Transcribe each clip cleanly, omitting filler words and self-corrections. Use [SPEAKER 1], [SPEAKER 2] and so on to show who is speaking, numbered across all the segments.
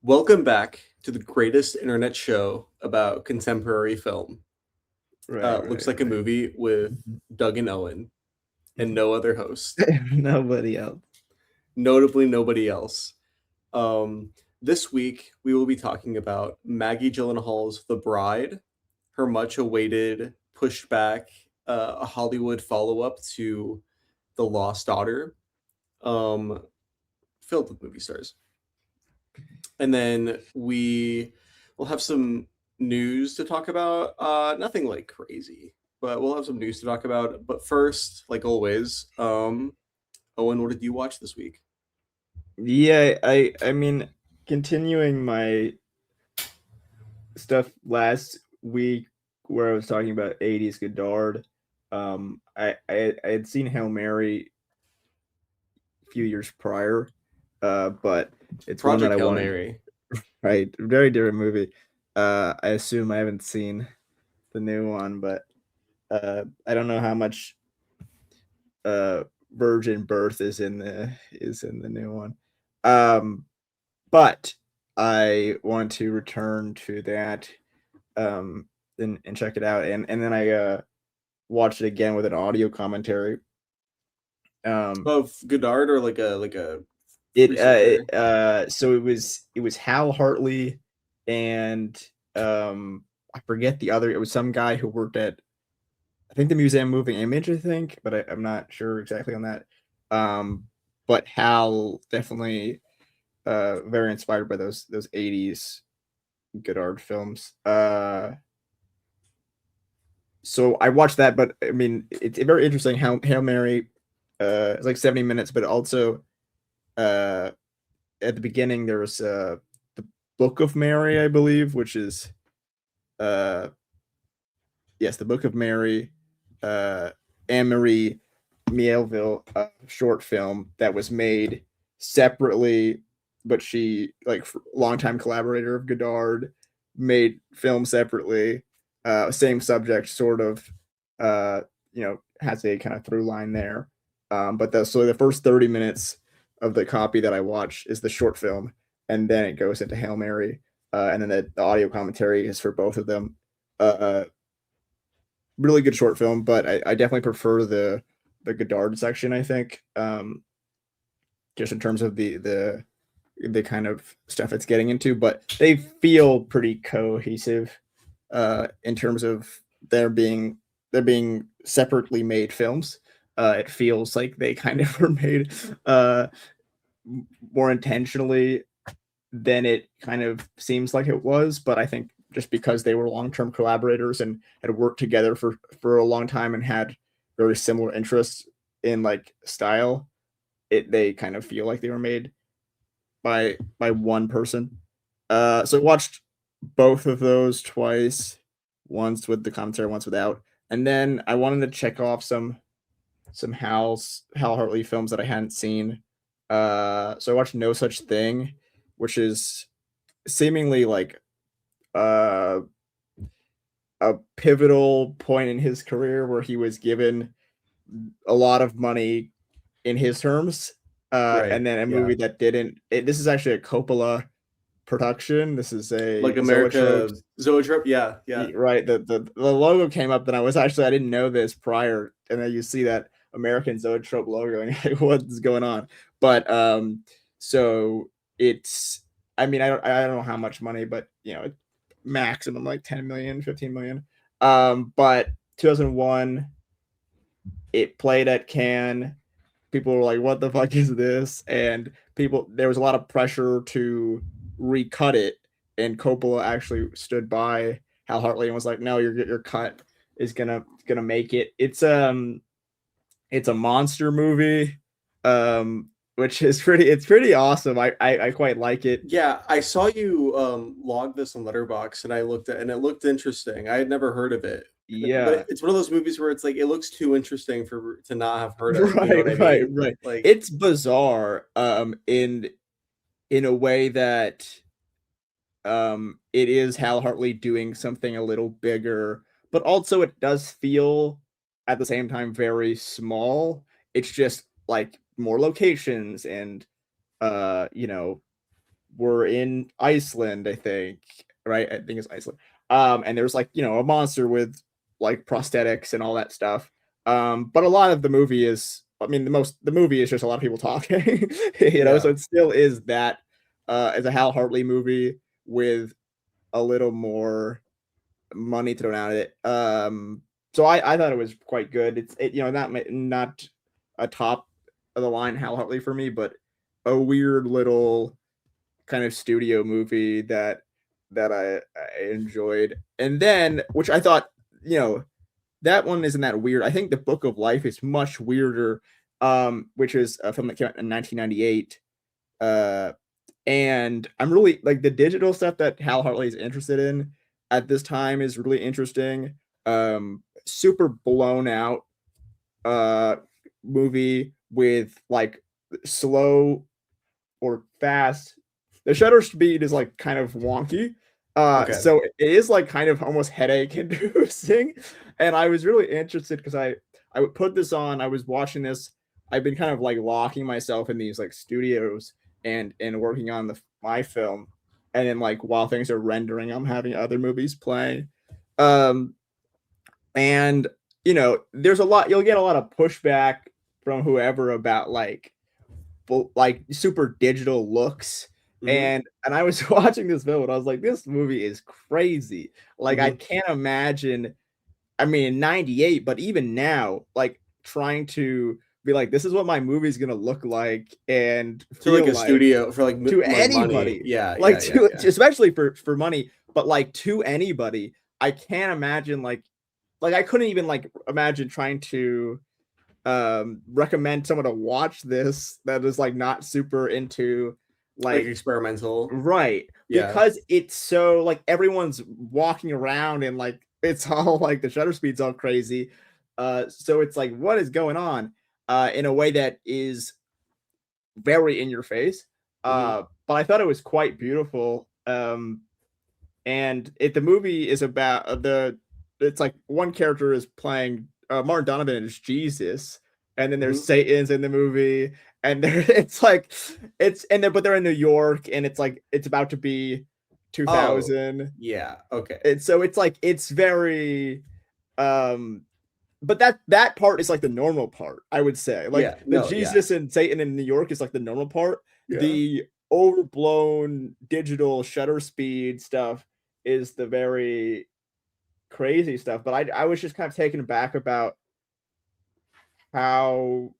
[SPEAKER 1] Welcome back to the greatest internet show about contemporary film.
[SPEAKER 2] Right,
[SPEAKER 1] Looks
[SPEAKER 2] right,
[SPEAKER 1] like a
[SPEAKER 2] right.
[SPEAKER 1] movie with
[SPEAKER 2] Mhm,
[SPEAKER 1] Doug and Owen and
[SPEAKER 2] mhm.
[SPEAKER 1] no other host,
[SPEAKER 2] Nobody else.
[SPEAKER 1] notably nobody else. Um, this week, we will be talking about Maggie Gyllenhaal's The Bride, her much awaited, pushed back a Hollywood follow up to The Lost Daughter, um, filled with movie stars. And then we will have some news to talk about. Nothing like crazy, but we'll have some news to talk about. But first, like always, Owen, what did you watch this week?
[SPEAKER 2] Yeah, I mean, continuing my stuff last week where I was talking about 80s Godard. I had seen Hail Mary a few years prior, but it's one that
[SPEAKER 1] Project
[SPEAKER 2] I
[SPEAKER 1] Hail
[SPEAKER 2] wanted.
[SPEAKER 1] Mary.
[SPEAKER 2] Right, very different movie. I assume I haven't seen the new one, but I don't know how much uh virgin birth is in the new one. Um, but I want to return to that um and check it out, and then I watched it again with an audio commentary. Um,
[SPEAKER 1] Of Godard or like a researcher.
[SPEAKER 2] so it was Hal Hartley and I forget the other. It was some guy who worked at, I think, the Museum of Moving Image, I think, but I'm not sure exactly on that. Um, but Hal definitely very inspired by those 80s Godard films. So I watched that, but I mean, it's very interesting how Hail Mary it's like 70 minutes, but also uh at the beginning there was the Book of Mary, I believe, which is uh yes, the Book of Mary, uh Anne Marie Mielville short film that was made separately, but she, like, longtime collaborator of Godard, made film separately, same subject, sort of, uh, has a kind of through line there. But the first 30 minutes of the copy that I watched is the short film, and then it goes into Hail Mary, and then the audio commentary is for both of them. Uh, Really good short film, but I definitely prefer the Godard section, I think, just in terms of the kind of stuff it's getting into, but they feel pretty cohesive in terms of there being separately made films. It feels like they kind of were made uh, more intentionally than it kind of seems like it was. But I think just because they were long term collaborators and had worked together for a long time and had very similar interests in, like, style, they kind of feel like they were made by one person. So I watched both of those twice, once with the commentary, once without, and then I wanted to check off some Hal Hartley films that I hadn't seen. So I watched No Such Thing, which is seemingly like uh, a pivotal point in his career where he was given a lot of money in his terms,
[SPEAKER 1] Right.
[SPEAKER 2] and then a
[SPEAKER 1] Yeah.
[SPEAKER 2] movie that didn't. This is actually a Coppola production. This is
[SPEAKER 1] Like
[SPEAKER 2] a Zoetrope.
[SPEAKER 1] America Zoetrope. Yeah. Yeah.
[SPEAKER 2] Right. The logo came up, and I didn't know this prior, and then you see that American Zoetrope logo, and you're like, what's going on? But so it's. I mean, I don't know how much money, but maximum like 10 million, 15 million. But 2001, it played at Cannes. People were like, "What the fuck is this?" And there was a lot of pressure to recut it, and Coppola actually stood by Hal Hartley and was like, "No, your cut is gonna make it." It's a monster movie, which is pretty awesome. I quite like it.
[SPEAKER 1] Yeah, I saw you log this on Letterbox, and I looked at, and it looked interesting. I had never heard of it, but
[SPEAKER 2] Yeah,
[SPEAKER 1] it's one of those movies where it's like it looks too interesting for to not have heard of. You know what I
[SPEAKER 2] right, right,
[SPEAKER 1] mean?
[SPEAKER 2] right.
[SPEAKER 1] Like,
[SPEAKER 2] It's bizarre, in a way that it is Hal Hartley doing something a little bigger, but also it does feel at the same time very small. It's just like more locations and uh, you know, were in Iceland, I think, right? I think it's Iceland. And there's like, a monster with like prosthetics and all that stuff. But a lot of the movie is, I mean, the movie is just a lot of people talking,
[SPEAKER 1] Yeah.
[SPEAKER 2] so it still is that as a Hal Hartley movie with a little more money thrown at it. So I thought it was quite good. Not a top of the line Hal Hartley for me, but a weird little kind of studio movie that I enjoyed. And then, which I thought, that one isn't that weird. I think The Book of Life is much weirder, which is a film that came out in 1998. And I'm really like the digital stuff that Hal Hartley is interested in at this time is really interesting. Super blown out movie with like slow or fast. The shutter speed is like kind of wonky.
[SPEAKER 1] Okay.
[SPEAKER 2] So it is like kind of almost headache inducing. And I was really interested because I would put this on. I was watching this. I've been kind of like locking myself in these like studios and working on my film. And then like while things are rendering, I'm having other movies play. And there's a lot, you'll get a lot of pushback from whoever about like super digital looks.
[SPEAKER 1] Mhm.
[SPEAKER 2] And I was watching this film and I was like, this movie is crazy. Like I can't imagine, I mean, in 98, but even now, like trying to be like, this is what my movie's gonna look like and
[SPEAKER 1] For like
[SPEAKER 2] feel
[SPEAKER 1] a
[SPEAKER 2] like
[SPEAKER 1] studio for like
[SPEAKER 2] to
[SPEAKER 1] like money.
[SPEAKER 2] anybody.
[SPEAKER 1] Yeah,
[SPEAKER 2] Like
[SPEAKER 1] yeah, yeah,
[SPEAKER 2] to
[SPEAKER 1] yeah.
[SPEAKER 2] especially for money, but like to anybody. I can't imagine like I couldn't even like imagine trying to recommend someone to watch this that is like not super into
[SPEAKER 1] Like
[SPEAKER 2] like
[SPEAKER 1] experimental.
[SPEAKER 2] right,
[SPEAKER 1] Yeah.
[SPEAKER 2] because it's so like everyone's walking around and like it's all like the shutter speed's all crazy. So it's like what is going on in a way that is very in your face.
[SPEAKER 1] Mhm.
[SPEAKER 2] But I thought it was quite beautiful. And the movie is about it's like one character is playing Martin Donovan is Jesus, and then there's
[SPEAKER 1] Mhm.
[SPEAKER 2] Satan's in the movie, and there it's like it's and then but they're in New York, and it's like it's about to be
[SPEAKER 1] Oh,
[SPEAKER 2] 2000.
[SPEAKER 1] yeah, okay.
[SPEAKER 2] And so it's like it's very um but that part is like the normal part, I would say.
[SPEAKER 1] Yeah,
[SPEAKER 2] Like the
[SPEAKER 1] no, yeah,
[SPEAKER 2] Jesus and Satan in New York is like the normal part.
[SPEAKER 1] yeah.
[SPEAKER 2] The overblown digital shutter speed stuff is the very crazy stuff. But I was just kind of taken aback about how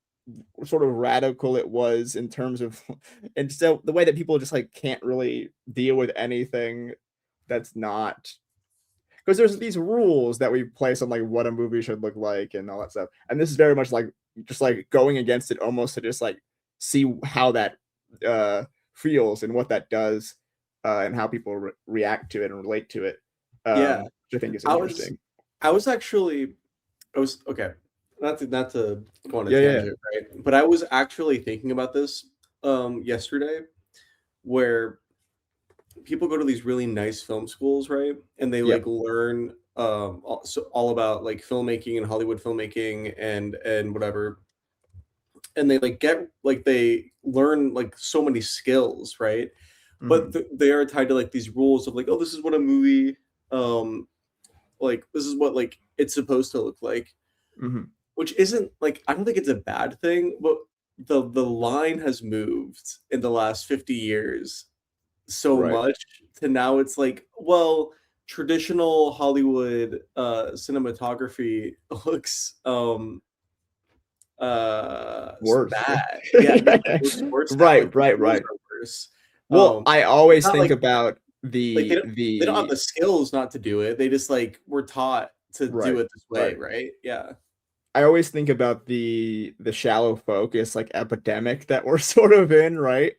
[SPEAKER 2] sort of radical it was in terms of and so the way that people just like can't really deal with anything that's not because there's these rules that we place on like what a movie should look like and all that stuff. And this is very much like just like going against it almost to just like see how that feels and what that does and how people react to it and relate to it.
[SPEAKER 1] Yeah.
[SPEAKER 2] Which I think is
[SPEAKER 1] I was
[SPEAKER 2] interesting.
[SPEAKER 1] I was actually I was okay, not to go on a
[SPEAKER 2] Yeah, yeah,
[SPEAKER 1] tangent, right? But I was actually thinking about this, yesterday, where people go to these really nice film schools, right? And they,
[SPEAKER 2] yeah.
[SPEAKER 1] like, learn, all about, like, filmmaking and Hollywood filmmaking and whatever, and they, like, they learn, like, so many skills, right? But
[SPEAKER 2] Hmm.
[SPEAKER 1] they are tied to, like, these rules of, like, "Oh, this is what a movie, um, like, this is what, like, it's supposed to look like."
[SPEAKER 2] Hmm.
[SPEAKER 1] Which isn't like, I don't think it's a bad thing, but the line has moved in the last 50 years so
[SPEAKER 2] Right.
[SPEAKER 1] much to now it's like, well, traditional Hollywood, cinematography looks,
[SPEAKER 2] Worse.
[SPEAKER 1] bad. Yeah, no, it looks worse now, like,
[SPEAKER 2] Right,
[SPEAKER 1] the
[SPEAKER 2] right,
[SPEAKER 1] rules
[SPEAKER 2] right.
[SPEAKER 1] are worse.
[SPEAKER 2] Well, I always
[SPEAKER 1] Not
[SPEAKER 2] think
[SPEAKER 1] like
[SPEAKER 2] about
[SPEAKER 1] like, they don't have
[SPEAKER 2] the
[SPEAKER 1] the skills not to do it, they just, like, were taught to do
[SPEAKER 2] right,
[SPEAKER 1] it this way,
[SPEAKER 2] right.
[SPEAKER 1] right? Yeah.
[SPEAKER 2] I always think about the shallow focus like epidemic that we're sort of in, right?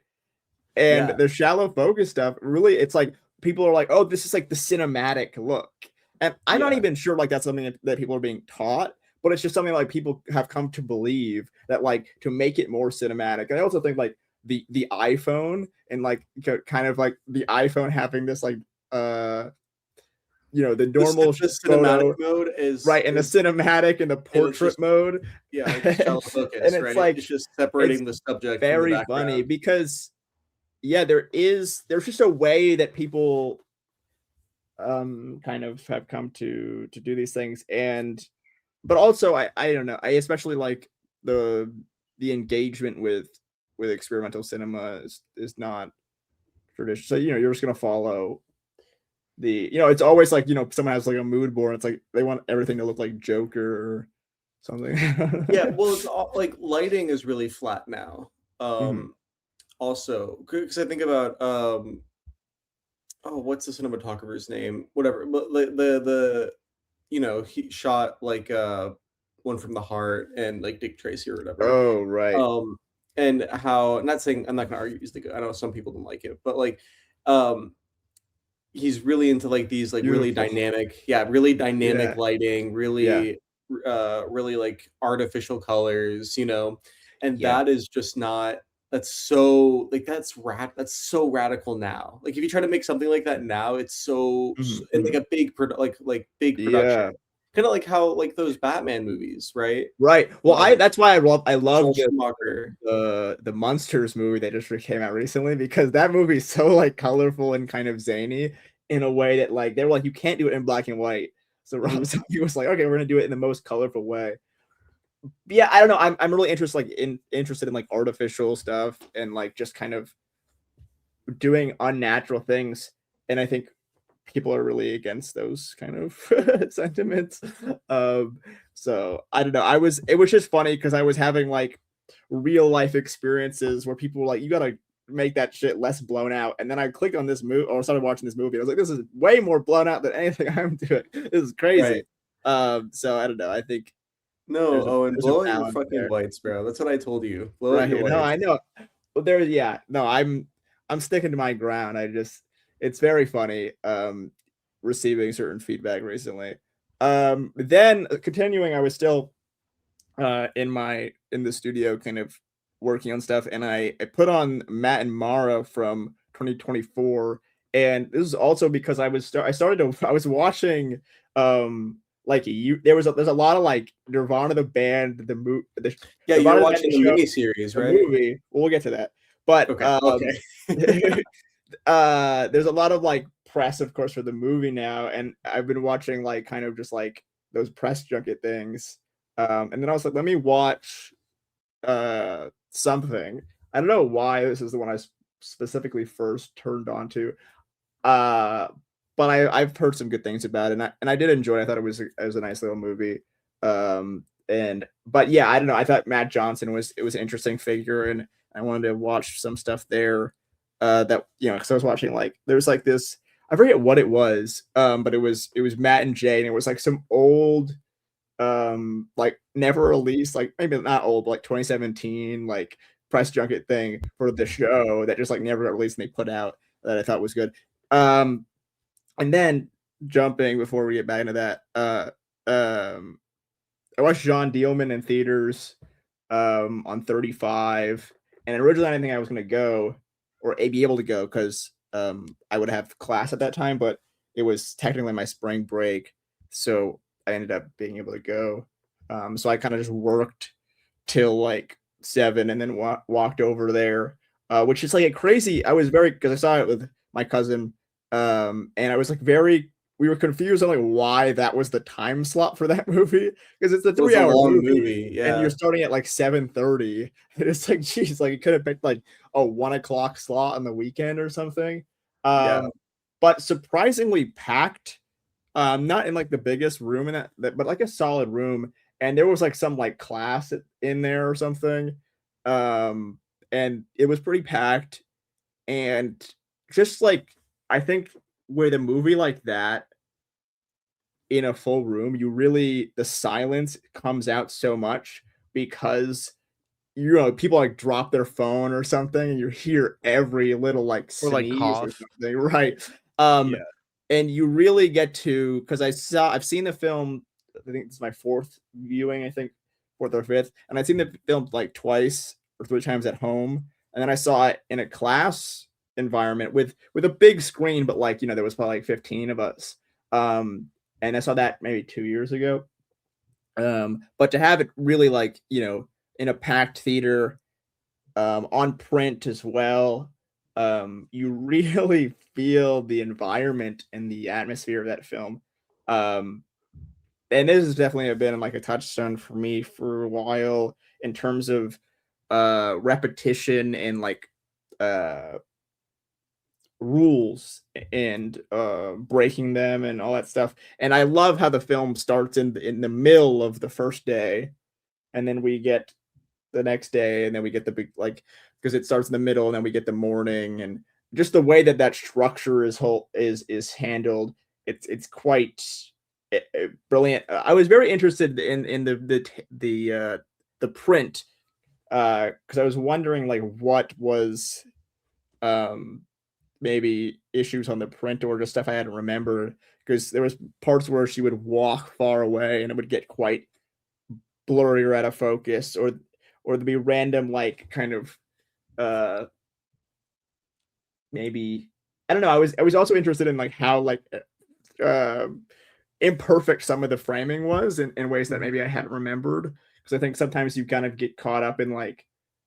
[SPEAKER 2] And
[SPEAKER 1] Yeah.
[SPEAKER 2] the shallow focus stuff, really, it's like people are like, "Oh, this is like the cinematic look." And I'm not
[SPEAKER 1] Yeah.
[SPEAKER 2] even sure like that's something that people are being taught, but it's just something like people have come to believe that like to make it more cinematic. And I also think like the iPhone and like kind of like the iPhone having this like uh the normal
[SPEAKER 1] The cinematic
[SPEAKER 2] photo,
[SPEAKER 1] mode
[SPEAKER 2] right, and the
[SPEAKER 1] is
[SPEAKER 2] cinematic and the
[SPEAKER 1] and it's
[SPEAKER 2] portrait
[SPEAKER 1] just
[SPEAKER 2] mode.
[SPEAKER 1] yeah, like, shallow
[SPEAKER 2] and
[SPEAKER 1] focus,
[SPEAKER 2] it's
[SPEAKER 1] right?
[SPEAKER 2] like
[SPEAKER 1] It's just
[SPEAKER 2] it's
[SPEAKER 1] separating the subject from the
[SPEAKER 2] very funny
[SPEAKER 1] background.
[SPEAKER 2] because yeah, there's just a way that people kind of have come to do these things. And but also I don't know, I especially like the the engagement with experimental cinema is not traditional. So you're just gonna follow the, it's always like, someone has like a mood board, it's like they want everything to look like Joker or something.
[SPEAKER 1] Yeah, well, it's all like lighting is really flat now.
[SPEAKER 2] Mhm.
[SPEAKER 1] Also, because I think about oh, what's the cinematographer's name? Whatever, but the he shot like One from the Heart and like Dick Tracy or whatever.
[SPEAKER 2] Oh, right.
[SPEAKER 1] Um, and how, not saying I'm not gonna argue he's the good. I know some people don't like it, but like um he's really into like these like really
[SPEAKER 2] Beautiful.
[SPEAKER 1] dynamic, yeah, really dynamic
[SPEAKER 2] Yeah,
[SPEAKER 1] lighting,
[SPEAKER 2] yeah,
[SPEAKER 1] really really like artificial colors, and
[SPEAKER 2] yeah.
[SPEAKER 1] that is just not, that's so like that's so radical now. Like if you try to make something like that now, it's
[SPEAKER 2] Mhm,
[SPEAKER 1] and like
[SPEAKER 2] mhm.
[SPEAKER 1] a big like big production.
[SPEAKER 2] Yeah.
[SPEAKER 1] Kind of like how like those Batman movies, right?
[SPEAKER 2] Right. Well, I
[SPEAKER 1] Um
[SPEAKER 2] that's why I love
[SPEAKER 1] Joel
[SPEAKER 2] the
[SPEAKER 1] Schumacher.
[SPEAKER 2] the Monsters movie that just came out recently, because that movie is so like colorful and kind of zany in a way that like they were like, you can't do it in black and white. So Rob
[SPEAKER 1] Mhm.
[SPEAKER 2] Zombie was like, okay, we're gonna do it in the most colorful way. But yeah, I don't know. I'm really interested in like artificial stuff and like just kind of doing unnatural things. And I think people are really against those kind of sentiments. Um, so I don't know. It was just funny because I was having like real life experiences where people were like, you gotta make that shit less blown out. And then I clicked on this movie or started watching this movie. I was like, this is way more blown out than anything I'm doing. This is
[SPEAKER 1] Right.
[SPEAKER 2] crazy. So I don't know. I think
[SPEAKER 1] No, oh, and
[SPEAKER 2] there's a
[SPEAKER 1] blow out your
[SPEAKER 2] balance
[SPEAKER 1] fucking
[SPEAKER 2] there.
[SPEAKER 1] lights, bro. That's what I told you. Blow out
[SPEAKER 2] Right.
[SPEAKER 1] your
[SPEAKER 2] No, I
[SPEAKER 1] lights.
[SPEAKER 2] know. Well, there, yeah. No, I'm sticking to my ground. It's very funny receiving certain feedback recently. Then continuing, I was still in the studio kind of working on stuff, and I put on Matt and Mara from 2024. And this is also because I started to I was watching like there's a lot of like Nirvana the band, the
[SPEAKER 1] Yeah, you're
[SPEAKER 2] Nirvana the band,
[SPEAKER 1] watching
[SPEAKER 2] the
[SPEAKER 1] the
[SPEAKER 2] show,
[SPEAKER 1] miniseries,
[SPEAKER 2] the
[SPEAKER 1] right?
[SPEAKER 2] movie. We'll get to that. But
[SPEAKER 1] Okay, okay.
[SPEAKER 2] there's a lot of like press, of course, for the movie now, and I've been watching like kind of just like those press junket things. And then I was like, let me watch something. I don't know why this is the one I specifically first turned on to. Uh, but I've heard some good things about it, and I did enjoy it. I thought it was a nice little movie. And but yeah, I don't know. I thought Matt Johnson was an interesting figure, and I wanted to watch some stuff there. That because I was watching like there was like this, I forget what it was, but it was Matt and Jay, and it was like some old like never released, like maybe not old, but like 2017 like press junket thing for the show that just like never got released and they put out, that I thought was good. Um and then jumping before we get back into that, um I watched John Dielman in theaters on 35. And originally I didn't think I was gonna go or be able to go because I would have class at that time, but it was technically my spring break, so I ended up being able to go. So I kind of just worked till like 7 and then walked over there, which is like a crazy. I was very, because I saw it with my cousin, and I was like very. We were confused on like why that was the time slot for that movie, because it's a
[SPEAKER 1] Well, it's a
[SPEAKER 2] 3 hour
[SPEAKER 1] long
[SPEAKER 2] movie
[SPEAKER 1] movie,
[SPEAKER 2] and you're
[SPEAKER 1] yeah.
[SPEAKER 2] starting at like 7:30. And it's like, geez, like you could have picked like a 1 o'clock slot on the weekend or something.
[SPEAKER 1] Yeah.
[SPEAKER 2] But surprisingly packed. Not in like the biggest room in but like a solid room. And there was like some like class in there or something. Um, and it was pretty packed. And just like, I think with a movie like that in a full room, the silence comes out so much because people like drop their phone or something and you hear every little like
[SPEAKER 3] Or like
[SPEAKER 2] sneeze or
[SPEAKER 3] cough.
[SPEAKER 2] something, right? Um,
[SPEAKER 1] Yeah.
[SPEAKER 2] and you really get to, because I've seen the film. I think it's my fourth viewing. I think fourth or fifth, and I've seen the film like twice or 3 times at home, and then I saw it in a class environment with a big screen, but like there was probably like 15 of us. Um, and I saw that maybe 2 years ago. But to have it really in a packed theater, on print as well, you really feel the environment and the atmosphere of that film. Um, and this has definitely been like a touchstone for me for a while in terms of repetition and like uh rules and breaking them and all that stuff. And I love how the film starts in the middle of the first day, and then we get the next day, and then we get the big like because it starts in the middle, and then we get the morning, and just the way that that structure is handled. It's quite brilliant. I was very interested in the print because I was wondering like what was um maybe issues on the print or just stuff I hadn't remembered because there was parts where she would walk far away and it would get quite blurry or out of focus or there'd be random like kind of uh maybe I don't know. I was also interested in like how like uh imperfect some of the framing was in ways that
[SPEAKER 1] Mhm.
[SPEAKER 2] maybe I hadn't remembered because I think sometimes you kind of get caught up in like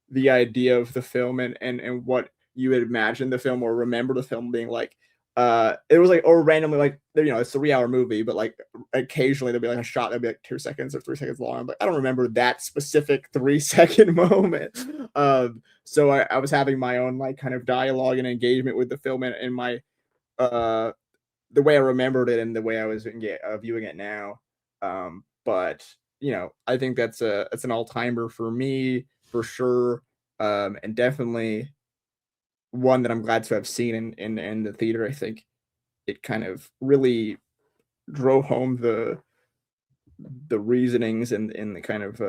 [SPEAKER 2] the idea of the film and what you would imagine the film or remember the film being like. It was like or randomly like it's a 3 hour movie, but like occasionally there'll be like a shot that'll be like 2 seconds or 3 seconds long. I'm like, I don't remember that specific 3 second moment. So I was having my own like kind of dialogue and engagement with the film and my uh the way I remembered it and the way I was viewing it now. But I think that's an all timer for me for sure, and definitely one that I'm glad to have seen in the theater. I think it kind of really drove home the reasonings and the kind of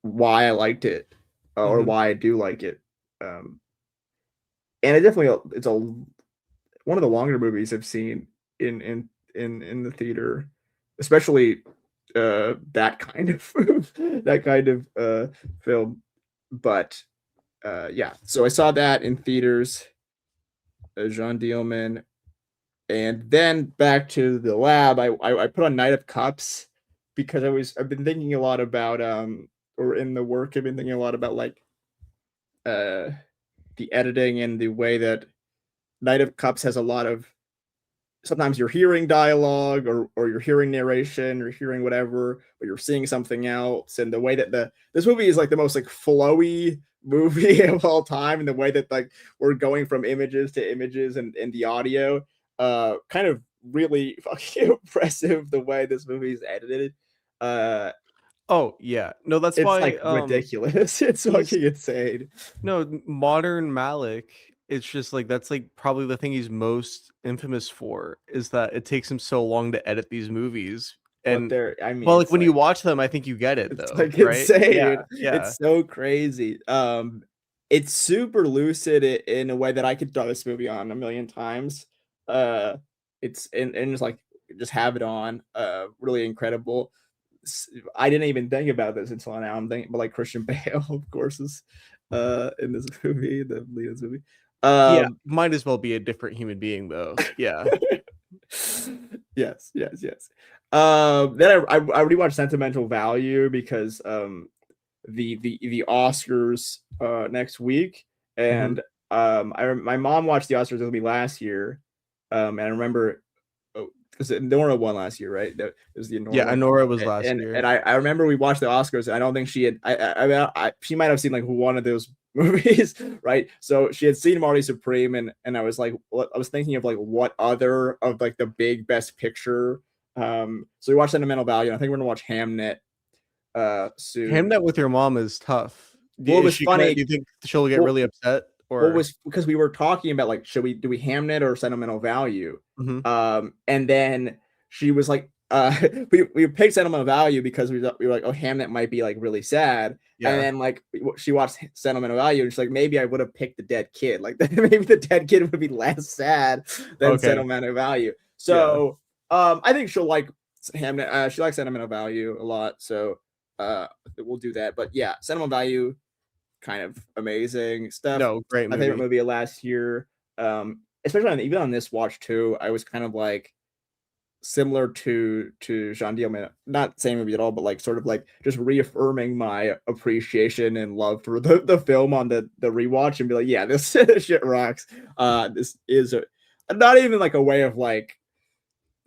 [SPEAKER 2] why I liked it or
[SPEAKER 1] Mhm.
[SPEAKER 2] why I do like it. Um, and it definitely it's a one of the longer movies I've seen in the theater, especially that kind of that kind of film. But yeah, so I saw that in theaters, Jean Dielman, and then back to the lab. I put on Night of Cups because I've been thinking a lot about or in the work I've been thinking a lot about like uh the editing and the way that Night of Cups has a lot of sometimes you're hearing dialogue or you're hearing narration or hearing whatever, or you're seeing something else. And the way that this movie is like the most like flowy movie of all time, and the way that like we're going from images to images and the audio, kind of really fucking impressive the way this movie is edited. Uh
[SPEAKER 1] Oh, yeah. No, that's
[SPEAKER 2] it's
[SPEAKER 1] why,
[SPEAKER 2] like ridiculous. It's
[SPEAKER 1] he's
[SPEAKER 2] fucking insane.
[SPEAKER 1] no, modern Malik, it's just, like, that's, like, probably the thing he's most infamous for, is that it takes him so long to edit these movies,
[SPEAKER 2] But
[SPEAKER 1] and
[SPEAKER 2] there I mean
[SPEAKER 1] well, like,
[SPEAKER 2] it's
[SPEAKER 1] when you
[SPEAKER 2] like
[SPEAKER 1] watch them, I think you get it,
[SPEAKER 2] it's
[SPEAKER 1] though,
[SPEAKER 2] like
[SPEAKER 1] right? Yeah,
[SPEAKER 2] insane.
[SPEAKER 1] yeah.
[SPEAKER 2] It's so crazy. It's super lucid in a way that I could draw this movie on a million times. Uh, it's and just like just have it on. Really incredible. I didn't even think about this until now. I'm thinking, but like Christian Bale, of course, is in this movie, the lead of this movie.
[SPEAKER 1] Yeah,
[SPEAKER 2] Um,
[SPEAKER 1] might as well be a different human being, though. Yeah.
[SPEAKER 2] yes, yes, yes. Then I rewatched Sentimental Value because the Oscars next week,
[SPEAKER 1] Mhm.
[SPEAKER 2] and my mom watched the Oscars with me last year, and I remember because Nora won last year, right? That it was the Nora
[SPEAKER 1] Yeah,
[SPEAKER 2] one,
[SPEAKER 1] Anora was last
[SPEAKER 2] and
[SPEAKER 1] year.
[SPEAKER 2] I remember we watched the Oscars, and I don't think she had she might have seen like one of those movies, right? So she had seen Marty Supreme, and I was like, I was thinking of like what other of like the big Best Picture. So we watched Sentimental Value, and I think we're gonna watch Hamnet soon.
[SPEAKER 1] Hamnet with your mom is tough. Do
[SPEAKER 2] Well, it
[SPEAKER 1] is
[SPEAKER 2] was
[SPEAKER 1] she gonna
[SPEAKER 2] funny.
[SPEAKER 1] do you think she'll get
[SPEAKER 2] Well,
[SPEAKER 1] really upset?
[SPEAKER 2] what
[SPEAKER 1] Or
[SPEAKER 2] was because we were talking about like, should we do we Hamnet or Sentimental Value?
[SPEAKER 1] Mhm.
[SPEAKER 2] And then she was like, we picked Sentimental Value because we were like, oh, Hamnet might be like really sad. And
[SPEAKER 1] Yeah.
[SPEAKER 2] then like she watched Sentimental Value and she's like, maybe I would have picked the dead kid. Like maybe the dead kid would be less sad than
[SPEAKER 1] Okay.
[SPEAKER 2] Sentimental Value.
[SPEAKER 1] Yeah.
[SPEAKER 2] So I think she'll like Hamnet. She likes Sentimental Value a lot. So we'll do that. But yeah, Sentimental Value kind of amazing stuff.
[SPEAKER 1] No, great
[SPEAKER 2] My favorite
[SPEAKER 1] movie.
[SPEAKER 2] movie of last year, especially even on this watch too, I was kind of like similar to Jean Dielman, not same movie at all, but like sort of like just reaffirming my appreciation and love for the film on the rewatch and be like, yeah, this shit rocks. This is not even like a way of like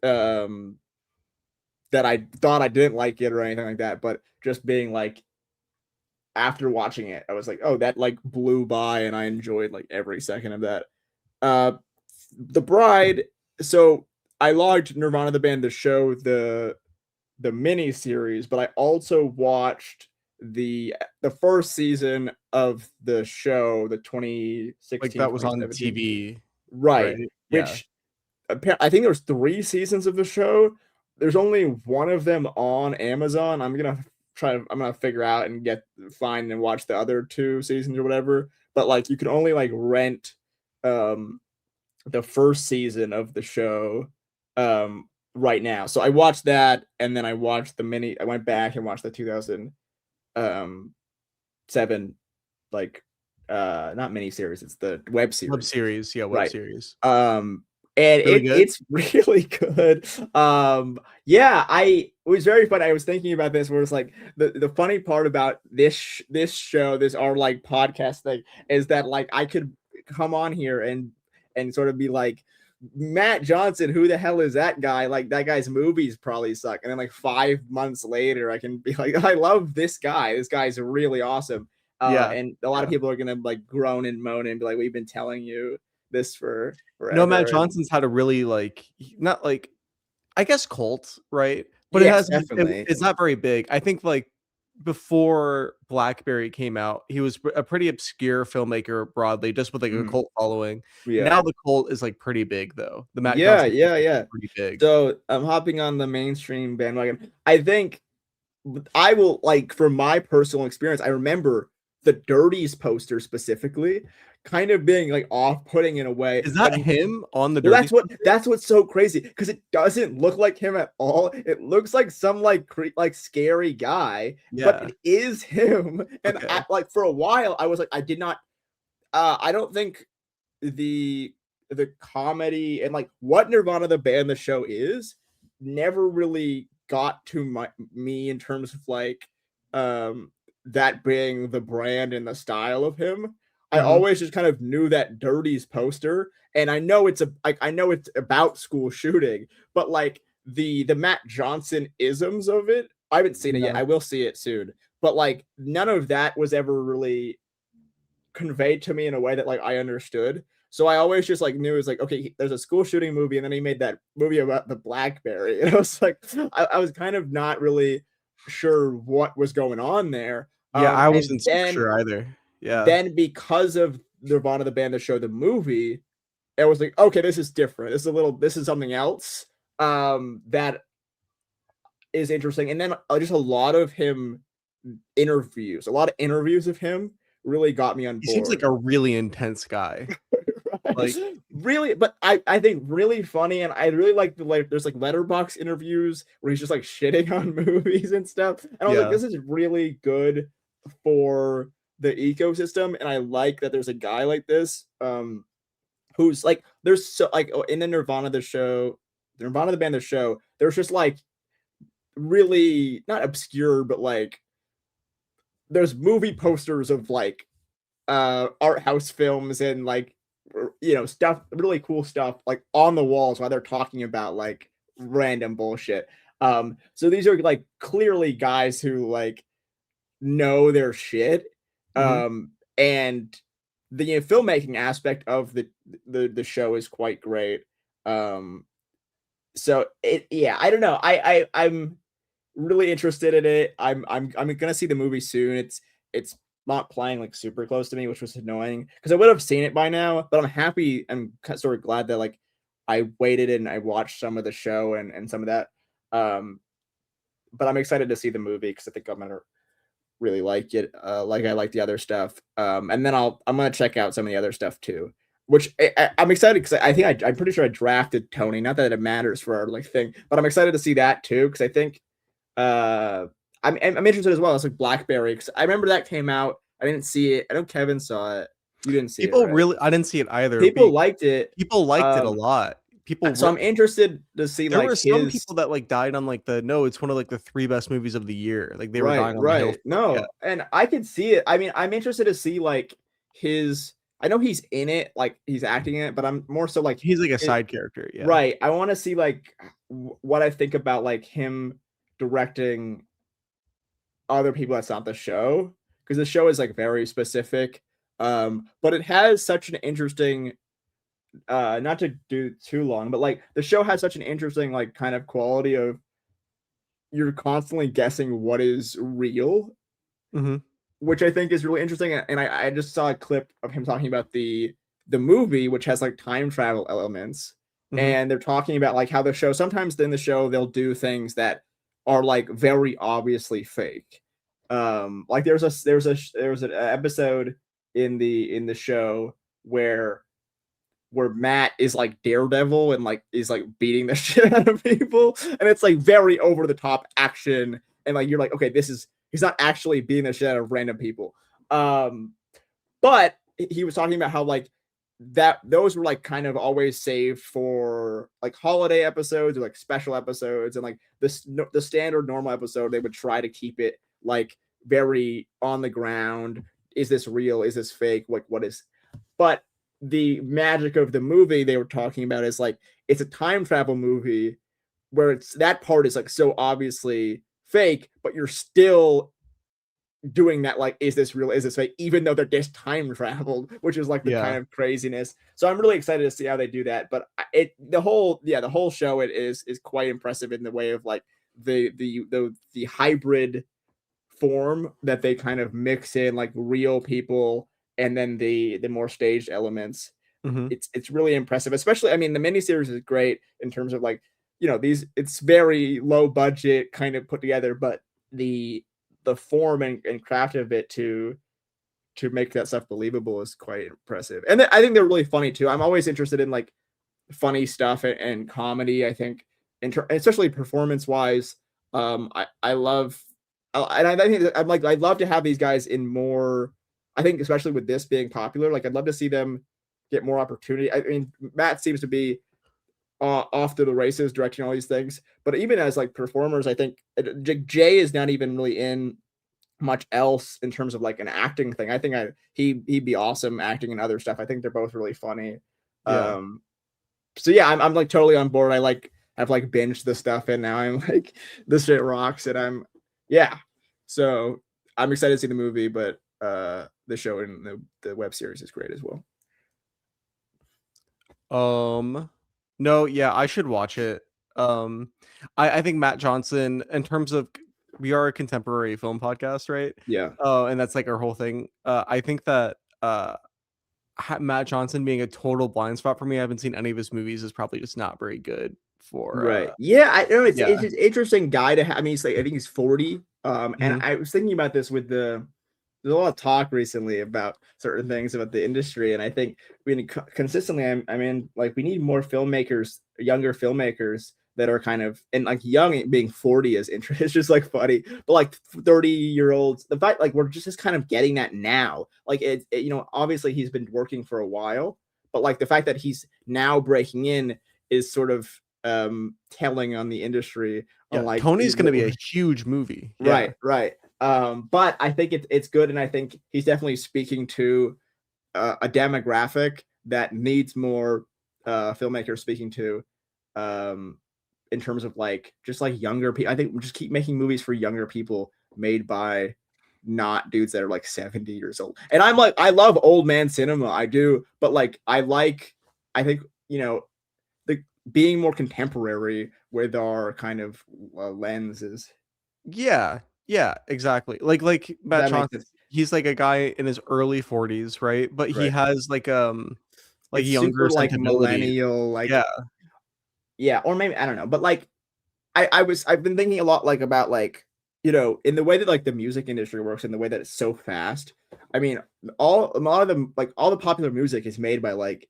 [SPEAKER 2] that I thought I didn't like it or anything like that, but just being like, after watching it, I was like, oh, that like blew by and I enjoyed like every second of that. The Bride. So I liked Nirvana the band, the show, the mini series, but I also watched the first season of the show, the 2016,
[SPEAKER 1] Like that was on
[SPEAKER 2] 2017.
[SPEAKER 1] TV,
[SPEAKER 2] right?
[SPEAKER 1] right? Yeah.
[SPEAKER 2] Which I think there was 3 seasons of the show. There's only one of them on Amazon. I'm gonna figure out and find and watch the other 2 seasons or whatever. But like you can only like rent the first season of the show right now. So I watched that, and then I watched I went back and watched the 2007 like not mini series, it's the web series.
[SPEAKER 1] Web series, yeah, web
[SPEAKER 2] Right.
[SPEAKER 1] series.
[SPEAKER 2] And
[SPEAKER 1] Really good?
[SPEAKER 2] it's really good. Yeah, it was very fun. I was thinking about this where it's like the funny part about this show, this our like podcast thing, is that like I could come on here and sort of be like, Matt Johnson, who the hell is that guy? Like that guy's movies probably suck. And then like 5 months later, I can be like, I love this guy. This guy's really awesome.
[SPEAKER 1] Yeah,
[SPEAKER 2] And a lot of people are gonna like groan and moan and be like, we've been telling you this for forever.
[SPEAKER 1] No, Matt Johnson's had a really like not like I guess cult, right? But
[SPEAKER 2] Yes, definitely.
[SPEAKER 1] it's not very big. I think like before Blackberry came out, he was a pretty obscure filmmaker broadly, just with like a cult following.
[SPEAKER 2] Yeah.
[SPEAKER 1] Now the cult is like pretty big though. The Matt
[SPEAKER 2] Yeah,
[SPEAKER 1] Johnson
[SPEAKER 2] yeah.
[SPEAKER 1] pretty big.
[SPEAKER 2] So I'm hopping on the mainstream bandwagon. I think I will like, from my personal experience, I remember the Dirties poster specifically kind of being like off-putting in a way.
[SPEAKER 1] Is that him on the
[SPEAKER 2] Well,
[SPEAKER 1] Dirties?
[SPEAKER 2] that's what's so crazy, because it doesn't look like him at all. It looks like some like scary guy, but it is him. And
[SPEAKER 1] Okay.
[SPEAKER 2] I, like for a while, I was like, I did not. I don't think the comedy and like what Nirvana the band, the show is, never really got to me in terms of like that being the brand and the style of him. I always just kind of knew that Dirties poster, and I know it's about school shooting, but like the Matt Johnson isms of it, I haven't seen it yet. I will see it soon, but like none of that was ever really conveyed to me in a way that like I understood. So I always just like knew it was like, okay, there's a school shooting movie, and then he made that movie about the BlackBerry, and I was like, I was kind of not really sure what was going on there.
[SPEAKER 1] Yeah, I wasn't super sure either. Yeah.
[SPEAKER 2] Then because of Nirvana the band, the show, the movie, it was like, okay, this is different. This is something else that is interesting. And then just a lot of interviews of him really got me on board.
[SPEAKER 1] He seems like a really intense guy.
[SPEAKER 2] Like really, but I think really funny, and I really like there's like Letterboxd interviews where he's just like shitting on movies and stuff. And I was like, this is really good for the ecosystem, and I like that there's a guy like this who's like, there's so like in the Nirvana the band, the show, there's just like really not obscure, but like there's movie posters of like art house films and like, you know, stuff, really cool stuff like on the walls while they're talking about like random bullshit. So these are like clearly guys who like know their shit. And the filmmaking aspect of the show is quite great. So I don't know. I'm really interested in it. I'm gonna see the movie soon. It's not playing like super close to me, which was annoying because I would have seen it by now. But I'm happy. I'm sort of glad that like I waited and I watched some of the show and some of that. But I'm excited to see the movie because I think I'm gonna really like it, like I like the other stuff. And then I'm gonna check out some of the other stuff too, which I'm excited because I think I'm pretty sure I drafted Tony. Not that it matters for our like thing, but I'm excited to see that too because I think I'm interested as well. It's like BlackBerry because I remember that came out. I didn't see it. I know Kevin saw it. You didn't see
[SPEAKER 1] it. People
[SPEAKER 2] right?
[SPEAKER 1] really, I didn't see it either.
[SPEAKER 2] People liked it.
[SPEAKER 1] People liked it a lot. people
[SPEAKER 2] So I'm interested to see
[SPEAKER 1] there
[SPEAKER 2] like
[SPEAKER 1] were some
[SPEAKER 2] his
[SPEAKER 1] people that like died on like it's one of like the 3 best movies of the year. Like they were
[SPEAKER 2] right,
[SPEAKER 1] dying on the hill
[SPEAKER 2] right.
[SPEAKER 1] for it. Yeah.
[SPEAKER 2] No, and I can see it. I mean, I'm interested to see like his. I know he's in it, like he's acting in it, but I'm more so like
[SPEAKER 1] He's like a
[SPEAKER 2] it,
[SPEAKER 1] side character. Yeah.
[SPEAKER 2] right. I want to see like what I think about like him directing other people that's not the show, because the show is like very specific. But it has such an interesting not to do too long, but like the show has such an interesting like kind of quality of you're constantly guessing what is real,
[SPEAKER 1] Mhm.
[SPEAKER 2] which I think is really interesting. And I just saw a clip of him talking about the movie, which has like time travel elements,
[SPEAKER 1] Mhm.
[SPEAKER 2] and they're talking about like how the show sometimes in the show they'll do things that are like very obviously fake. Like there's an episode in the show where Matt is like Daredevil and like is like beating the shit out of people, and it's like very over the top action, and like you're like, okay, this is he's not actually beating the shit out of random people. Um, but he was talking about how like that those were like kind of always saved for like holiday episodes or like special episodes, and like the standard normal episode they would try to keep it like very on the ground. Is this real? Is this fake? Like what is? But the magic of the movie they were talking about is like it's a time travel movie where it's that part is like so obviously fake, but you're still doing that like is this real, is this fake, even though they're just time traveled, which is like the kind
[SPEAKER 1] Yeah.
[SPEAKER 2] of craziness. So I'm really excited to see how they do that. But it the whole show it is quite impressive in the way of like the hybrid form that they kind of mix in like real people and then the more staged elements.
[SPEAKER 1] Mhm.
[SPEAKER 2] It's really impressive, especially I mean the miniseries is great in terms of like these it's very low budget kind of put together, but the form and craft of it to make that stuff believable is quite impressive. And I think they're really funny too. I'm always interested in like funny stuff and comedy. I think especially performance wise, I love and I think I'm like I'd love to have these guys in more. I think especially with this being popular, like I'd love to see them get more opportunity. I mean, Matt seems to be off to the races directing all these things, but even as like performers, I think Jay is not even really in much else in terms of like an acting thing. I think he'd be awesome acting and other stuff. I think they're both really funny.
[SPEAKER 1] Yeah.
[SPEAKER 2] So yeah, I'm like totally on board. I've like binged the stuff and now I'm like this shit rocks and I'm yeah. So I'm excited to see the movie, but the show and the web series is great as well.
[SPEAKER 1] No, yeah, I should watch it. Um, I think Matt Johnson, in terms of we are a contemporary film podcast, right?
[SPEAKER 2] Yeah.
[SPEAKER 1] And that's like our whole thing. I think that Matt Johnson being a total blind spot for me. I haven't seen any of his movies. Is probably just not very good for.
[SPEAKER 2] Right. Yeah, I know
[SPEAKER 1] Yeah.
[SPEAKER 2] it's an interesting guy to have. I mean, he's like I think he's 40. And
[SPEAKER 1] Mhm.
[SPEAKER 2] I was thinking about this with there's a lot of talk recently about certain things about the industry, and I think consistently, I mean, like we need more filmmakers, younger filmmakers that are kind of and like young being 40 is interesting. It's just like funny, but like 30-year-olds, the fact like we're just kind of getting that now. Like obviously he's been working for a while, but like the fact that he's now breaking in is sort of telling on the industry on
[SPEAKER 1] Yeah,
[SPEAKER 2] like
[SPEAKER 1] Tony's gonna be a huge movie. Yeah.
[SPEAKER 2] right, right. But I think it's good, and I think he's definitely speaking to a demographic that needs more filmmakers speaking to, in terms of like just like younger people. I think we just keep making movies for younger people made by not dudes that are like 70 years old. And I'm like, I love old man cinema, I do, but like I think the being more contemporary with our kind of lenses.
[SPEAKER 1] Yeah. Yeah, exactly. Like Matt
[SPEAKER 2] That makes
[SPEAKER 1] Johnson,
[SPEAKER 2] sense.
[SPEAKER 1] he's like a guy in his early 40s, right? But he
[SPEAKER 2] Right.
[SPEAKER 1] has like
[SPEAKER 2] It's
[SPEAKER 1] younger
[SPEAKER 2] super like
[SPEAKER 1] sensibility.
[SPEAKER 2] millennial, like
[SPEAKER 1] Yeah.
[SPEAKER 2] yeah, or maybe I don't know, but like I've been thinking a lot like about like in the way that like the music industry works in the way that it's so fast. I mean, a lot of them like all the popular music is made by like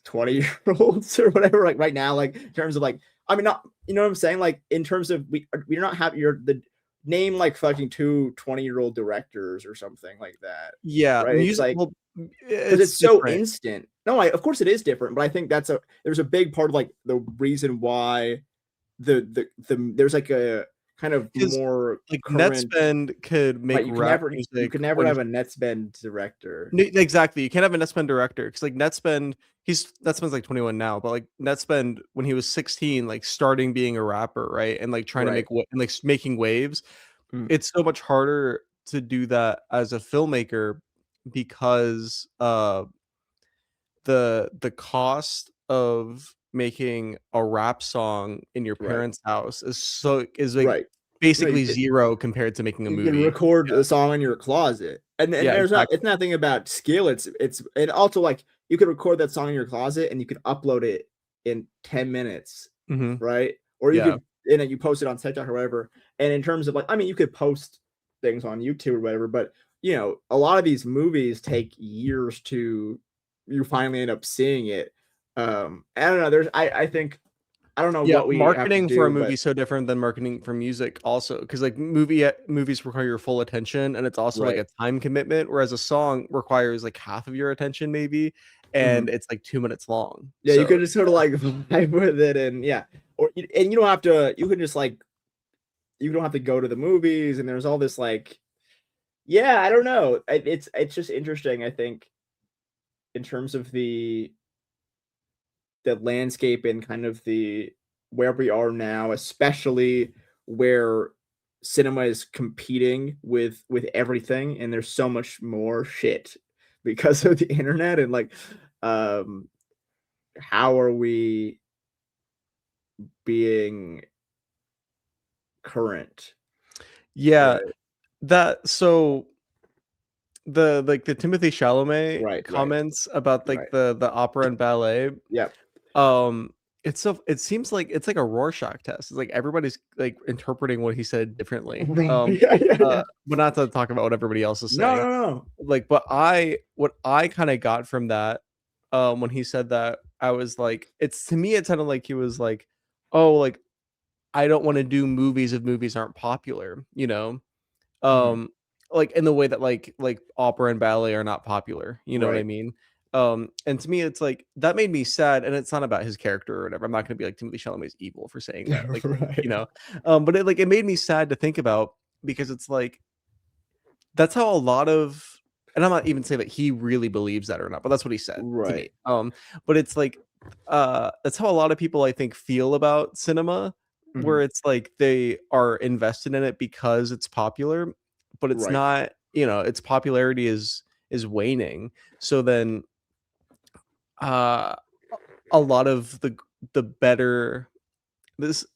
[SPEAKER 2] 20-year-olds or whatever. Like right now, like in terms of like I mean not you know what I'm saying? Like in terms of we're not having the name like fucking 20-year-old directors or something like that.
[SPEAKER 1] Yeah,
[SPEAKER 2] Right. It's
[SPEAKER 1] music
[SPEAKER 2] like
[SPEAKER 1] well,
[SPEAKER 2] because
[SPEAKER 1] It's
[SPEAKER 2] it's so
[SPEAKER 1] different.
[SPEAKER 2] instant. No, of course it is different, but I think there's a big part of like the reason why there's like a kind of
[SPEAKER 1] 'Cause,
[SPEAKER 2] more
[SPEAKER 1] like,
[SPEAKER 2] current.
[SPEAKER 1] Netspend could
[SPEAKER 2] Right,
[SPEAKER 1] make rap
[SPEAKER 2] you
[SPEAKER 1] music
[SPEAKER 2] could never
[SPEAKER 1] when
[SPEAKER 2] have a Netspend director.
[SPEAKER 1] exactly, you can't have a Netspend director because like, Netspend's, like, 21 now, but, like, Netspend, when he was 16, like, starting being a rapper, right, and, like, trying to
[SPEAKER 2] Right.
[SPEAKER 1] make wa and, like, making waves,
[SPEAKER 2] Mm,
[SPEAKER 1] it's so much harder to do that as a filmmaker because, the cost of making a rap song in your
[SPEAKER 2] right,
[SPEAKER 1] parents' house like,
[SPEAKER 2] right. No,
[SPEAKER 1] basically 0 compared to making a
[SPEAKER 2] you can
[SPEAKER 1] movie.
[SPEAKER 2] record a song in your closet, and
[SPEAKER 1] Yeah,
[SPEAKER 2] there's not it's
[SPEAKER 1] exactly.
[SPEAKER 2] nothing about skill. It's and also like you could record that song in your closet and you can upload it in 10 minutes,
[SPEAKER 1] Mhm.
[SPEAKER 2] right? Or you
[SPEAKER 1] Yeah.
[SPEAKER 2] could and then you post it on TikTok or whatever. And in terms of like, I mean, you could post things on YouTube or whatever, but a lot of these movies take years to you finally end up seeing it. I don't know. I think I don't know
[SPEAKER 1] Yeah,
[SPEAKER 2] what we have to
[SPEAKER 1] marketing for a
[SPEAKER 2] do,
[SPEAKER 1] movie
[SPEAKER 2] but
[SPEAKER 1] is so different than marketing for music also, because like, movies require your full attention, and it's also, like,
[SPEAKER 2] right.
[SPEAKER 1] a time commitment, whereas a song requires, like, half of your attention maybe,
[SPEAKER 2] Mhm.
[SPEAKER 1] and it's, like, 2 minutes long.
[SPEAKER 2] Yeah, you
[SPEAKER 1] So
[SPEAKER 2] could just sort of like vibe with it and yeah. And you don't have to you can just like you don't have to go to the movies and there's all this like yeah, I don't know. It's just interesting, I think, in terms of the landscape and kind of the where we are now, especially where cinema is competing with everything and there's so much more shit because of the internet and like um how are we being current?
[SPEAKER 1] yeah,
[SPEAKER 2] Right,
[SPEAKER 1] the Timothy Chalamet
[SPEAKER 2] right, right,
[SPEAKER 1] comments about, like,
[SPEAKER 2] right.
[SPEAKER 1] the opera and ballet,
[SPEAKER 2] Yep.
[SPEAKER 1] um, it seems like it's like a Rorschach test. It's like everybody's, like, interpreting what he said differently,
[SPEAKER 2] Right. Yeah, yeah, yeah.
[SPEAKER 1] but not to talk about what everybody else is
[SPEAKER 2] No,
[SPEAKER 1] saying.
[SPEAKER 2] no, no.
[SPEAKER 1] Like, what I kinda got from that, when he said that, I was like it's to me, it sounded like he was like, "Oh, like, I don't wanna do movies if movies aren't popular," you know?
[SPEAKER 2] Mhm.
[SPEAKER 1] Um, like, in the way that, like, opera and ballet are not popular, you know what I
[SPEAKER 2] Right.
[SPEAKER 1] mean? And to me, it's like, that made me sad, and it's not about his character or whatever. I'm not gonna be like, Timothy Chalamet's evil for saying that, like, you
[SPEAKER 2] Right.
[SPEAKER 1] know? But it made me sad to think about because it's like that's how a lot of and I'm not even saying that he really believes that or not, but that's what he said to me.
[SPEAKER 2] Right.
[SPEAKER 1] But it's like, that's how a lot of people I think feel about cinema, where
[SPEAKER 2] Mhm.
[SPEAKER 1] it's like they are invested in it because it's popular, but it's
[SPEAKER 2] Right.
[SPEAKER 1] not, its popularity is waning. So then, uh, a lot of the better this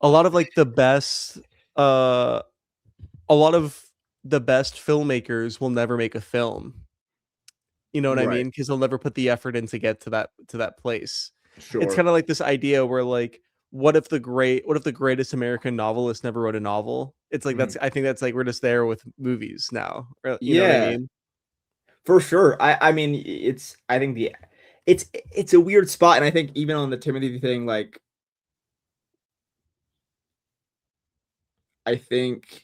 [SPEAKER 1] a lot of like the best, uh, a lot of the best filmmakers will never make a film. You know what I
[SPEAKER 2] Right.
[SPEAKER 1] mean? Because 'Cause they'll never put the effort in to get to that place. It's
[SPEAKER 2] Sure.
[SPEAKER 1] kinda like this idea where, like, what if the greatest American novelist never wrote a novel? It's like
[SPEAKER 2] Mhm.
[SPEAKER 1] I think that's, like, we're just there with movies now, or you know what I
[SPEAKER 2] Yeah,
[SPEAKER 1] mean?
[SPEAKER 2] for sure. I mean, it's I think it's a weird spot, and I think even on the Timothy thing, like, I think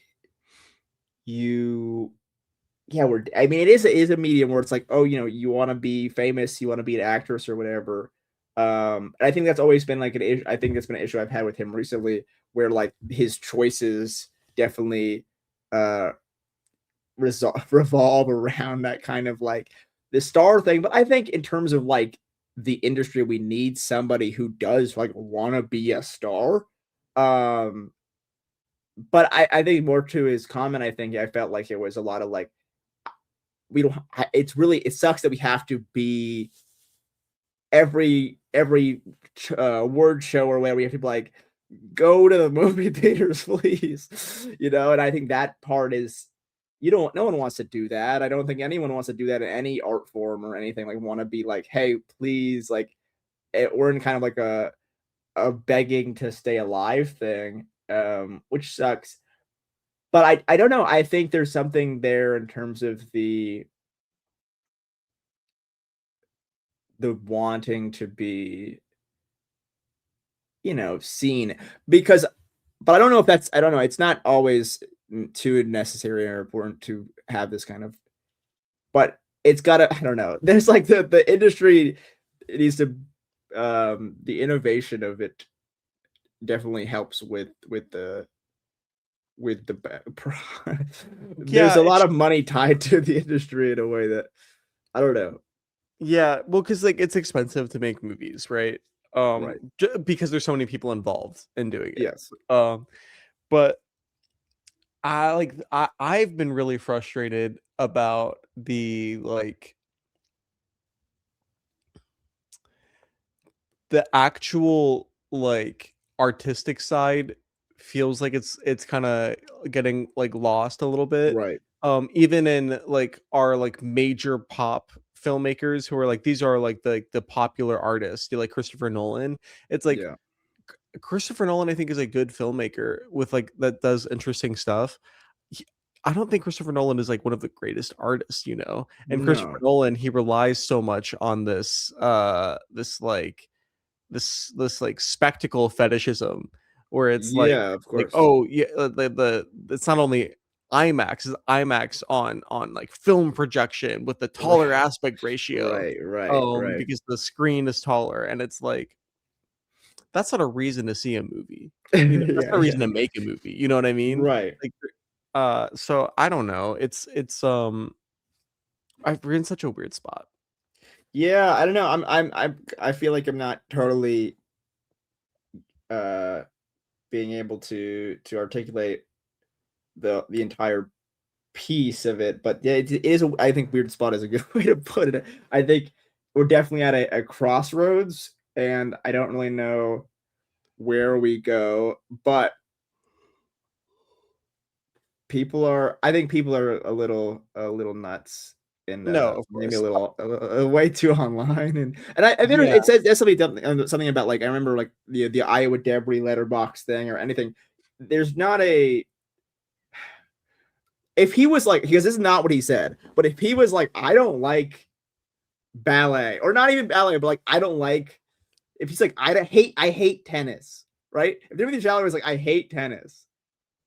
[SPEAKER 2] you yeah, I mean, it is a medium where it's like, oh, you wanna be famous, you wanna be an actress or whatever. And I think that's always been like an issue. I think that's been an issue I've had with him recently, where like his choices definitely uh revolve around that kind of like the star thing. But I think in terms of like the industry, we need somebody who does like want to be a star. Um, but I think more to his comment, I think I felt like it was a lot of like we don't. It's really it sucks that we have to be every word show or where we have to be like go to the movie theaters, please. And I think that part is you don't no one wants to do that. I don't think anyone wants to do that in any art form or anything. Like want to be like, hey, please, like we're in kind of like a begging to stay alive thing, which sucks. But I don't know. I think there's something there in terms of the wanting to be, seen because but I don't know if that's I don't know. It's not always too necessary or important to have this kind of but it's gotta, I don't know. There's like the industry, it needs to the innovation of it definitely helps with the there's
[SPEAKER 1] Yeah,
[SPEAKER 2] a lot of money tied to the industry in a way that I don't know.
[SPEAKER 1] yeah, well, because like it's expensive to make movies, right?
[SPEAKER 2] Right.
[SPEAKER 1] Because there's so many people involved in doing it.
[SPEAKER 2] Yes.
[SPEAKER 1] But I've been really frustrated about the actual like artistic side feels like it's kind of getting like lost a little bit.
[SPEAKER 2] Right.
[SPEAKER 1] Even in like our like major pop filmmakers who are like these are like the popular artists, like Christopher Nolan. It's like
[SPEAKER 2] Yeah.
[SPEAKER 1] Christopher Nolan, I think, is a good filmmaker with like that does interesting stuff. He- I don't think Christopher Nolan is like one of the greatest artists, you know. And Christopher
[SPEAKER 2] No.
[SPEAKER 1] Nolan, he relies so much on this like spectacle fetishism where it's
[SPEAKER 2] Yeah, of
[SPEAKER 1] like
[SPEAKER 2] course.
[SPEAKER 1] oh yeah the it's not only IMAX is IMAX on like film projection with the taller
[SPEAKER 2] Right.
[SPEAKER 1] aspect ratio
[SPEAKER 2] Right.
[SPEAKER 1] because the screen is taller and it's like that's not a reason to see a movie. You know, that's
[SPEAKER 2] Yeah,
[SPEAKER 1] not a reason
[SPEAKER 2] yeah.
[SPEAKER 1] to make a movie. You know what I mean?
[SPEAKER 2] Right.
[SPEAKER 1] Like, so I don't know. We're in such a weird spot.
[SPEAKER 2] Yeah, I don't know. I feel like I'm not totally uh being able to articulate the entire piece of it, but yeah, it is a, I think weird spot is a good way to put it. I think we're definitely at a crossroads, and I don't really know where we go, but I think people are a little nuts and
[SPEAKER 1] No, of
[SPEAKER 2] maybe a
[SPEAKER 1] course.
[SPEAKER 2] little way too online, and I think
[SPEAKER 1] Yeah.
[SPEAKER 2] it says there's something about like I remember like the Iowa Debris letterbox thing or anything. There's not a if he was like because this is not what he said, but if he was like I don't like ballet or not even ballet, but like I don't like if he's like I hate tennis, right? If Timothy Chalamet was like I hate tennis,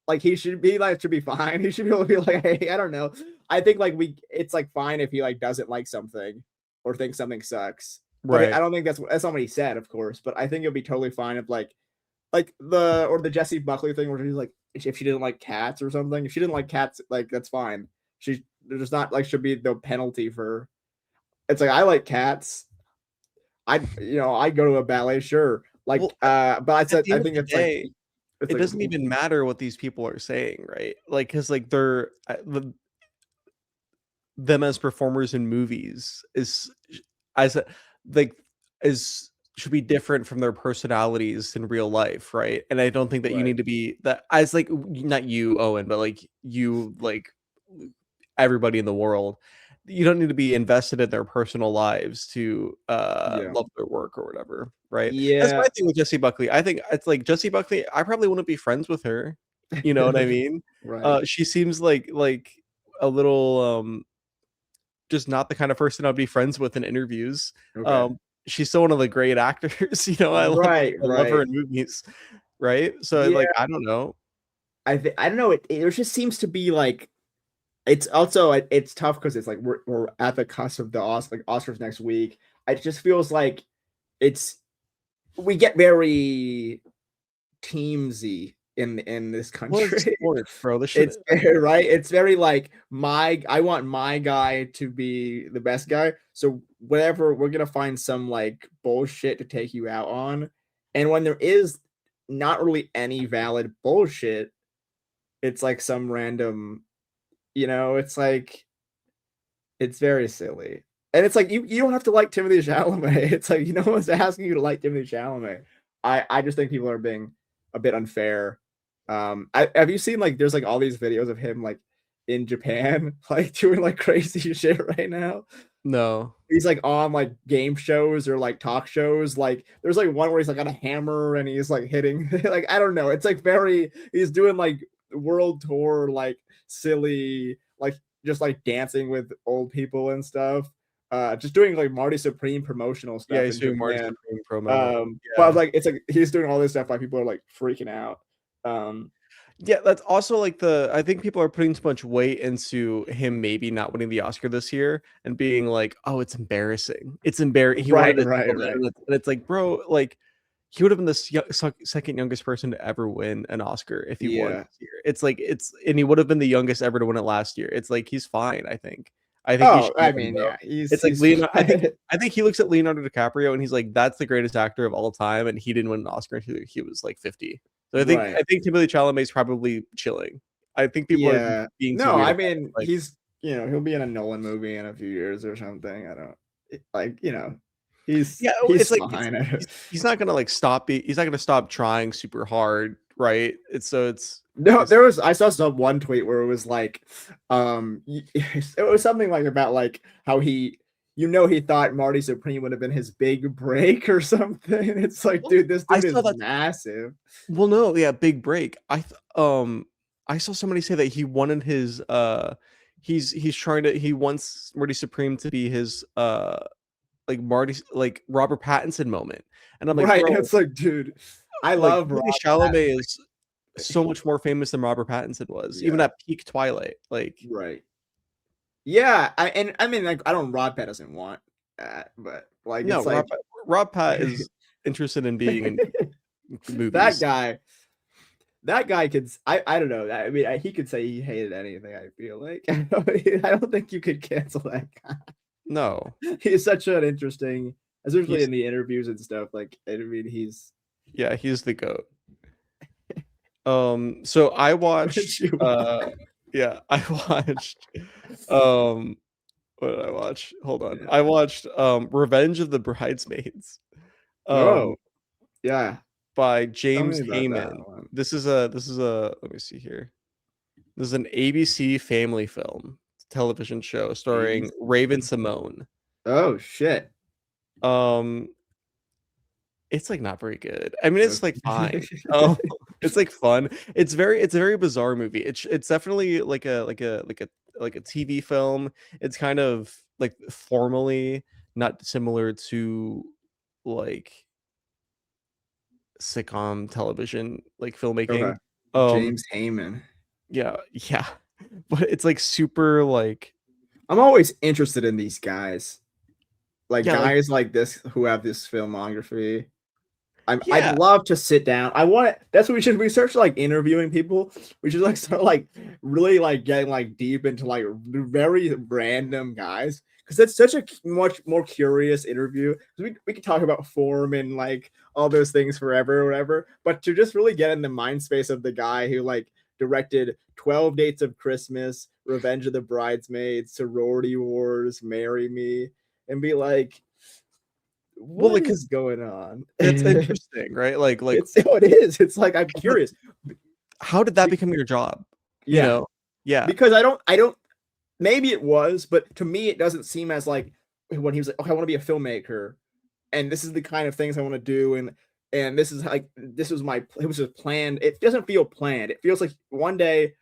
[SPEAKER 2] like he should be like should be fine. He should be able to be like hey, I don't know. I think like it's like fine if he like doesn't like something or thinks something sucks. But I
[SPEAKER 1] Right.
[SPEAKER 2] don't think that's not what he said, of course. But I think it'd be totally fine if like the Jesse Buckley thing where she's like if she didn't like cats or something. If she didn't like cats, like that's fine. There's not like should be no penalty for it's like I like cats. I'd go to a ballet, sure. Like,
[SPEAKER 1] Well,
[SPEAKER 2] but I
[SPEAKER 1] at
[SPEAKER 2] said
[SPEAKER 1] the
[SPEAKER 2] I
[SPEAKER 1] end of
[SPEAKER 2] think
[SPEAKER 1] the day,
[SPEAKER 2] it's
[SPEAKER 1] it
[SPEAKER 2] like
[SPEAKER 1] doesn't even matter what these people are saying, right? Like, because like them as performers in movies is as a, like is should be different from their personalities in real life, right? And I don't think that you
[SPEAKER 2] right.
[SPEAKER 1] need to be that as like not you, Owen, but like you like everybody in the world. You don't need to be invested in their personal lives to
[SPEAKER 2] Yeah.
[SPEAKER 1] love their work or whatever, right? That's my
[SPEAKER 2] Yeah.
[SPEAKER 1] thing with Jessie Buckley. I think it's like Jessie Buckley, I probably wouldn't be friends with her. You know what I mean?
[SPEAKER 2] Right.
[SPEAKER 1] She seems like a little just not the kind of person I'd be friends with in interviews.
[SPEAKER 2] Okay.
[SPEAKER 1] Um, she's still one of the great actors. You know,
[SPEAKER 2] Right,
[SPEAKER 1] I love her
[SPEAKER 2] right.
[SPEAKER 1] in movies, right? So
[SPEAKER 2] Yeah,
[SPEAKER 1] like I don't know.
[SPEAKER 2] I don't know, it just seems to be like it's also it's tough because it's like we're at the cusp of the Oscars next week. It just feels like it's we get very teamsy in this
[SPEAKER 1] What is
[SPEAKER 2] country.
[SPEAKER 1] sports, bro? This should
[SPEAKER 2] It's very right. It's very like I want my guy to be the best guy. So whatever, we're gonna find some like bullshit to take you out on. And when there is not really any valid bullshit, it's like some random, it's like it's very silly. And it's like you don't have to like Timothy Chalamet. It's like no one's asking you to like Timothy Chalamet. I just think people are being a bit unfair. Have you seen like there's like all these videos of him like in Japan like doing like crazy shit right now?
[SPEAKER 1] no.
[SPEAKER 2] He's like on like game shows or like talk shows. Like there's like one where he's like on a hammer and he's like hitting like I don't know. It's like very he's doing like world tour like silly like just like dancing with old people and stuff. Just doing like Marty Supreme promotional
[SPEAKER 1] Yeah,
[SPEAKER 2] stuff
[SPEAKER 1] he's
[SPEAKER 2] in
[SPEAKER 1] doing Marty
[SPEAKER 2] Japan.
[SPEAKER 1] Supreme promo.
[SPEAKER 2] But
[SPEAKER 1] Yeah.
[SPEAKER 2] like it's like he's doing all this stuff, like people are like freaking out. Um,
[SPEAKER 1] Yeah, that's also like I think people are putting too much weight into him maybe not winning the Oscar this year and being like, oh, it's embarrassing. It's embarrassing. He wanted
[SPEAKER 2] Right,
[SPEAKER 1] it
[SPEAKER 2] right,
[SPEAKER 1] so bad.
[SPEAKER 2] right.
[SPEAKER 1] And it's like, bro, like he would have been the second youngest person to ever win an Oscar if he won
[SPEAKER 2] Yeah.
[SPEAKER 1] this year. It's like and he would have been the youngest ever to win it last year. It's like he's fine, I think. I think he
[SPEAKER 2] Oh,
[SPEAKER 1] should
[SPEAKER 2] I
[SPEAKER 1] win
[SPEAKER 2] mean,
[SPEAKER 1] though.
[SPEAKER 2] yeah, he's
[SPEAKER 1] It's like
[SPEAKER 2] he's
[SPEAKER 1] Leonardo. I think he looks at Leonardo DiCaprio and he's like, that's the greatest actor of all time, and he didn't win an Oscar until he was like 50. So
[SPEAKER 2] right.
[SPEAKER 1] I think Timothée Chalamet is probably chilling. I think people are
[SPEAKER 2] Yeah.
[SPEAKER 1] being too
[SPEAKER 2] No,
[SPEAKER 1] weird
[SPEAKER 2] I
[SPEAKER 1] about it.
[SPEAKER 2] mean,
[SPEAKER 1] Like,
[SPEAKER 2] he's he'll be in a Nolan movie in a few years or something. I don't like, he's
[SPEAKER 1] yeah,
[SPEAKER 2] he's
[SPEAKER 1] it's like
[SPEAKER 2] fine.
[SPEAKER 1] he's not gonna like stop. He's not gonna stop trying super hard, right? It's
[SPEAKER 2] No,
[SPEAKER 1] it's
[SPEAKER 2] I saw some one tweet where it was like, it was something like about like how he thought Marty Supreme would have been his big break or something. It's like,
[SPEAKER 1] well,
[SPEAKER 2] dude, this
[SPEAKER 1] I
[SPEAKER 2] dude
[SPEAKER 1] saw
[SPEAKER 2] is
[SPEAKER 1] that.
[SPEAKER 2] massive.
[SPEAKER 1] Well, no, yeah, big break. I saw somebody say that he wanted his he's trying to he wants Marty Supreme to be his like Marty like Robert Pattinson moment, and I'm like,
[SPEAKER 2] Right.
[SPEAKER 1] bro,
[SPEAKER 2] It's like, dude, I
[SPEAKER 1] like
[SPEAKER 2] love Rob
[SPEAKER 1] Timothée Chalamet
[SPEAKER 2] Pattinson.
[SPEAKER 1] is so much more famous than Robert Pattinson was, even
[SPEAKER 2] Yeah,
[SPEAKER 1] at peak Twilight. Like,
[SPEAKER 2] right. Yeah, I mean, like, I don't Rob Pattinson want that, but like,
[SPEAKER 1] no,
[SPEAKER 2] it's like
[SPEAKER 1] Rob Pat is interested in being in
[SPEAKER 2] that
[SPEAKER 1] movies.
[SPEAKER 2] guy. That guy could. I don't know. I mean, he could say he hated anything. I feel like I don't think you could cancel that guy.
[SPEAKER 1] No,
[SPEAKER 2] He's such an interesting, especially
[SPEAKER 1] he's
[SPEAKER 2] in the interviews and stuff. Like, I mean, he's.
[SPEAKER 1] yeah, he's the goat. So I watched yeah, I watched um what did I watch? Hold on.
[SPEAKER 2] Yeah.
[SPEAKER 1] I watched Revenge of the Bridesmaids um
[SPEAKER 2] Oh yeah,
[SPEAKER 1] by
[SPEAKER 2] tell me
[SPEAKER 1] James
[SPEAKER 2] about that
[SPEAKER 1] Heyman.
[SPEAKER 2] one.
[SPEAKER 1] This is a let me see here. This is an ABC family film television show starring Raven
[SPEAKER 2] ABC.
[SPEAKER 1] Simone.
[SPEAKER 2] Oh shit.
[SPEAKER 1] Um it's like not very good. I mean, it's like fine.
[SPEAKER 2] Okay.
[SPEAKER 1] Oh, it's like fun. It's a very bizarre movie. It's definitely like a TV film. It's kind of like formally not similar to like sitcom television like
[SPEAKER 2] Okay.
[SPEAKER 1] filmmaking. Um
[SPEAKER 2] James Heyman.
[SPEAKER 1] yeah, yeah. But it's like super like
[SPEAKER 2] I'm always interested in these guys, like
[SPEAKER 1] yeah, like
[SPEAKER 2] guys like this who have this filmography. I'd
[SPEAKER 1] yeah.
[SPEAKER 2] love to sit down. I want it. That's what we should. We start like interviewing people. We should like start like really like getting like deep into like very random guys because that's such a much more curious interview. We could talk about form and like all those things forever or whatever, but to just really get in the mind space of the guy who like directed 12 Dates of Christmas, Revenge of the Bridesmaids, Sorority Wars, Marry Me, and be like,
[SPEAKER 1] Well,
[SPEAKER 2] what
[SPEAKER 1] like
[SPEAKER 2] is
[SPEAKER 1] because
[SPEAKER 2] going on?
[SPEAKER 1] that's interesting, right? Like
[SPEAKER 2] It's it is. It's like I'm
[SPEAKER 1] but
[SPEAKER 2] curious.
[SPEAKER 1] how did that become your job? You
[SPEAKER 2] Yeah,
[SPEAKER 1] know? Yeah.
[SPEAKER 2] because I don't. Maybe it was, but to me, it doesn't seem as like when he was like, "Okay, I want to be a filmmaker, and this is the kind of things I want to do," and this is like this was my it was just planned. It doesn't feel planned. It feels like one day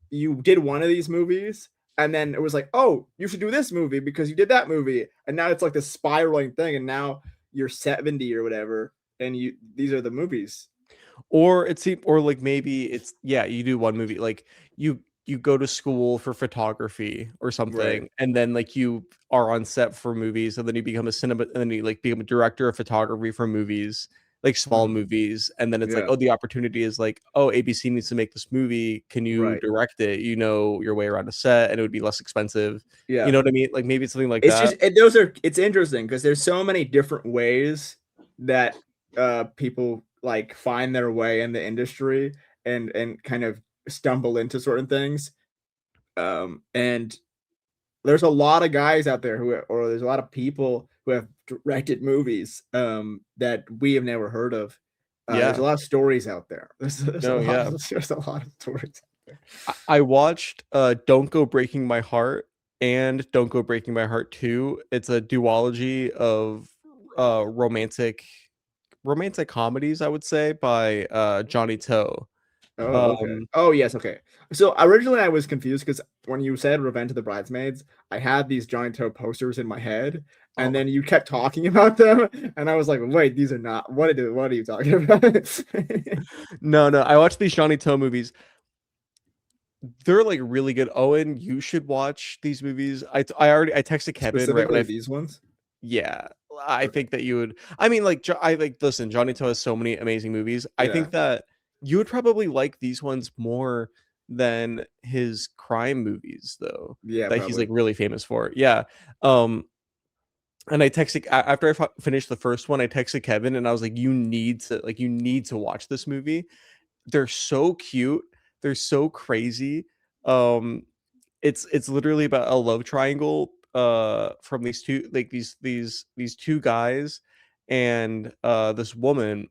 [SPEAKER 2] you did one of these movies, and then it was like, "Oh, you should do this movie because you did that movie," and now it's like this spiraling thing, and now you're 70 or whatever, and you these are the movies.
[SPEAKER 1] Or like maybe it's yeah, you do one movie like you go to school for photography or
[SPEAKER 2] Right.
[SPEAKER 1] something, and then like you are on set for movies, and then you become a cinema, and then you like become a director of photography for movies, like small
[SPEAKER 2] Mhm.
[SPEAKER 1] movies, and then it's like,
[SPEAKER 2] Yeah.
[SPEAKER 1] oh, the opportunity is like, oh, ABC needs to make this movie. Can you
[SPEAKER 2] Right.
[SPEAKER 1] direct it? You know your way around a set, and it would be less expensive. You
[SPEAKER 2] Yeah.
[SPEAKER 1] know what I mean? Like maybe it's something like
[SPEAKER 2] It's just
[SPEAKER 1] that.
[SPEAKER 2] those are it's interesting because there's so many different ways that people like find their way in the industry and kind of stumble into certain things. And there's a lot of guys out there or there's a lot of people who have directed movies that we have never heard of. There's a
[SPEAKER 1] Yeah.
[SPEAKER 2] lot of stories out there. There's a
[SPEAKER 1] No,
[SPEAKER 2] lot
[SPEAKER 1] yeah.
[SPEAKER 2] of there's a lot of stories out there.
[SPEAKER 1] I watched Don't Go Breaking My Heart and Don't Go Breaking My Heart 2. It's a duology of romantic comedies, I would say, by Johnny Toe.
[SPEAKER 2] Oh, okay.
[SPEAKER 1] Um
[SPEAKER 2] Oh, yes, okay. So originally I was confused because when you said Revenge of the Bridesmaids, I had these Giant Toe posters in my head, and
[SPEAKER 1] oh
[SPEAKER 2] then you kept talking about them, and I was like, wait, these are not what are you talking about?
[SPEAKER 1] no, I watched these Johnny Toe movies.
[SPEAKER 3] they're like really good. Owen, you should watch these movies. I texted Kevin right when
[SPEAKER 2] Specifically
[SPEAKER 3] I
[SPEAKER 2] these ones.
[SPEAKER 3] yeah, I
[SPEAKER 2] Okay.
[SPEAKER 3] think that you would. I mean, like, I like listen. Johnny To has so many amazing movies. I
[SPEAKER 2] Yeah.
[SPEAKER 3] think that you would probably like these ones more than his crime movies, though.
[SPEAKER 2] Yeah,
[SPEAKER 3] That he's
[SPEAKER 2] probably.
[SPEAKER 3] like really famous for. Yeah. And I texted after I finished the first one. I texted Kevin and I was like, you need to watch this movie. They're so cute. They're so crazy. Um, it's literally about a love triangle from these two like these two guys and this woman,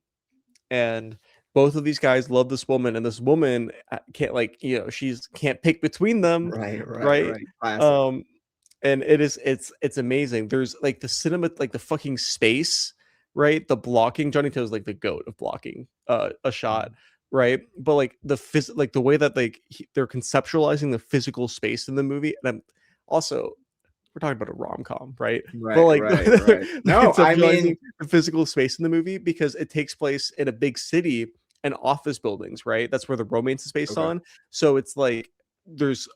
[SPEAKER 3] and both of these guys love this woman, and this woman can't like she's can't pick between them,
[SPEAKER 2] Right, right,
[SPEAKER 3] right?
[SPEAKER 2] right. Classic.
[SPEAKER 3] um and it's amazing. There's like the cinema, like the fucking space, right? The blocking, Johnny To's like the goat of blocking a shot, right? But like like the way that like they're conceptualizing the physical space in the movie. And I'm also, we're talking about a rom-com, right? But
[SPEAKER 2] Right,
[SPEAKER 3] like
[SPEAKER 2] right,
[SPEAKER 3] they're
[SPEAKER 2] right. No, I
[SPEAKER 3] conceptualizing
[SPEAKER 2] mean,
[SPEAKER 3] the physical space in the movie because it takes place in a big city and office buildings, right? That's where the romance is based
[SPEAKER 2] okay.
[SPEAKER 3] on. So it's like there's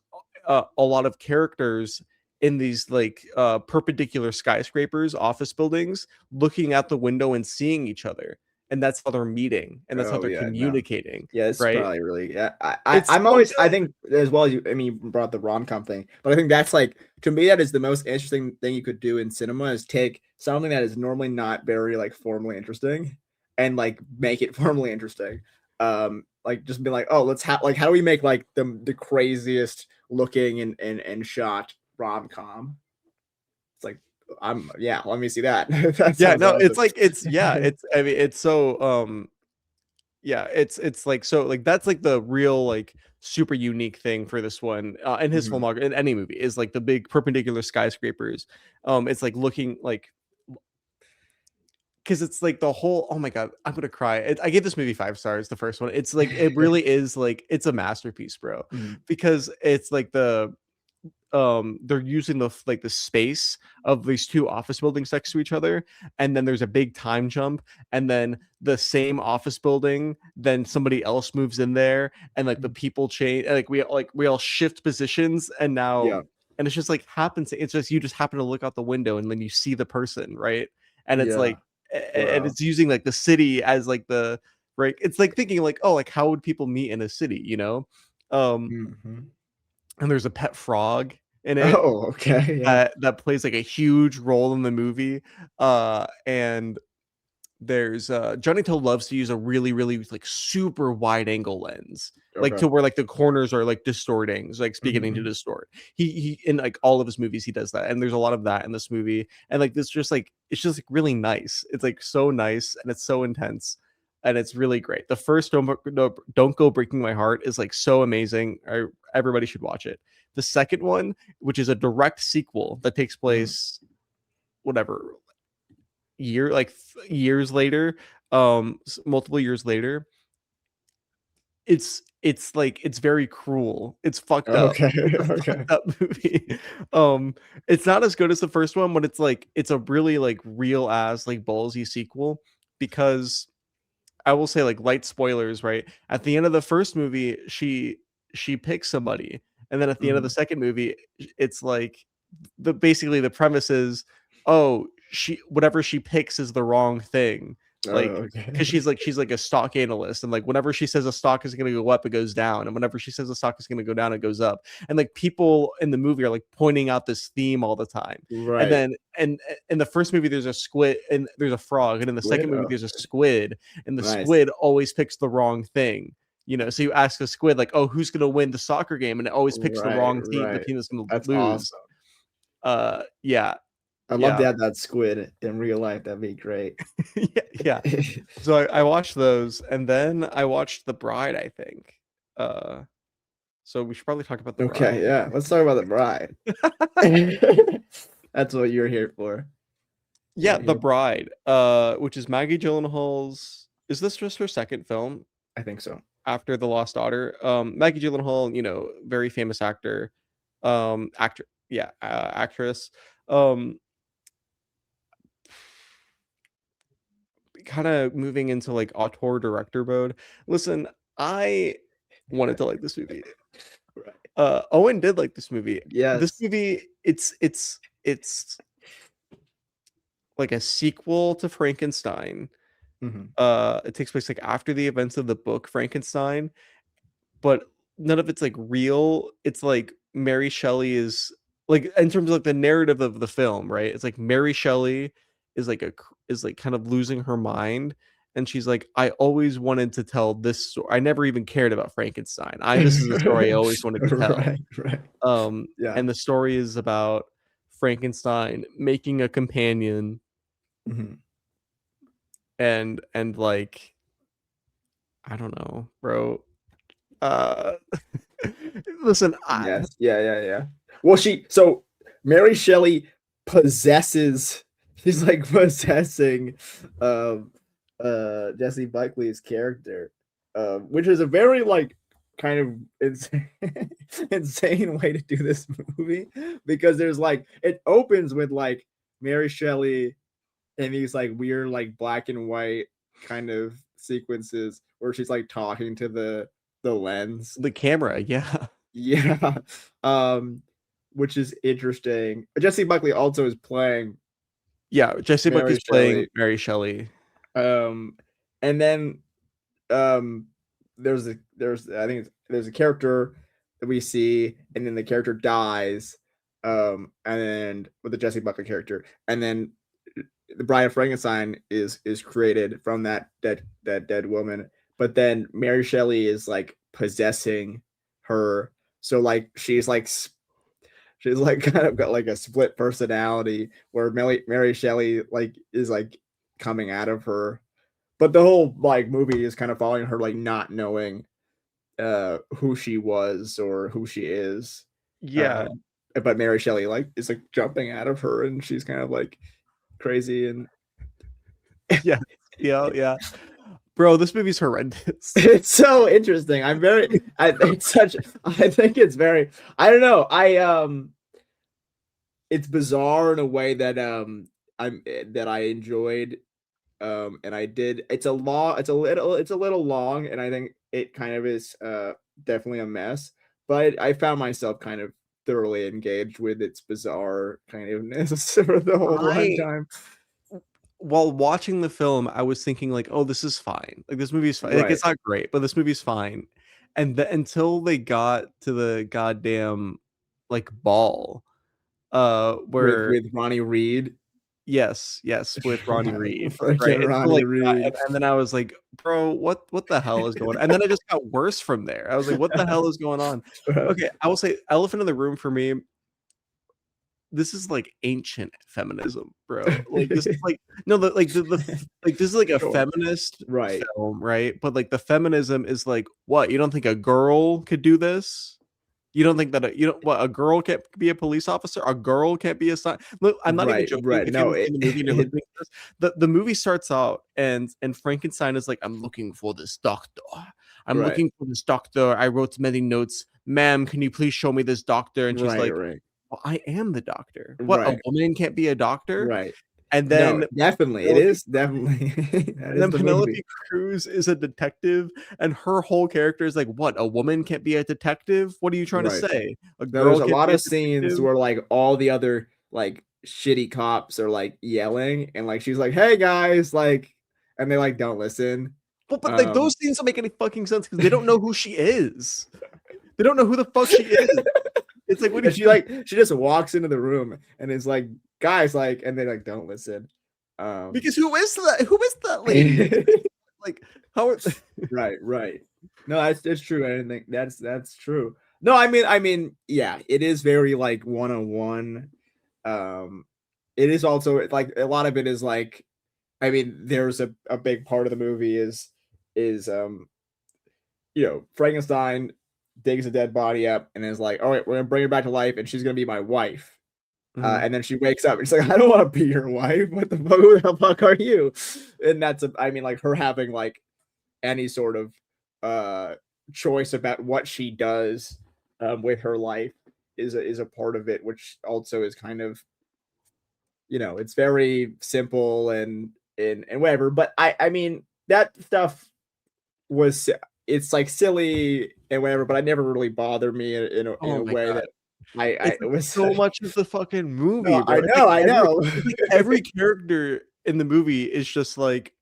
[SPEAKER 3] a lot of characters in these like perpendicular skyscrapers, office buildings, looking out the window and seeing each other, and that's how they're meeting, and that's how
[SPEAKER 2] Oh
[SPEAKER 3] they're
[SPEAKER 2] yeah, no.
[SPEAKER 3] communicating,
[SPEAKER 2] Yeah, it's
[SPEAKER 3] right?
[SPEAKER 2] probably really yeah.
[SPEAKER 3] It's
[SPEAKER 2] I'm
[SPEAKER 3] so
[SPEAKER 2] always I
[SPEAKER 3] good.
[SPEAKER 2] think as well as you I mean you brought the rom com thing, but I think that's like to me that is the most interesting thing you could do in cinema is take something that is normally not very like formally interesting and like make it formally interesting. Like just be like, oh, let's have like how do we make like the craziest looking and shot rom com? It's like I'm yeah, let me see that. That
[SPEAKER 3] Yeah,
[SPEAKER 2] sounds
[SPEAKER 3] no,
[SPEAKER 2] awesome.
[SPEAKER 3] it's like it's I mean it's so yeah, it's like so like that's like the real like super unique thing for this one in his
[SPEAKER 2] Mhm.
[SPEAKER 3] filmography in any movie is like the big perpendicular skyscrapers. It's like looking like because it's like the whole, oh my god, I'm gonna cry. I gave this movie 5 stars, the first one. It's like it really is like it's a masterpiece, bro,
[SPEAKER 2] Mhm.
[SPEAKER 3] because it's like they're using like the space of these two office buildings next to each other, and then there's a big time jump, and then the same office building, then somebody else moves in there, and like the people change, and, like we all shift positions, and now
[SPEAKER 2] Yeah.
[SPEAKER 3] and it's just like happens, it's just you just happen to look out the window and then you see the person, right? And it's
[SPEAKER 2] Yeah.
[SPEAKER 3] like and
[SPEAKER 2] Wow.
[SPEAKER 3] it's using like the city as like the right, it's like thinking like, oh, like how would people meet in a city, um
[SPEAKER 2] Mhm.
[SPEAKER 3] and there's a pet frog in it
[SPEAKER 2] Oh, okay, yeah.
[SPEAKER 3] that plays like a huge role in the movie. And there's Johnny To loves to use a really like super wide angle lens, like
[SPEAKER 2] Okay.
[SPEAKER 3] to where like the corners are like distorting, so, like beginning to
[SPEAKER 2] Mhm.
[SPEAKER 3] distort. He in like all of his movies he does that, and there's a lot of that in this movie. And like this just like it's just like really nice. It's like so nice and it's so intense. And it's really great. The first Don't Go Breaking My Heart is like so amazing. Everybody should watch it. The second one, which is a direct sequel that takes
[SPEAKER 2] Mhm.
[SPEAKER 3] place whatever years later, multiple years later, it's like it's very cruel, it's fucked up,
[SPEAKER 2] Okay,
[SPEAKER 3] it's a
[SPEAKER 2] okay.
[SPEAKER 3] fucked up movie. It's not as good as the first one, but it's like it's a really like real ass like ballsy sequel, because I will say like light spoilers, right? At the end of the first movie, she picks somebody, and then at the end of the
[SPEAKER 2] Mhm.
[SPEAKER 3] second movie, it's like the basically the premise is, oh, she whatever she picks is the wrong thing,
[SPEAKER 2] Oh,
[SPEAKER 3] like
[SPEAKER 2] okay.
[SPEAKER 3] because she's like a stock analyst, and like whenever she says a stock is going to go up, it goes down, and whenever she says a stock is going to go down, it goes up, and like people in the movie are like pointing out this theme all the time. And
[SPEAKER 2] Right.
[SPEAKER 3] then in the first movie there's a squid and there's a frog, and in the
[SPEAKER 2] Squid?
[SPEAKER 3] second movie
[SPEAKER 2] Oh,
[SPEAKER 3] there's a squid, and the
[SPEAKER 2] nice.
[SPEAKER 3] squid always picks the wrong thing. So you ask the squid like, "Oh, who's going to win the soccer game?" And it always picks the
[SPEAKER 2] Right,
[SPEAKER 3] wrong team, the
[SPEAKER 2] right.
[SPEAKER 3] team that's going to
[SPEAKER 2] That's
[SPEAKER 3] lose.
[SPEAKER 2] awesome.
[SPEAKER 3] Yeah,
[SPEAKER 2] I'd love
[SPEAKER 3] yeah,
[SPEAKER 2] to have that squid in real life, that'd be great.
[SPEAKER 3] yeah, yeah. So I watched those, and then I watched The Bride, I think. Uh, so we should probably talk about The
[SPEAKER 2] Okay,
[SPEAKER 3] Bride.
[SPEAKER 2] yeah, let's talk about The Bride. That's what you're here for.
[SPEAKER 3] Yeah,
[SPEAKER 2] You're
[SPEAKER 3] The
[SPEAKER 2] here
[SPEAKER 3] Bride, which is Maggie Gyllenhaal's. Is this just her second film
[SPEAKER 2] I think so.
[SPEAKER 3] after The Lost Daughter? Maggie Gyllenhaal, very famous actor, actress. Um, Kind of moving into like auteur director mode. Listen, I wanted to like this movie. Owen did like this movie.
[SPEAKER 2] Yes.
[SPEAKER 3] This movie, it's like a sequel to Frankenstein.
[SPEAKER 2] Mhm.
[SPEAKER 3] It takes place like after the events of the book Frankenstein, but none of it's like real. It's like Mary Shelley is like, in terms of like the narrative of the film, right? It's like Mary Shelley is like is like kind of losing her mind, and she's like, I always wanted to tell this story. I never even cared about Frankenstein. This is the story I always wanted to tell.
[SPEAKER 2] Right. Yeah.
[SPEAKER 3] And the story is about Frankenstein making a companion,
[SPEAKER 2] Mhm.
[SPEAKER 3] and like, I don't know, bro. Uh listen,
[SPEAKER 2] Yes. Yeah. Well, so Mary Shelley possesses. She's like possessing, um, Jesse Buckley's character, which is a very like kind of insane, insane way to do this movie, because there's like it opens with like Mary Shelley and these like weird like black and white kind of sequences where she's like talking to the lens.
[SPEAKER 3] the camera, yeah.
[SPEAKER 2] Yeah. Um, which is interesting. Jesse Buckley also is playing
[SPEAKER 3] Yeah, Jesse
[SPEAKER 2] Mary
[SPEAKER 3] Buckley's playing
[SPEAKER 2] Shelley.
[SPEAKER 3] Mary Shelley.
[SPEAKER 2] And then there's there's a character that we see, and then the character dies. And then with the Jesse Buckley character, and then the Bride of Frankenstein is created from that dead woman. But then Mary Shelley is like possessing her, so like she's like kind of got like a split personality where Mary Shelley like is like coming out of her, but the whole like movie is kind of following her like not knowing who she was or who she is.
[SPEAKER 3] Yeah.
[SPEAKER 2] But Mary Shelley like is like jumping out of her, and she's kind of like crazy, and
[SPEAKER 3] Yeah. Bro, this movie's horrendous.
[SPEAKER 2] it's so interesting. I think it's very, I don't know. It's bizarre in a way that I enjoyed. And I did. It's a little long, and I think it kind of is definitely a mess. But I found myself kind of thoroughly engaged with its bizarre kind ofness for the whole runtime.
[SPEAKER 3] While watching the film, I was thinking like, oh, this is fine. Like, this movie's fine. Like,
[SPEAKER 2] Right.
[SPEAKER 3] it's not great, but this movie's fine. And until they got to the goddamn like ball, where
[SPEAKER 2] With Ronnie Reed.
[SPEAKER 3] yes, with Ronnie Reed,
[SPEAKER 2] Freaking
[SPEAKER 3] right?
[SPEAKER 2] Ronnie Reed.
[SPEAKER 3] And then I was like, bro, what the hell is going on? And then it just got worse from there. I was like, what the hell is going on? Okay, I will say, elephant in the room for me, this is like ancient feminism, bro. Like, this is like, no, like like, this is like a
[SPEAKER 2] Sure.
[SPEAKER 3] feminist
[SPEAKER 2] Right.
[SPEAKER 3] film, right? But like the feminism is like, what? You don't think a girl could do this? You don't think that a girl can't be a police officer? A girl can't be a look, I'm not even joking.
[SPEAKER 2] Right.
[SPEAKER 3] If
[SPEAKER 2] No,
[SPEAKER 3] you've seen the movie and you're listening to this, the movie starts out, and Frankenstein is like, I'm looking for this doctor. I'm
[SPEAKER 2] Right.
[SPEAKER 3] looking for this doctor. I wrote many notes. Ma'am, can you please show me this doctor? And she's like,
[SPEAKER 2] right.
[SPEAKER 3] well, I am the doctor. What, a
[SPEAKER 2] Right.
[SPEAKER 3] woman can't be a doctor?
[SPEAKER 2] Right.
[SPEAKER 3] And then
[SPEAKER 2] No, definitely. It is definitely. That is
[SPEAKER 3] then
[SPEAKER 2] the
[SPEAKER 3] Penelope
[SPEAKER 2] movie.
[SPEAKER 3] Cruz is a detective, and her whole character is like, what, a woman can't be a detective? What are you trying to
[SPEAKER 2] Right.
[SPEAKER 3] say? A
[SPEAKER 2] There's
[SPEAKER 3] girl
[SPEAKER 2] a
[SPEAKER 3] can't
[SPEAKER 2] lot
[SPEAKER 3] be
[SPEAKER 2] of scenes
[SPEAKER 3] detective?
[SPEAKER 2] where like all the other like shitty cops are like yelling, and like she's like, "Hey guys," like, and they like don't listen.
[SPEAKER 3] Well, but like, those scenes don't make any fucking sense because they don't know who she is. They don't know who the fuck she is. It's like, what
[SPEAKER 2] And she just walks into the room and is like, "Guys," like, and they like don't listen.
[SPEAKER 3] Because who is that? Who is that lady? Like, how?
[SPEAKER 2] Right. No, that's true. I didn't think that's true. No, I mean, yeah, it is very like 101. It is also like a lot of it is like, I mean, there's a big part of the movie is Frankenstein digs a dead body up and is like, all right, we're gonna bring her back to life, and she's gonna be my wife. And then she wakes up and she's like, I don't want to be your wife. What the fuck? Who the fuck are you? And I mean, like her having like any sort of choice about what she does with her life is a part of it, which also is kind of, it's very simple and whatever. But I mean, that stuff was, it's like silly and whatever, but it never really bothered me in
[SPEAKER 3] Oh
[SPEAKER 2] a
[SPEAKER 3] my
[SPEAKER 2] way
[SPEAKER 3] god.
[SPEAKER 2] that I
[SPEAKER 3] It's
[SPEAKER 2] it
[SPEAKER 3] like
[SPEAKER 2] was
[SPEAKER 3] so much of the fucking movie,
[SPEAKER 2] no,
[SPEAKER 3] bro.
[SPEAKER 2] I know.
[SPEAKER 3] It's like every character in the movie is just like,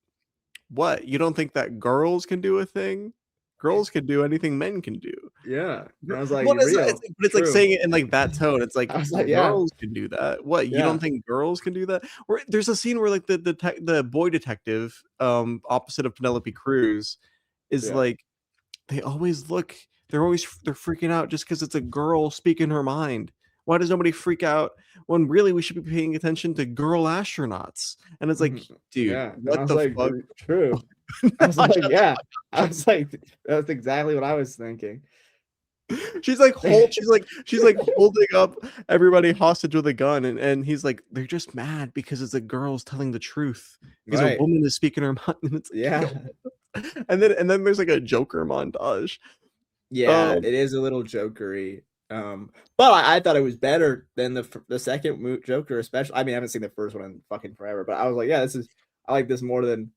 [SPEAKER 3] what? You don't think that girls can do a thing? Girls can do anything men can do.
[SPEAKER 2] Yeah, and I was like,
[SPEAKER 3] What is
[SPEAKER 2] real,
[SPEAKER 3] but it's like
[SPEAKER 2] true.
[SPEAKER 3] saying it in like that tone. It's like
[SPEAKER 2] I was like, yeah,
[SPEAKER 3] girls can do that. What? You
[SPEAKER 2] yeah,
[SPEAKER 3] don't think girls can do that? Or there's a scene where like the boy detective, opposite of Penelope Cruz, is
[SPEAKER 2] yeah.
[SPEAKER 3] like they always look. They're freaking out just because it's a girl speaking her mind. Why does nobody freak out when really we should be paying attention to girl astronauts? And it's like,
[SPEAKER 2] Mhm.
[SPEAKER 3] dude,
[SPEAKER 2] Yeah, and I
[SPEAKER 3] what
[SPEAKER 2] was
[SPEAKER 3] the
[SPEAKER 2] like,
[SPEAKER 3] fuck?
[SPEAKER 2] true. I was like, yeah. I was like, that's exactly what I was thinking.
[SPEAKER 3] She's like holding up everybody hostage with a gun, and he's like, they're just mad because it's a girl's telling the truth because a
[SPEAKER 2] Right.
[SPEAKER 3] woman is speaking her mind. And it's like,
[SPEAKER 2] Yeah.
[SPEAKER 3] and then there's like a Joker montage.
[SPEAKER 2] Yeah,
[SPEAKER 3] Um,
[SPEAKER 2] it is a little jokery. But I thought it was better than the second Joker, especially. I mean, I haven't seen the first one in fucking forever, but I was like, yeah, I like this more than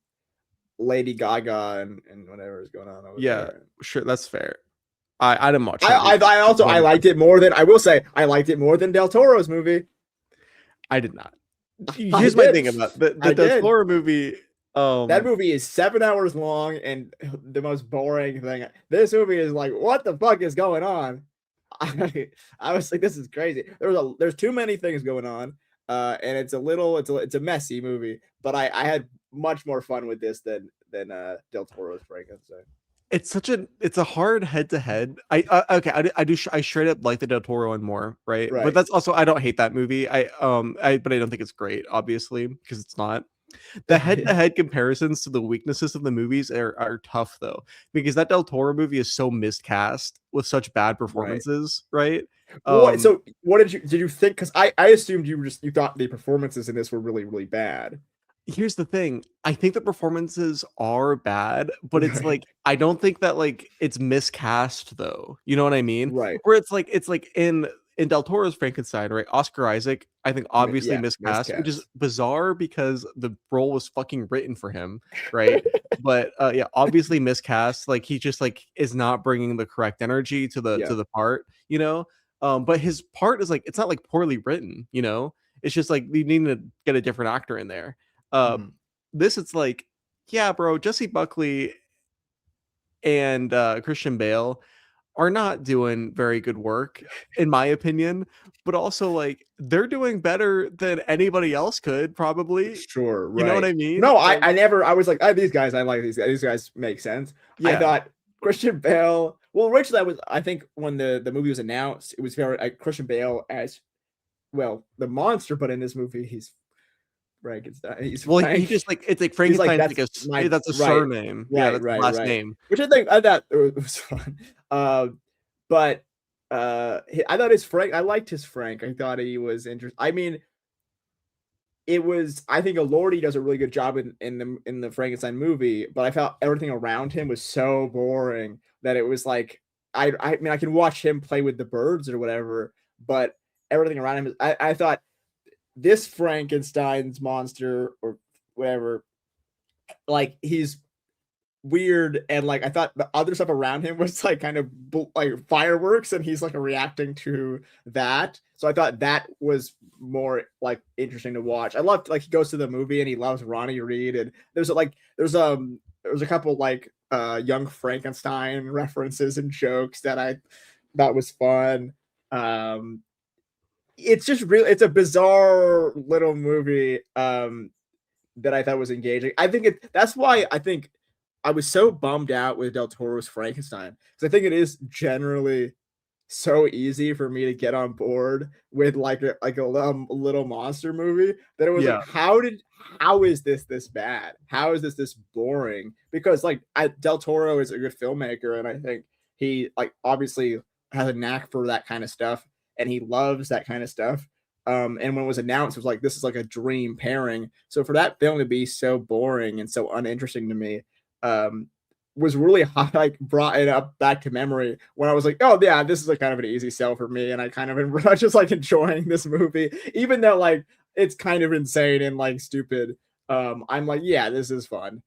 [SPEAKER 2] Lady Gaga and whatever is going on over
[SPEAKER 3] yeah,
[SPEAKER 2] there.
[SPEAKER 3] sure, that's fair. I didn't watch that movie.
[SPEAKER 2] I also I liked it more than I will say I liked it more than Del Toro's movie.
[SPEAKER 3] I did not.
[SPEAKER 2] I
[SPEAKER 3] Here's my
[SPEAKER 2] did.
[SPEAKER 3] thing about the
[SPEAKER 2] I
[SPEAKER 3] Del
[SPEAKER 2] did.
[SPEAKER 3] Toro movie.
[SPEAKER 2] That movie is 7 hours long and the most boring thing. This movie is like, what the fuck is going on? I was like, this is crazy. There's too many things going on, and it's a messy movie. But I had much more fun with this than Del Toro's Frankenstein.
[SPEAKER 3] It's a hard head to head. Okay, I straight up like the Del Toro one more, right? But
[SPEAKER 2] Right.
[SPEAKER 3] that's also, I don't hate that movie. But I don't think it's great, obviously, because it's not. The head to head comparisons to the weaknesses of the movies are tough though, because that Del Toro movie is so miscast with such bad performances, right?
[SPEAKER 2] So what did you think? Because I assumed you thought the performances in this were really, really bad.
[SPEAKER 3] Here's the thing. I think the performances are bad, but it's
[SPEAKER 2] Right.
[SPEAKER 3] like I don't think that like it's miscast though. You know what I mean?
[SPEAKER 2] Right.
[SPEAKER 3] Where it's like in Del Toro's Frankenstein, right? Oscar Isaac, I think obviously
[SPEAKER 2] Yeah,
[SPEAKER 3] miscast, which is
[SPEAKER 2] miscast.
[SPEAKER 3] bizarre because the role was fucking written for him, right? But yeah, obviously miscast. Like he just like is not bringing the correct energy to
[SPEAKER 2] Yeah.
[SPEAKER 3] the part, you know. But his part is like it's not like poorly written, you know. It's just like you need to get a different actor in there. Uh,
[SPEAKER 2] Mhm.
[SPEAKER 3] this it's like, yeah, bro, Jesse Buckley and Christian Bale are not doing very good work, in my opinion. But also, like, they're doing better than anybody else could probably.
[SPEAKER 2] Sure,
[SPEAKER 3] You know what
[SPEAKER 2] right.
[SPEAKER 3] I mean?
[SPEAKER 2] No, I never I was like, "Oh, these guys, I like these guys. These guys make sense." I
[SPEAKER 3] Yeah,
[SPEAKER 2] thought Christian Bale well, originally, I think when the movie was announced, it was very Christian Bale as, well, the monster, but in this movie, he's Frankenstein. He's
[SPEAKER 3] well, he
[SPEAKER 2] Frank.
[SPEAKER 3] just like it's like
[SPEAKER 2] He's like,
[SPEAKER 3] Frankenstein's like
[SPEAKER 2] "That's my"
[SPEAKER 3] that's a
[SPEAKER 2] right,
[SPEAKER 3] surname. Yeah, that's his last
[SPEAKER 2] right.
[SPEAKER 3] name.
[SPEAKER 2] Which I thought it was fun. But, I thought his Frank I liked his Frank. I thought he was interesting. I mean, I think Elordi does a really good job in the Frankenstein movie, but I felt everything around him was so boring that it was like I mean I can watch him play with the birds or whatever, but everything around him I thought this Frankenstein's monster or whatever, like he's weird and like I thought the other stuff around him was like kind of like fireworks and he's like reacting to that. So I thought that was more like interesting to watch. I loved like he goes to the movie and he loves Ronnie Reed and there's a couple like young Frankenstein references and jokes that I thought was fun. Um it's just real it's a bizarre little movie that I thought was engaging. I think that's why I think I was so bummed out with Del Toro's Frankenstein because I think it is generally so easy for me to get on board with like a little monster movie that it was
[SPEAKER 3] Yeah.
[SPEAKER 2] like how is this bad? How is this boring? Because like Del Toro is a good filmmaker and I think he like obviously has a knack for that kind of stuff and he loves that kind of stuff. And when it was announced, it was like this is like a dream pairing. So for that film to be so boring and so uninteresting to me, um, was really like brought it up back to memory when I was like, oh yeah, this is like kind of an easy sell for me, and I kind of I just like enjoying this movie, even though like it's kind of insane and like stupid. I'm like, yeah, this is fun.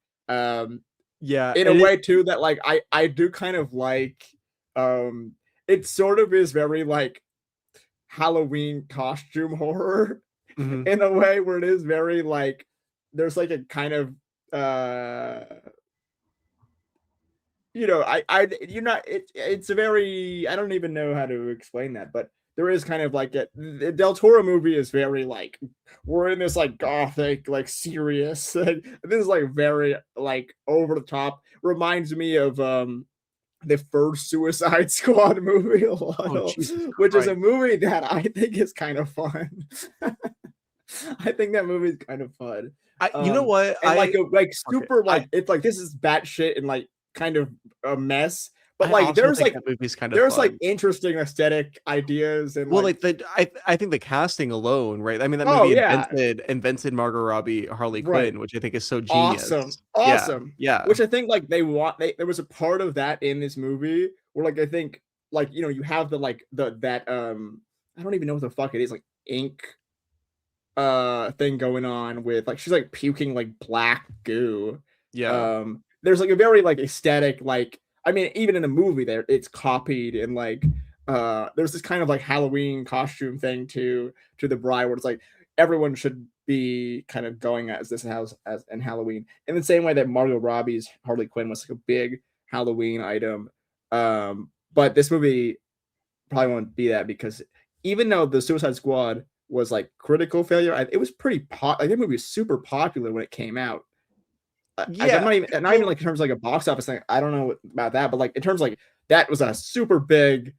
[SPEAKER 3] Yeah,
[SPEAKER 2] in a
[SPEAKER 3] and
[SPEAKER 2] way too that like I do kind of like it sort of is very like Halloween costume horror
[SPEAKER 3] mhm.
[SPEAKER 2] in a way where it is very like there's like a kind of uh you're not it's a very I don't even know how to explain that, but there is kind of like the Del Toro movie is very like we're in this like gothic, like serious. Like, this is like very like over the top. Reminds me of the first Suicide Squad movie a
[SPEAKER 3] Oh,
[SPEAKER 2] lot,
[SPEAKER 3] Jesus
[SPEAKER 2] which is a
[SPEAKER 3] Christ.
[SPEAKER 2] movie that I think is kind of fun. I think that movie is kind of fun.
[SPEAKER 3] You know what?
[SPEAKER 2] And like a like
[SPEAKER 3] Okay,
[SPEAKER 2] super like it's like this is batshit and like kind of a mess, but
[SPEAKER 3] I
[SPEAKER 2] like
[SPEAKER 3] also think that movie's kind of
[SPEAKER 2] there's like
[SPEAKER 3] fun.
[SPEAKER 2] interesting aesthetic ideas and
[SPEAKER 3] Well,
[SPEAKER 2] like
[SPEAKER 3] like I think the casting alone, right? I mean, that
[SPEAKER 2] oh
[SPEAKER 3] movie
[SPEAKER 2] yeah,
[SPEAKER 3] invented Margot Robbie, Harley
[SPEAKER 2] right.
[SPEAKER 3] Quinn, which I think is so
[SPEAKER 2] Awesome,
[SPEAKER 3] genius. Yeah,
[SPEAKER 2] awesome.
[SPEAKER 3] yeah,
[SPEAKER 2] Which I think like there was a part of that in this movie where like I think like you have the like that I don't even know what the fuck it is like ink thing going on with like she's like puking like black goo.
[SPEAKER 3] yeah.
[SPEAKER 2] There's like a very like aesthetic like I mean even in the movie there it's copied and like there's this kind of like Halloween costume thing to the bride where it's like everyone should be kind of going as this house as in Halloween in the same way that Margot Robbie's Harley Quinn was like a big Halloween item. But this movie probably won't be that because even though the Suicide Squad was like critical failure, it was pretty like that movie was super popular when it came out. Like I'm
[SPEAKER 3] Yeah,
[SPEAKER 2] not even
[SPEAKER 3] well,
[SPEAKER 2] like in terms of like a box office thing. I don't know about that, but like in terms of, like that was a super big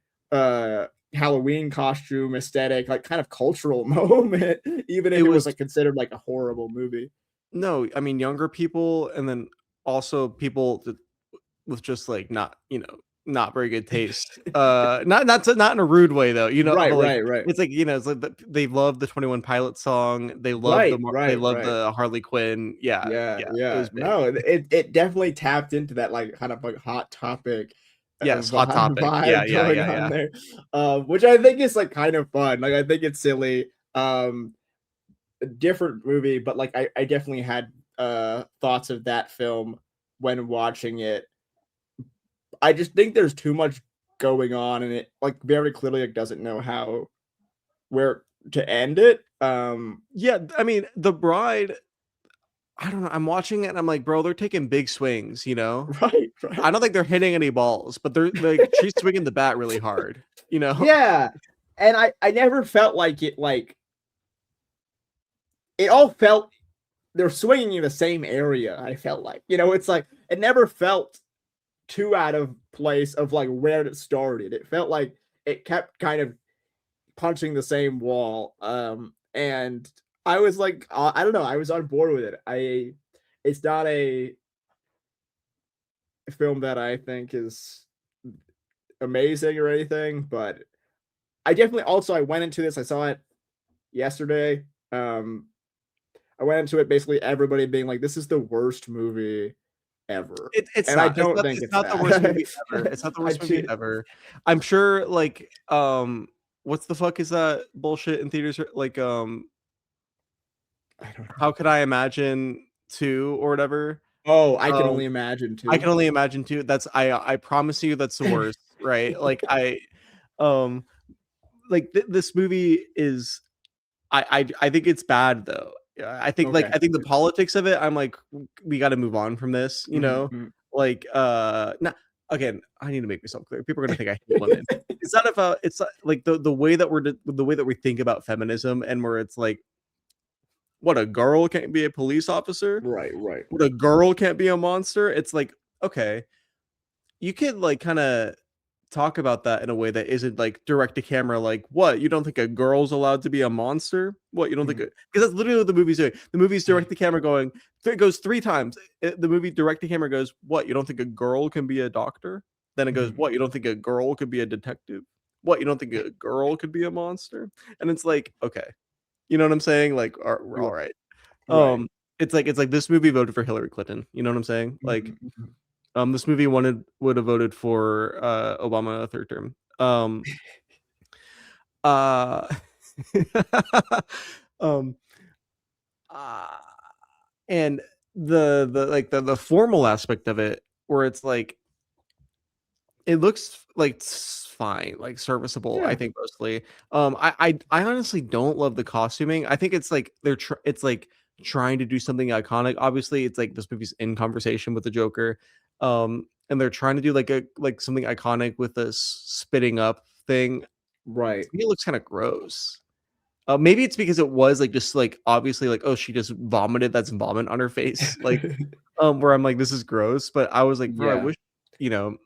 [SPEAKER 2] Halloween costume aesthetic, like kind of cultural moment, even
[SPEAKER 3] it
[SPEAKER 2] if it was
[SPEAKER 3] was
[SPEAKER 2] like considered like a horrible movie.
[SPEAKER 3] no, I mean, younger people and then also people that with just, like, not, not very good taste. Not in a rude way though,
[SPEAKER 2] Right,
[SPEAKER 3] but, like,
[SPEAKER 2] right, right,
[SPEAKER 3] it's like, it's like they love the 21 Pilot song,
[SPEAKER 2] right,
[SPEAKER 3] they
[SPEAKER 2] right,
[SPEAKER 3] love
[SPEAKER 2] right.
[SPEAKER 3] the Harley Quinn. Yeah,
[SPEAKER 2] Yeah,
[SPEAKER 3] yeah, it
[SPEAKER 2] yeah.
[SPEAKER 3] was big.
[SPEAKER 2] No, it definitely tapped into that like kind of like hot topic
[SPEAKER 3] Yes, Hot Topic. Yeah,
[SPEAKER 2] vibe
[SPEAKER 3] yeah,
[SPEAKER 2] going
[SPEAKER 3] yeah,
[SPEAKER 2] on
[SPEAKER 3] yeah.
[SPEAKER 2] there. Which I think is like kind of fun. Like I think it's silly. A different movie, but like I definitely had thoughts of that film when watching it. I just think there's too much going on and it like very clearly like doesn't know how where to end it.
[SPEAKER 3] Yeah, I mean, The Bride, I don't know, I'm watching it and I'm like, "Bro, they're taking big swings," you know?
[SPEAKER 2] Right, right.
[SPEAKER 3] I don't think they're hitting any balls, but they're like, she's swinging the bat really hard, you know?
[SPEAKER 2] Yeah. And I never felt like it all felt they're swinging in the same area. I felt like, it's like it never felt too out of place of like where it started. It felt like it kept kind of punching the same wall. And I was like, I don't know, I was on board with it. It's not a film that I think is amazing or anything, but I definitely also I went into this. I saw it yesterday. I went into it basically everybody being like, "This is the worst movie ever,"
[SPEAKER 3] It's
[SPEAKER 2] and I
[SPEAKER 3] not.
[SPEAKER 2] don't think
[SPEAKER 3] It's
[SPEAKER 2] it's
[SPEAKER 3] not the worst
[SPEAKER 2] that.
[SPEAKER 3] movie ever. It's not the
[SPEAKER 2] I
[SPEAKER 3] worst movie
[SPEAKER 2] do.
[SPEAKER 3] ever. I'm sure, like, what's the fuck is that bullshit in theaters? Like,
[SPEAKER 2] I don't
[SPEAKER 3] How
[SPEAKER 2] know.
[SPEAKER 3] Could I Imagine 2 or whatever?
[SPEAKER 2] Oh, I can
[SPEAKER 3] Um,
[SPEAKER 2] only imagine
[SPEAKER 3] I
[SPEAKER 2] too.
[SPEAKER 3] can only imagine 2. I promise you that's the worst, right? Like, um, this movie is I think it's bad though. Yeah,
[SPEAKER 2] Okay.
[SPEAKER 3] I think the politics of it, I'm like, we got to move on from this,
[SPEAKER 2] Mhm, mhm.
[SPEAKER 3] like not again. I need to make myself clear. People are gonna think I hate women. It's not about. It's not, like the way that the way that we think about feminism, and where it's like, what, a girl can't be a police officer?
[SPEAKER 2] Right, right.
[SPEAKER 3] What, a girl can't be a monster? It's like, okay, you could like kind of talk about that in a way that isn't like direct to camera, like, what, you don't think a girl's allowed to be a monster? What, you don't think,
[SPEAKER 2] Mhm.
[SPEAKER 3] because that's literally what the movie's doing. The movie's direct to camera going, it goes three times. The movie direct to camera goes, what, you don't think a girl can be a doctor? Then it goes,
[SPEAKER 2] Mhm.
[SPEAKER 3] what, you don't think a girl could be a detective? What, you don't think a girl could be a monster? And it's like, okay, you know what I'm saying? Like, all
[SPEAKER 2] Right,
[SPEAKER 3] right.
[SPEAKER 2] right.
[SPEAKER 3] um it's like this movie voted for Hillary Clinton, you know what I'm saying? Like,
[SPEAKER 2] Mhm, mhm.
[SPEAKER 3] this movie would have voted for Obama a third term. Uh um uh and the formal aspect of it, where it's like it looks like fine, like serviceable. I
[SPEAKER 2] Yeah.
[SPEAKER 3] think mostly. I honestly don't love the costuming. I think it's like it's like trying to do something iconic. Obviously, it's like this movie's in conversation with the Joker, and they're trying to do like something iconic with this spitting up thing.
[SPEAKER 2] Right.
[SPEAKER 3] To me, it looks kind of gross. Maybe it's because it was like just like obviously like, oh, she just vomited. That's vomit on her face. Like, where I'm like, this is gross. But I was like, bro, I
[SPEAKER 2] Yeah.
[SPEAKER 3] wish, you know,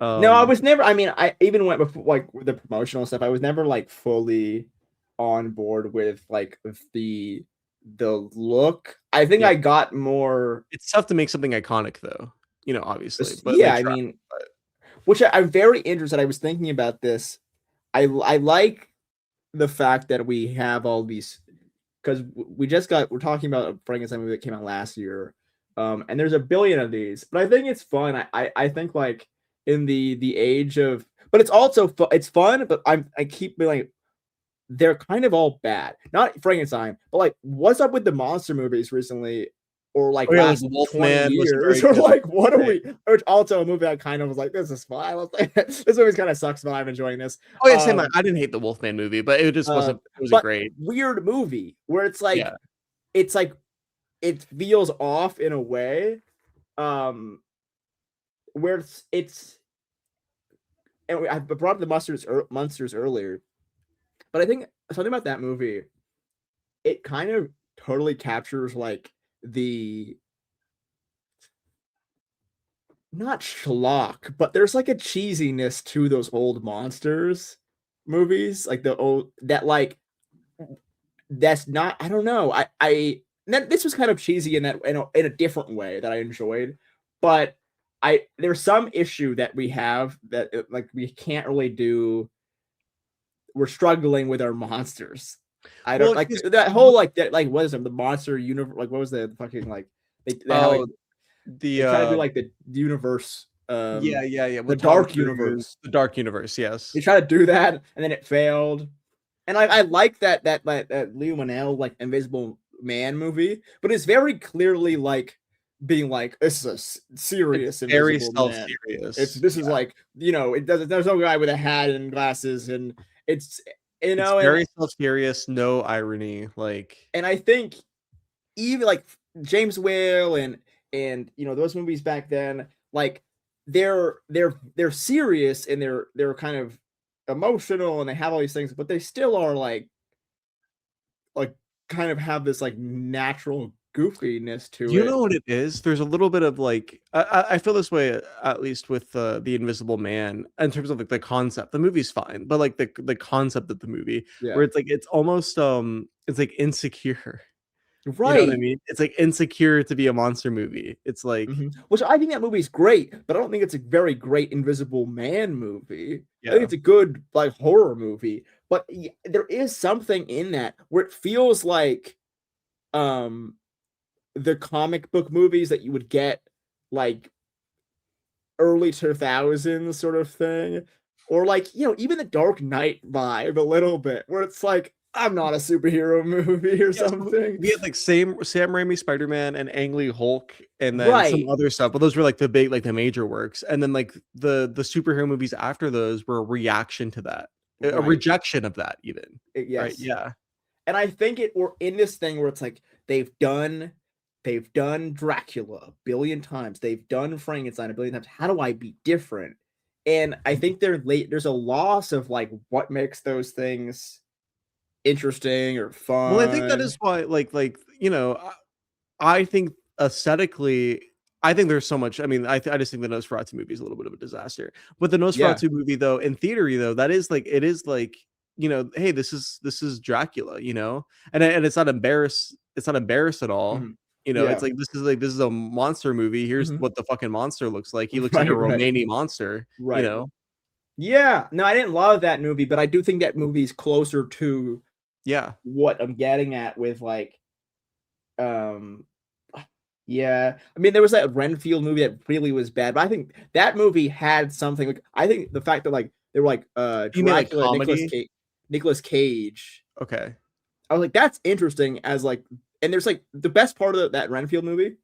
[SPEAKER 2] No, I
[SPEAKER 3] um,
[SPEAKER 2] was never. I mean, I even went before, like with the promotional stuff. I was never like fully on board with like the look. I think
[SPEAKER 3] yeah,
[SPEAKER 2] I got more.
[SPEAKER 3] it's tough to make something iconic though, obviously. But they
[SPEAKER 2] Yeah, I
[SPEAKER 3] try.
[SPEAKER 2] mean, which I'm very interested. I was thinking about this. I like the fact that we have all these because we're talking about a Frankenstein movie that came out last year, and there's a billion of these. But I think it's fun. I think like in the age of, but it's also it's fun. But I keep being like they're kind of all bad. Not Frankenstein, but like what's up with the monster movies recently, or like
[SPEAKER 3] Oh yeah, like
[SPEAKER 2] last 20
[SPEAKER 3] Wolfman was a very
[SPEAKER 2] years, or
[SPEAKER 3] good.
[SPEAKER 2] like what are
[SPEAKER 3] Right.
[SPEAKER 2] we? Which also a movie I kind of was like, this is fun. I was like, this movie kind of sucks, but I'm enjoying this.
[SPEAKER 3] Oh yeah, same.
[SPEAKER 2] Um,
[SPEAKER 3] I didn't hate the Wolfman movie, but it just wasn't. It wasn't
[SPEAKER 2] but
[SPEAKER 3] great.
[SPEAKER 2] weird movie where
[SPEAKER 3] Yeah.
[SPEAKER 2] it's like it feels off in a way, um, where it's and I brought up the monsters earlier, but I think something about that movie, it kind of totally captures like the not schlock, but there's like a cheesiness to those old monsters movies, like the old that like that's not. I don't know. This was kind of cheesy in that in a different way that I enjoyed, but there's some issue that we have that like we can't really do. We're struggling with our monsters. I don't
[SPEAKER 3] Well,
[SPEAKER 2] like that whole like that like what is it, the monster universe, like what was the fucking like they have like
[SPEAKER 3] oh, the
[SPEAKER 2] they try to do like the universe,
[SPEAKER 3] yeah,
[SPEAKER 2] the
[SPEAKER 3] with Tom
[SPEAKER 2] dark
[SPEAKER 3] Cruise,
[SPEAKER 2] universe.
[SPEAKER 3] the Dark Universe.
[SPEAKER 2] They
[SPEAKER 3] Yes.
[SPEAKER 2] tried to do that and then it failed. And I like that Leo Manel like Invisible Man movie, but it's very clearly like being like this is a
[SPEAKER 3] It's
[SPEAKER 2] serious
[SPEAKER 3] very
[SPEAKER 2] Invisible Man.
[SPEAKER 3] self-serious.
[SPEAKER 2] This is like it doesn't. There's no guy with a hat and glasses, and it's
[SPEAKER 3] It's very self-serious, no irony. Like,
[SPEAKER 2] and I think even like James Whale and those movies back then, like they're serious and they're kind of emotional and they have all these things, but they still are like kind of have this like natural goofiness to
[SPEAKER 3] you
[SPEAKER 2] it.
[SPEAKER 3] know what it is? There's a little bit of like I feel this way at least with the Invisible Man in terms of like the concept. The movie's fine, but like the concept of the movie,
[SPEAKER 2] Yeah.
[SPEAKER 3] where it's like it's almost it's like insecure. You know what I
[SPEAKER 2] Right.
[SPEAKER 3] mean? It's like insecure to be a monster movie. It's like
[SPEAKER 2] Which I think that movie's great, but I don't think it's a very great Invisible Man movie. I think
[SPEAKER 3] yeah.
[SPEAKER 2] it's a good like horror movie, but there is something in that where it feels like um the comic book movies that you would get like early 2000s sort of thing, or like even the Dark Knight vibe a little bit, where it's like I'm not a superhero movie or
[SPEAKER 3] Yeah, so
[SPEAKER 2] something.
[SPEAKER 3] we had like same Sam Raimi Spider-Man and Ang Lee Hulk and then some
[SPEAKER 2] Right.
[SPEAKER 3] other stuff, but those were like the big like the major works. And then like the superhero movies after those were a reaction to that. A
[SPEAKER 2] Right.
[SPEAKER 3] rejection of that even. Right?
[SPEAKER 2] Yes.
[SPEAKER 3] Yeah.
[SPEAKER 2] And I think we're in this thing where it's like they've done Dracula a billion times. They've done Frankenstein a billion times. How do I be different? And I think there's a loss of like what makes those things interesting or
[SPEAKER 3] Well, I think that
[SPEAKER 2] fun.
[SPEAKER 3] is why I think aesthetically I think there's so much. I mean, I just think the Nosferatu movie is a little bit of a disaster. But the
[SPEAKER 2] Yeah.
[SPEAKER 3] Nosferatu movie though, in theory though, that is like it is like, hey, this is Dracula, and it's not embarrassed. It's not embarrassed at all.
[SPEAKER 2] Mhm.
[SPEAKER 3] It's
[SPEAKER 2] Yeah.
[SPEAKER 3] like this is a monster movie. Here's
[SPEAKER 2] Mhm.
[SPEAKER 3] what the fucking monster looks like. He looks like a
[SPEAKER 2] Right.
[SPEAKER 3] Romani monster.
[SPEAKER 2] Right. Yeah. No, I didn't love that movie, but I do think that movie's closer to
[SPEAKER 3] Yeah.
[SPEAKER 2] what I'm getting at with like um yeah. I mean, there was that Renfield movie that really was bad, but I think that movie had something like I think the fact that like they were like
[SPEAKER 3] You mean like
[SPEAKER 2] Dracula,
[SPEAKER 3] comedy?
[SPEAKER 2] Nicolas Cage.
[SPEAKER 3] Okay.
[SPEAKER 2] I was like, that's interesting as like and there's like the best part of that Renfield movie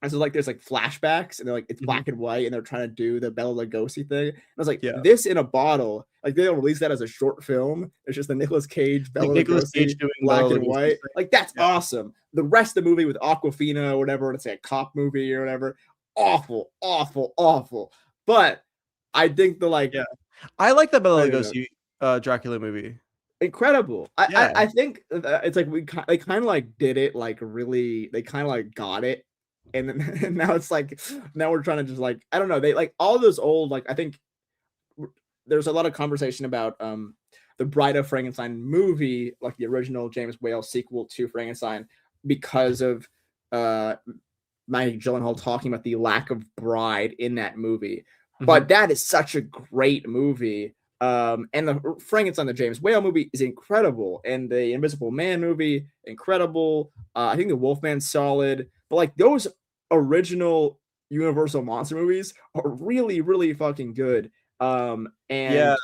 [SPEAKER 2] And so like there's like flashbacks and they're like it's
[SPEAKER 3] Mhm.
[SPEAKER 2] black and white and they're trying to do the Bela Lugosi thing. And I was like,
[SPEAKER 3] Yeah.
[SPEAKER 2] this in a bottle, like they'll release that as a short film. It's just the Nicolas Cage,
[SPEAKER 3] Like
[SPEAKER 2] Bela
[SPEAKER 3] Nicolas
[SPEAKER 2] Lugosi,
[SPEAKER 3] Cage doing
[SPEAKER 2] black
[SPEAKER 3] Bela
[SPEAKER 2] and
[SPEAKER 3] Lugosi's
[SPEAKER 2] white.
[SPEAKER 3] thing.
[SPEAKER 2] Like that's
[SPEAKER 3] Yeah.
[SPEAKER 2] awesome. The rest of the movie with Aquafina or whatever, and it's like a cop movie or whatever, awful, awful, awful. But I think the like
[SPEAKER 3] Yeah. I like the Bela
[SPEAKER 2] I don't know.
[SPEAKER 3] Lugosi Dracula movie.
[SPEAKER 2] Incredible.
[SPEAKER 3] Yeah.
[SPEAKER 2] I think it's like they kind of like did it like really. They kind of like got it, and then and now it's like now we're trying to just like I don't know. They like all those old like I think there's a lot of conversation about the Bride of Frankenstein movie, like the original James Whale sequel to Frankenstein, because of Maggie Gyllenhaal talking about the lack of bride in that movie. But that is such a great movie. And the Frankenstein, the James Whale movie is incredible. And the Invisible Man movie, incredible. I think the Wolfman's solid. But like those original Universal monster movies are really, really fucking good. And
[SPEAKER 3] Yeah.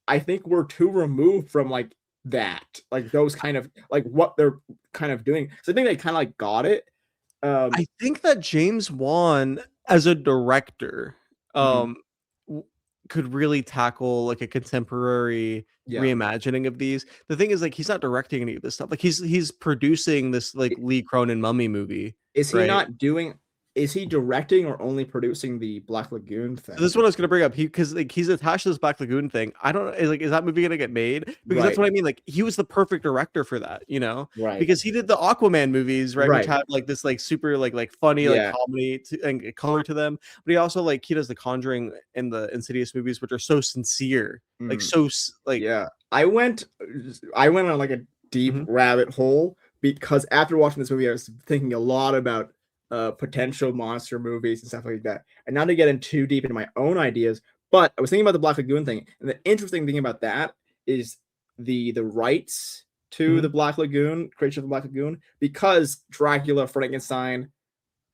[SPEAKER 2] I think we're too removed from like that, like those kind of like what they're kind of doing. So I think they kind of like got it.
[SPEAKER 3] I think that James Wan as a director
[SPEAKER 2] Mhm.
[SPEAKER 3] could really tackle like a contemporary
[SPEAKER 2] Yeah.
[SPEAKER 3] reimagining of these. The thing is like he's not directing any of this stuff. Like he's producing this like Lee Cronin mummy movie,
[SPEAKER 2] Is he
[SPEAKER 3] right?
[SPEAKER 2] not doing? Is he directing or only producing the Black Lagoon thing?
[SPEAKER 3] So this is what I was gonna bring up. Because like he's attached to this Black Lagoon thing. I don't know. Like, is that movie gonna get made? Because that's
[SPEAKER 2] Right.
[SPEAKER 3] what I mean. Like he was the perfect director for that, you know?
[SPEAKER 2] Right.
[SPEAKER 3] Because he did the Aquaman movies, right? Which
[SPEAKER 2] Right.
[SPEAKER 3] had like this like super like funny
[SPEAKER 2] Yeah.
[SPEAKER 3] like comedy and color to them. But he also like he does the Conjuring and the Insidious movies, which are so sincere, like
[SPEAKER 2] Mhm.
[SPEAKER 3] so like
[SPEAKER 2] Yeah. I went on like a deep
[SPEAKER 3] Mhm.
[SPEAKER 2] rabbit hole because after watching this movie, I was thinking a lot about potential monster movies and stuff like that. And not to get in too deep into my own ideas, but I was thinking about the Black Lagoon thing. And the interesting thing about that is the rights to the Black Lagoon, creation of the Black Lagoon, because Dracula, Frankenstein,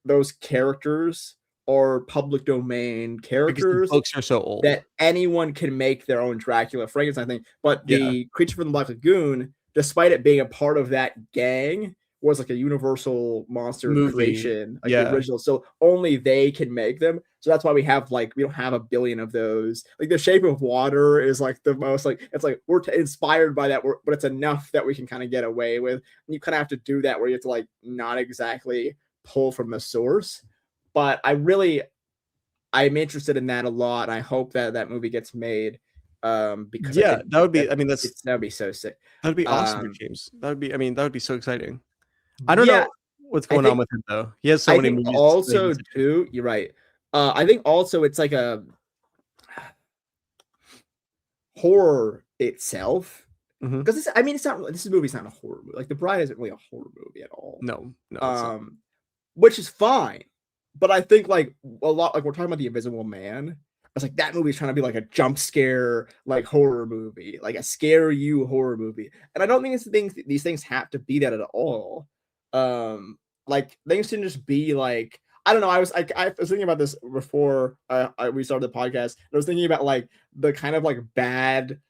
[SPEAKER 2] those characters are public domain
[SPEAKER 3] because the
[SPEAKER 2] characters
[SPEAKER 3] books are so old.
[SPEAKER 2] that anyone can make their own Dracula Frankenstein thing. But
[SPEAKER 3] Yeah.
[SPEAKER 2] the Creature from the Black Lagoon, despite it being a part of that gang, was like a Universal monster
[SPEAKER 3] Movie.
[SPEAKER 2] creation, like
[SPEAKER 3] Yeah.
[SPEAKER 2] the original. So only they can make them. So that's why we have like we don't have a billion of those. Like The Shape of Water is like the most like it's like we're inspired by that, but it's enough that we can kind of get away with. And you kind of have to do that where you have to like not exactly pull from the source. But I'm interested in that a lot. I hope that that movie gets made because I
[SPEAKER 3] Yeah,
[SPEAKER 2] think
[SPEAKER 3] that would be I mean that's
[SPEAKER 2] that would be so sick.
[SPEAKER 3] that'd be awesome for
[SPEAKER 2] Um,
[SPEAKER 3] James. That would be I mean that would be so exciting. I don't
[SPEAKER 2] yeah,
[SPEAKER 3] know what's
[SPEAKER 2] I
[SPEAKER 3] going on
[SPEAKER 2] think
[SPEAKER 3] with him though. He has so
[SPEAKER 2] I
[SPEAKER 3] many
[SPEAKER 2] think
[SPEAKER 3] movies.
[SPEAKER 2] also too, you're right. I think also it's like a horror itself.
[SPEAKER 3] Mhm.
[SPEAKER 2] Because I mean, it's not. This movie's not a horror movie. Like The Bride isn't really a horror movie at all.
[SPEAKER 3] No, it's not.
[SPEAKER 2] Which is fine. But I think like a lot, like we're talking about The Invisible Man. I was like, that movie's trying to be like a jump scare, like horror movie, like a scare you horror movie. And I don't think these things have to be that at all. Like things can just be like I don't know. I was thinking about this before we started the podcast. I was thinking about like the kind of like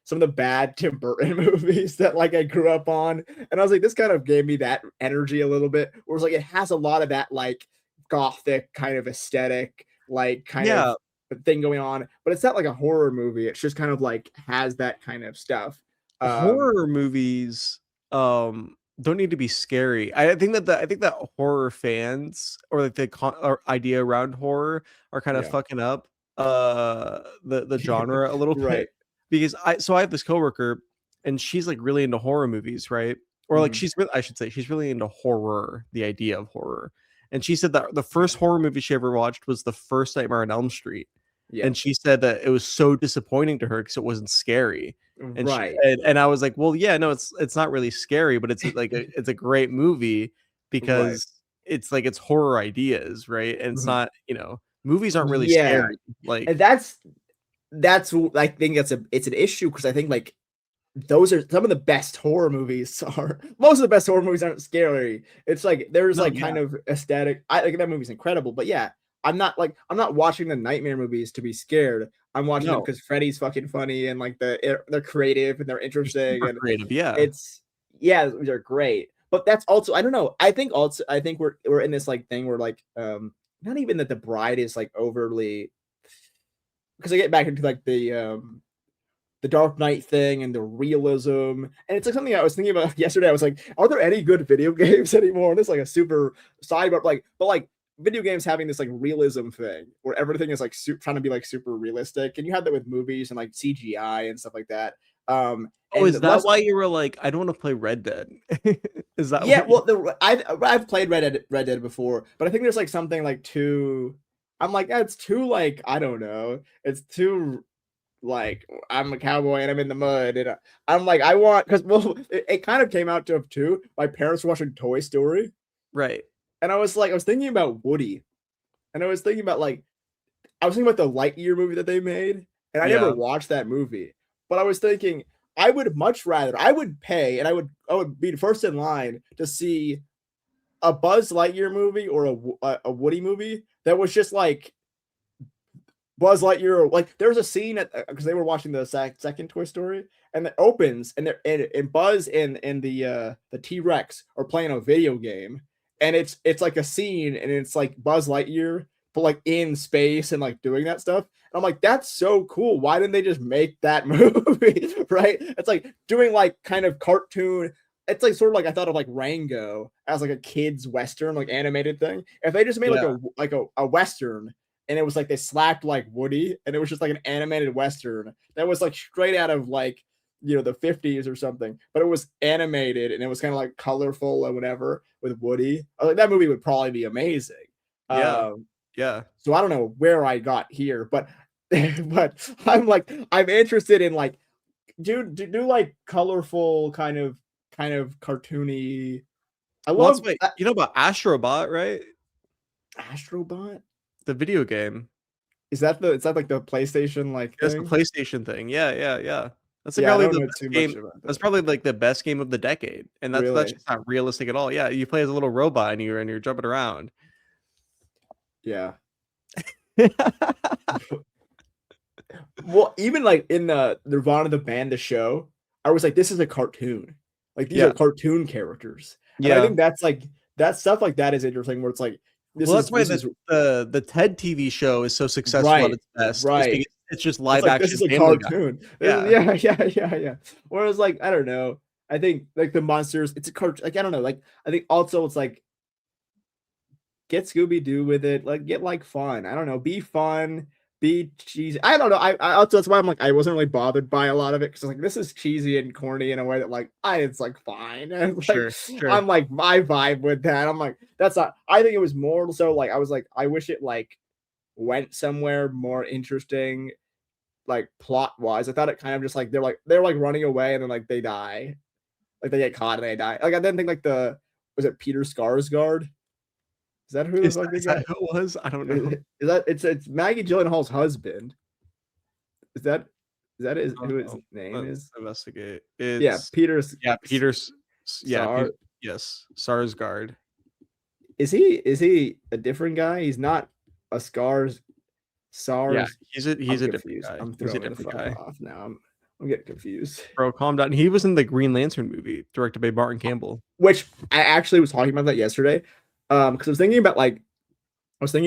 [SPEAKER 2] some of the bad Tim Burton movies that like I grew up on, and I was like, this kind of gave me that energy a little bit. Whereas like it has a lot of that like gothic kind of aesthetic, like kind of thing going on, but it's not like a horror movie. It's just kind of like has that kind of stuff.
[SPEAKER 3] Horror movies don't need to be scary. I think that horror fans or like or idea around horror are kind of
[SPEAKER 2] Yeah.
[SPEAKER 3] fucking up the genre a little
[SPEAKER 2] Right.
[SPEAKER 3] bit because I have this coworker and she's like really into horror movies, right? Or like
[SPEAKER 2] Mhm.
[SPEAKER 3] I should say she's really into horror, the idea of horror. And she said that the first horror movie she ever watched was the first Nightmare on Elm Street.
[SPEAKER 2] Yeah.
[SPEAKER 3] And she said that it was so disappointing to her because it wasn't scary. And
[SPEAKER 2] Right.
[SPEAKER 3] and I was like, well, yeah, no, it's not really scary, but it's like it's a great movie because it's like it's horror ideas, right? And it's
[SPEAKER 2] Mhm.
[SPEAKER 3] not, movies aren't really
[SPEAKER 2] Yeah.
[SPEAKER 3] scary. Like
[SPEAKER 2] And that's I think it's an issue because I think like those are some of the best horror movies are most of the best horror movies aren't scary. It's like there's
[SPEAKER 3] No,
[SPEAKER 2] like
[SPEAKER 3] yeah.
[SPEAKER 2] kind of aesthetic. I like that movie's incredible, but yeah, I'm not watching the nightmare movies to be scared. I'm watching them
[SPEAKER 3] No.
[SPEAKER 2] because Freddy's fucking funny and like they're creative and they're interesting
[SPEAKER 3] super
[SPEAKER 2] and
[SPEAKER 3] creative, yeah.
[SPEAKER 2] it's they're great. But that's also I don't know. I think we're in this like thing where like not even that the bride is like overly, because I get back into like the Dark Knight thing and the realism. And it's like something I was thinking about yesterday. I was like, are there any good video games anymore? And it's like a super side, but like video games having this like realism thing where everything is like trying to be like super realistic. And you had that with movies and like CGI and stuff like that.
[SPEAKER 3] Oh, is that why you were like, I don't want to play Red Dead? Is that
[SPEAKER 2] yeah? Well, I've played Red Dead before, but I think there's like something like too. I'm like, it's too like, I don't know. It's too like, I'm a cowboy and I'm in the mud, and I'm like, I want, because it kind of came out to too. My parents were watching Toy Story,
[SPEAKER 3] right?
[SPEAKER 2] And I was thinking about Woody, and I was thinking about the Lightyear movie that they made, and I never watched that movie, but I was thinking I would much rather, I would pay, and I would be first in line to see a Buzz Lightyear movie or a Woody movie that was just like Buzz Lightyear. Like there was a scene because they were watching the second Toy Story, and it opens and Buzz and the T-Rex are playing a video game, and it's like a scene, and it's like Buzz Lightyear but like in space and like doing that stuff. And I'm like, that's so cool. Why didn't they just make that movie? Right? It's like doing like kind of cartoon. It's like sort of like I thought of like Rango as like a kid's western, like animated thing. If they just made like a western, and it was like they slapped like Woody, and it was just like an animated western that was like straight out of like, you know, the 50s or something, but it was animated and it was kind of like colorful or whatever with Woody. I was like, that movie would probably be amazing.
[SPEAKER 3] Yeah.
[SPEAKER 2] So I don't know where I got here, but but I'm interested in like do like colorful kind of cartoony. I love
[SPEAKER 3] you know about Astrobot, right?
[SPEAKER 2] Astrobot,
[SPEAKER 3] the video game.
[SPEAKER 2] Is that like the PlayStation like
[SPEAKER 3] That's
[SPEAKER 2] thing?
[SPEAKER 3] the PlayStation thing. Yeah. That's probably the best game. That's probably like the best game of the decade, and that's just not realistic at all. Yeah, you play as a little robot and you're jumping around.
[SPEAKER 2] Yeah. Well, even like in the Nirvana the band, the show, I was like, this is a cartoon. Like these are cartoon characters. And I think that's like that stuff like that is interesting. Where it's like,
[SPEAKER 3] that's why the TED TV show is so successful at its best.
[SPEAKER 2] Right.
[SPEAKER 3] It's just live action.
[SPEAKER 2] This is a cartoon. Yeah. Whereas like, I don't know. I think like the monsters, it's a cartoon. Like, I don't know. Like, I think also it's like, get Scooby-Doo with it. Like, get like fun. I don't know. Be fun. Be cheesy. I don't know. I also, that's why I'm like, I wasn't really bothered by a lot of it, because like this is cheesy and corny in a way that like it's like fine. And like,
[SPEAKER 3] sure.
[SPEAKER 2] I'm like, my vibe with that. I'm like, that's not. I think it was more so like I was like, I wish it like went somewhere more interesting, like plot wise. I thought it kind of just like they're like running away and then like they die, like they get caught and they die. Like I didn't think like was it Peter Skarsgård? Is that who the fuck
[SPEAKER 3] is that who it was? I don't know.
[SPEAKER 2] Is that it's Maggie Gyllenhaal's husband? Is that who his name is?
[SPEAKER 3] Investigate.
[SPEAKER 2] Peter's.
[SPEAKER 3] Yeah, Peter's. Yeah, yes, Sarsgaard.
[SPEAKER 2] Is he a different guy? He's not a SARS.
[SPEAKER 3] Yeah, he's a different guy.
[SPEAKER 2] He's a different guy. Off now. I'm getting confused.
[SPEAKER 3] Bro, calm down. He was in the Green Lantern movie directed by Martin Campbell.
[SPEAKER 2] Which I actually was talking about that yesterday. Because I was thinking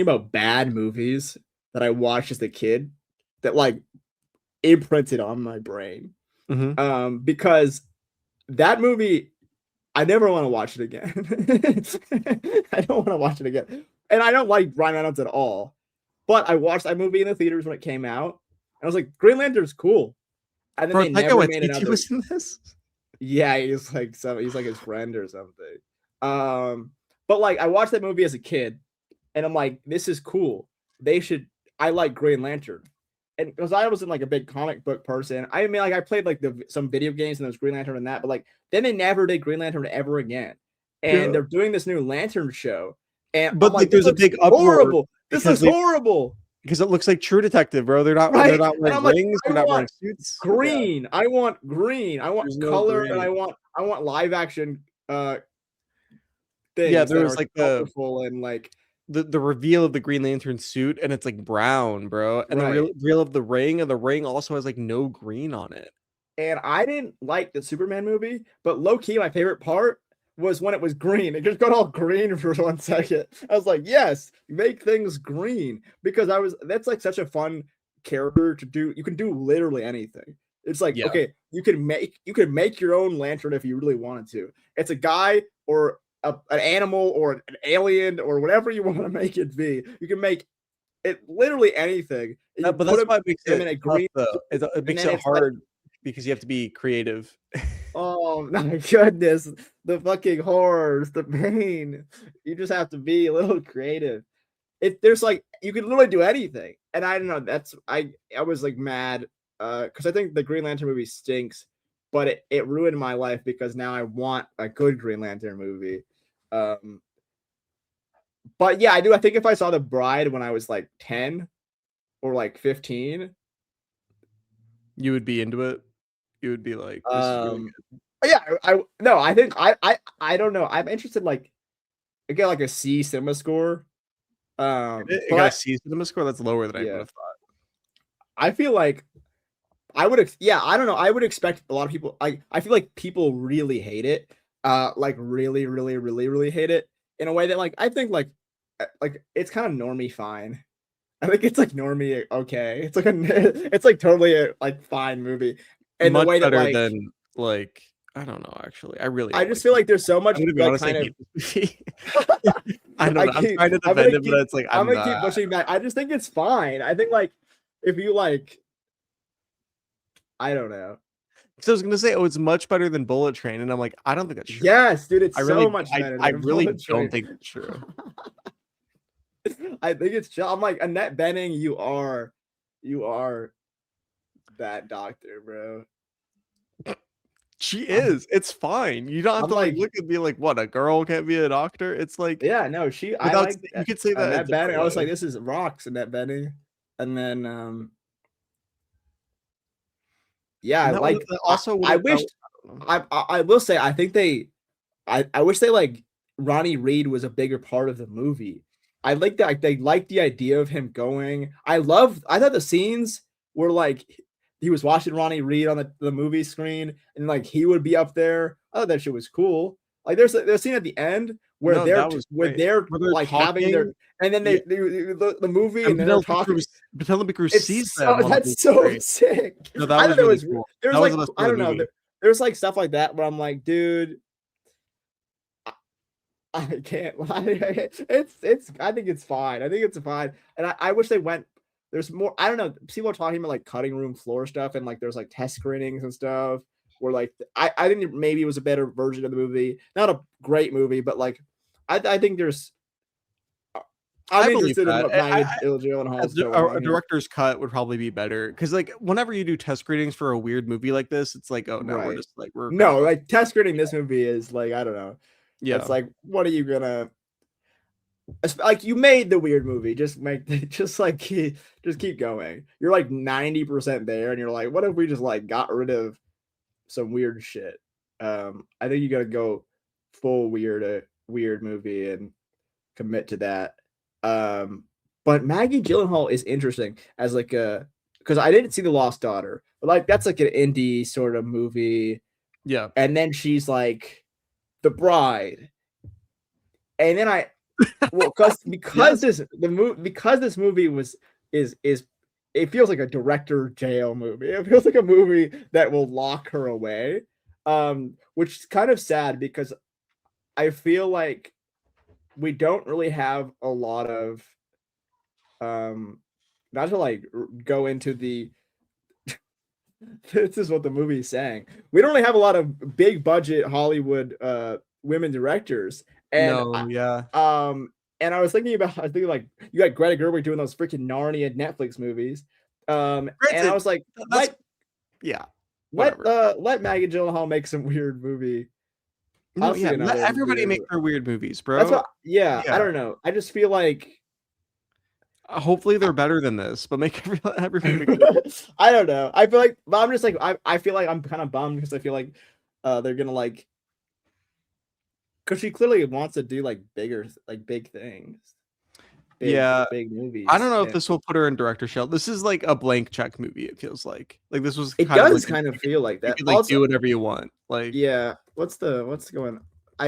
[SPEAKER 2] about bad movies that I watched as a kid that like imprinted on my brain.
[SPEAKER 3] Mm-hmm.
[SPEAKER 2] Because that movie, I never want to watch it again. I don't want to watch it again. And I don't like Ryan Reynolds at all. But I watched that movie in the theaters when it came out. And I was like, Green Lantern's cool. And then they never made another.
[SPEAKER 3] Was in this?
[SPEAKER 2] Yeah, he's like his friend or something. But like I watched that movie as a kid, and I'm like, this is cool. I like Green Lantern. And because I wasn't like a big comic book person, I mean, like I played like some video games and there's Green Lantern and that, but like then they never did Green Lantern ever again. And they're doing this new Lantern show. And
[SPEAKER 3] but like there's a big
[SPEAKER 2] horrible. This is horrible.
[SPEAKER 3] Because it looks like True Detective, bro. They're not wearing rings, they're not wearing suits.
[SPEAKER 2] Green. I want green. I want color, and I want live action things.
[SPEAKER 3] Yeah, there was like
[SPEAKER 2] colorful and like
[SPEAKER 3] the reveal of the Green Lantern suit, and it's like brown, bro. And the reveal of the ring, and the ring also has like no green on it.
[SPEAKER 2] And I didn't like the Superman movie, but low key, my favorite part was when it was green. It just got all green for 1 second. I was like, yes, make things green, because that's like such a fun character to do. You can do literally anything. It's like,
[SPEAKER 3] Yeah.
[SPEAKER 2] okay, you can make your own lantern if you really wanted to. It's a guy or an animal or an alien or whatever you want to make it be. You can make it literally anything. And you
[SPEAKER 3] But
[SPEAKER 2] put
[SPEAKER 3] that's
[SPEAKER 2] him-
[SPEAKER 3] why it makes
[SPEAKER 2] him
[SPEAKER 3] it
[SPEAKER 2] in a
[SPEAKER 3] tough,
[SPEAKER 2] green
[SPEAKER 3] though. It makes
[SPEAKER 2] then
[SPEAKER 3] it
[SPEAKER 2] it's like-
[SPEAKER 3] hard because you have to be creative.
[SPEAKER 2] Oh my goodness, the fucking horrors, the pain. You just have to be a little creative. There's like, you can literally do anything. And I don't know, I was like mad because I think the Green Lantern movie stinks, but it ruined my life because now I want a good Green Lantern movie. But yeah, I think if I saw The Bride when I was like 10 or like 15,
[SPEAKER 3] You would be into it. You would be like, this is really good.
[SPEAKER 2] yeah, I think I don't know. I'm interested, like, I get like a C cinema score.
[SPEAKER 3] It
[SPEAKER 2] But
[SPEAKER 3] got a C cinema score. That's lower than I
[SPEAKER 2] Yeah.
[SPEAKER 3] would have thought.
[SPEAKER 2] I feel like I would, yeah, I don't know. I would expect a lot of people. I feel like people really hate it. Like really, really, really, really hate it in a way that, like, I think like it's kind of normie fine. I think it's like normie okay. It's like it's like totally a like fine movie. And
[SPEAKER 3] Much
[SPEAKER 2] the way that,
[SPEAKER 3] better
[SPEAKER 2] like,
[SPEAKER 3] than like, I don't know. Actually, I really.
[SPEAKER 2] I just feel like there's so much
[SPEAKER 3] I'm gonna be
[SPEAKER 2] like,
[SPEAKER 3] honest. I
[SPEAKER 2] kind of.
[SPEAKER 3] hate this movie. I don't know. I'm
[SPEAKER 2] keep-
[SPEAKER 3] trying to
[SPEAKER 2] I'm
[SPEAKER 3] defend
[SPEAKER 2] gonna
[SPEAKER 3] it, but it's like
[SPEAKER 2] I'm
[SPEAKER 3] I'm
[SPEAKER 2] gonna keep
[SPEAKER 3] not.
[SPEAKER 2] pushing back. I just think it's fine. I think, like, if you like, I don't know.
[SPEAKER 3] So I was gonna say, oh, it's much better than Bullet Train, and I'm like, I don't think that's true.
[SPEAKER 2] Yes, dude, it's
[SPEAKER 3] I really,
[SPEAKER 2] so much better.
[SPEAKER 3] I
[SPEAKER 2] than
[SPEAKER 3] really
[SPEAKER 2] Bullet
[SPEAKER 3] don't
[SPEAKER 2] Train.
[SPEAKER 3] think that's true.
[SPEAKER 2] I think it's chill. I'm like, Annette Bening, you are that doctor, bro.
[SPEAKER 3] She is. It's fine. You don't have
[SPEAKER 2] I'm
[SPEAKER 3] to like
[SPEAKER 2] like-
[SPEAKER 3] look and be like, what? A girl can't be a doctor? It's like,
[SPEAKER 2] Yeah, no, I
[SPEAKER 3] without
[SPEAKER 2] like
[SPEAKER 3] you could say that.
[SPEAKER 2] Annette
[SPEAKER 3] a different
[SPEAKER 2] Bening. I was
[SPEAKER 3] way.
[SPEAKER 2] like, this is rocks, Annette Bening, and then yeah,
[SPEAKER 3] And that
[SPEAKER 2] like,
[SPEAKER 3] was also.
[SPEAKER 2] I
[SPEAKER 3] what
[SPEAKER 2] wish.
[SPEAKER 3] about-
[SPEAKER 2] I will say, I think I wish they, like, Ronnie Reed was a bigger part of the movie. I like that, like, they liked the idea of him going. I thought the scenes were like he was watching Ronnie Reed on the movie screen, and like he would be up there. I thought that shit was cool. Like, there's a scene at the end where
[SPEAKER 3] No, that was great.
[SPEAKER 2] they're
[SPEAKER 3] Where they're
[SPEAKER 2] like having their,
[SPEAKER 3] talking.
[SPEAKER 2] and then the movie, and then they're talking.
[SPEAKER 3] Penelope Cruz
[SPEAKER 2] It's
[SPEAKER 3] sees
[SPEAKER 2] so,
[SPEAKER 3] them. on the
[SPEAKER 2] that's
[SPEAKER 3] big
[SPEAKER 2] so
[SPEAKER 3] screen.
[SPEAKER 2] sick.
[SPEAKER 3] No, that
[SPEAKER 2] I
[SPEAKER 3] was
[SPEAKER 2] thought it
[SPEAKER 3] really
[SPEAKER 2] was
[SPEAKER 3] cool.
[SPEAKER 2] There's
[SPEAKER 3] That was
[SPEAKER 2] like,
[SPEAKER 3] the best
[SPEAKER 2] I
[SPEAKER 3] part
[SPEAKER 2] don't
[SPEAKER 3] of the
[SPEAKER 2] know.
[SPEAKER 3] movie.
[SPEAKER 2] There's like stuff like that where I'm like, dude, I can't lie. It's I think it's fine. I think it's fine. And I wish they went. There's more. I don't know. People are talking about like cutting room floor stuff, and like there's like test screenings and stuff. Where like I think maybe it was a better version of the movie. Not a great movie, but like I think there's. I'm
[SPEAKER 3] believe
[SPEAKER 2] interested in
[SPEAKER 3] that.
[SPEAKER 2] what Maggie Gyllenhaal's going on
[SPEAKER 3] A
[SPEAKER 2] here.
[SPEAKER 3] director's cut would probably be better because, like, whenever you do test screenings for a weird movie like this, it's like, oh no, we're
[SPEAKER 2] Right.
[SPEAKER 3] just like we're
[SPEAKER 2] No, like test screening this movie is like, I don't know.
[SPEAKER 3] yeah.
[SPEAKER 2] It's like, what are you gonna? It's like, you made the weird movie. Just keep going. You're like 90% there, and you're like, what if we just like got rid of some weird shit? I think you gotta go full weird movie and commit to that. But Maggie Gyllenhaal is interesting as like because I didn't see The Lost Daughter, but like that's like an indie sort of movie.
[SPEAKER 3] Yeah.
[SPEAKER 2] And then she's like The Bride, and then because this movie is it feels like a director jail movie. It feels like a movie that will lock her away, which is kind of sad because I feel like we don't really have a lot of not to like go into the this is what the movie is saying. We don't really have a lot of big budget Hollywood women directors. And
[SPEAKER 3] No, yeah.
[SPEAKER 2] and I was thinking like you got Greta Gerwig doing those freaking Narnia Netflix movies. And I
[SPEAKER 3] Granted,
[SPEAKER 2] was like,
[SPEAKER 3] That's yeah.
[SPEAKER 2] let
[SPEAKER 3] whatever.
[SPEAKER 2] Maggie Gyllenhaal make some weird movie.
[SPEAKER 3] No,
[SPEAKER 2] I'll see
[SPEAKER 3] yeah.
[SPEAKER 2] another
[SPEAKER 3] Let everybody
[SPEAKER 2] weird
[SPEAKER 3] make
[SPEAKER 2] movie.
[SPEAKER 3] their weird movies, bro.
[SPEAKER 2] That's what, yeah,
[SPEAKER 3] Yeah.
[SPEAKER 2] I don't know. I just feel like
[SPEAKER 3] Hopefully they're better than this, but make everybody make their-
[SPEAKER 2] I don't know. I feel like, but I'm just like, I feel like I'm kind of bummed because I feel like they're gonna like, because she clearly wants to do like big things.
[SPEAKER 3] Yeah.
[SPEAKER 2] Big movies.
[SPEAKER 3] I don't know if
[SPEAKER 2] and
[SPEAKER 3] this will put her in director shell. This is like a blank check movie. It feels like this was.
[SPEAKER 2] it
[SPEAKER 3] kind of
[SPEAKER 2] does
[SPEAKER 3] like
[SPEAKER 2] kind of feel like
[SPEAKER 3] you
[SPEAKER 2] that.
[SPEAKER 3] could like
[SPEAKER 2] Also,
[SPEAKER 3] do whatever you want. Like
[SPEAKER 2] yeah. What's going?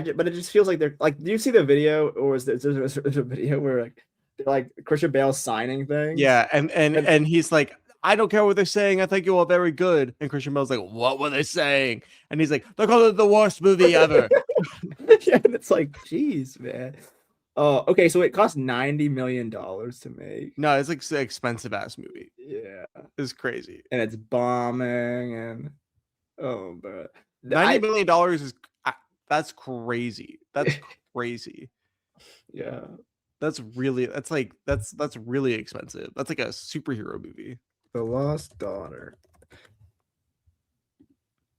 [SPEAKER 2] but it just feels like they're like. Do you see the video, or there's a video where like they're like Christian Bale signing things?
[SPEAKER 3] Yeah, and he's like, I don't care what they're saying. I think you are very good. And Christian Bale's like, what were they saying? And he's like, they call it the worst movie ever.
[SPEAKER 2] Yeah, and it's like, geez, man. Oh, okay. So it cost $90 million to make.
[SPEAKER 3] No, it's like an expensive ass movie.
[SPEAKER 2] Yeah,
[SPEAKER 3] It's crazy.
[SPEAKER 2] and it's bombing, and oh, but
[SPEAKER 3] $90 million is that's crazy. That's crazy.
[SPEAKER 2] yeah.
[SPEAKER 3] That's really expensive. That's like a superhero movie.
[SPEAKER 2] The Lost Daughter.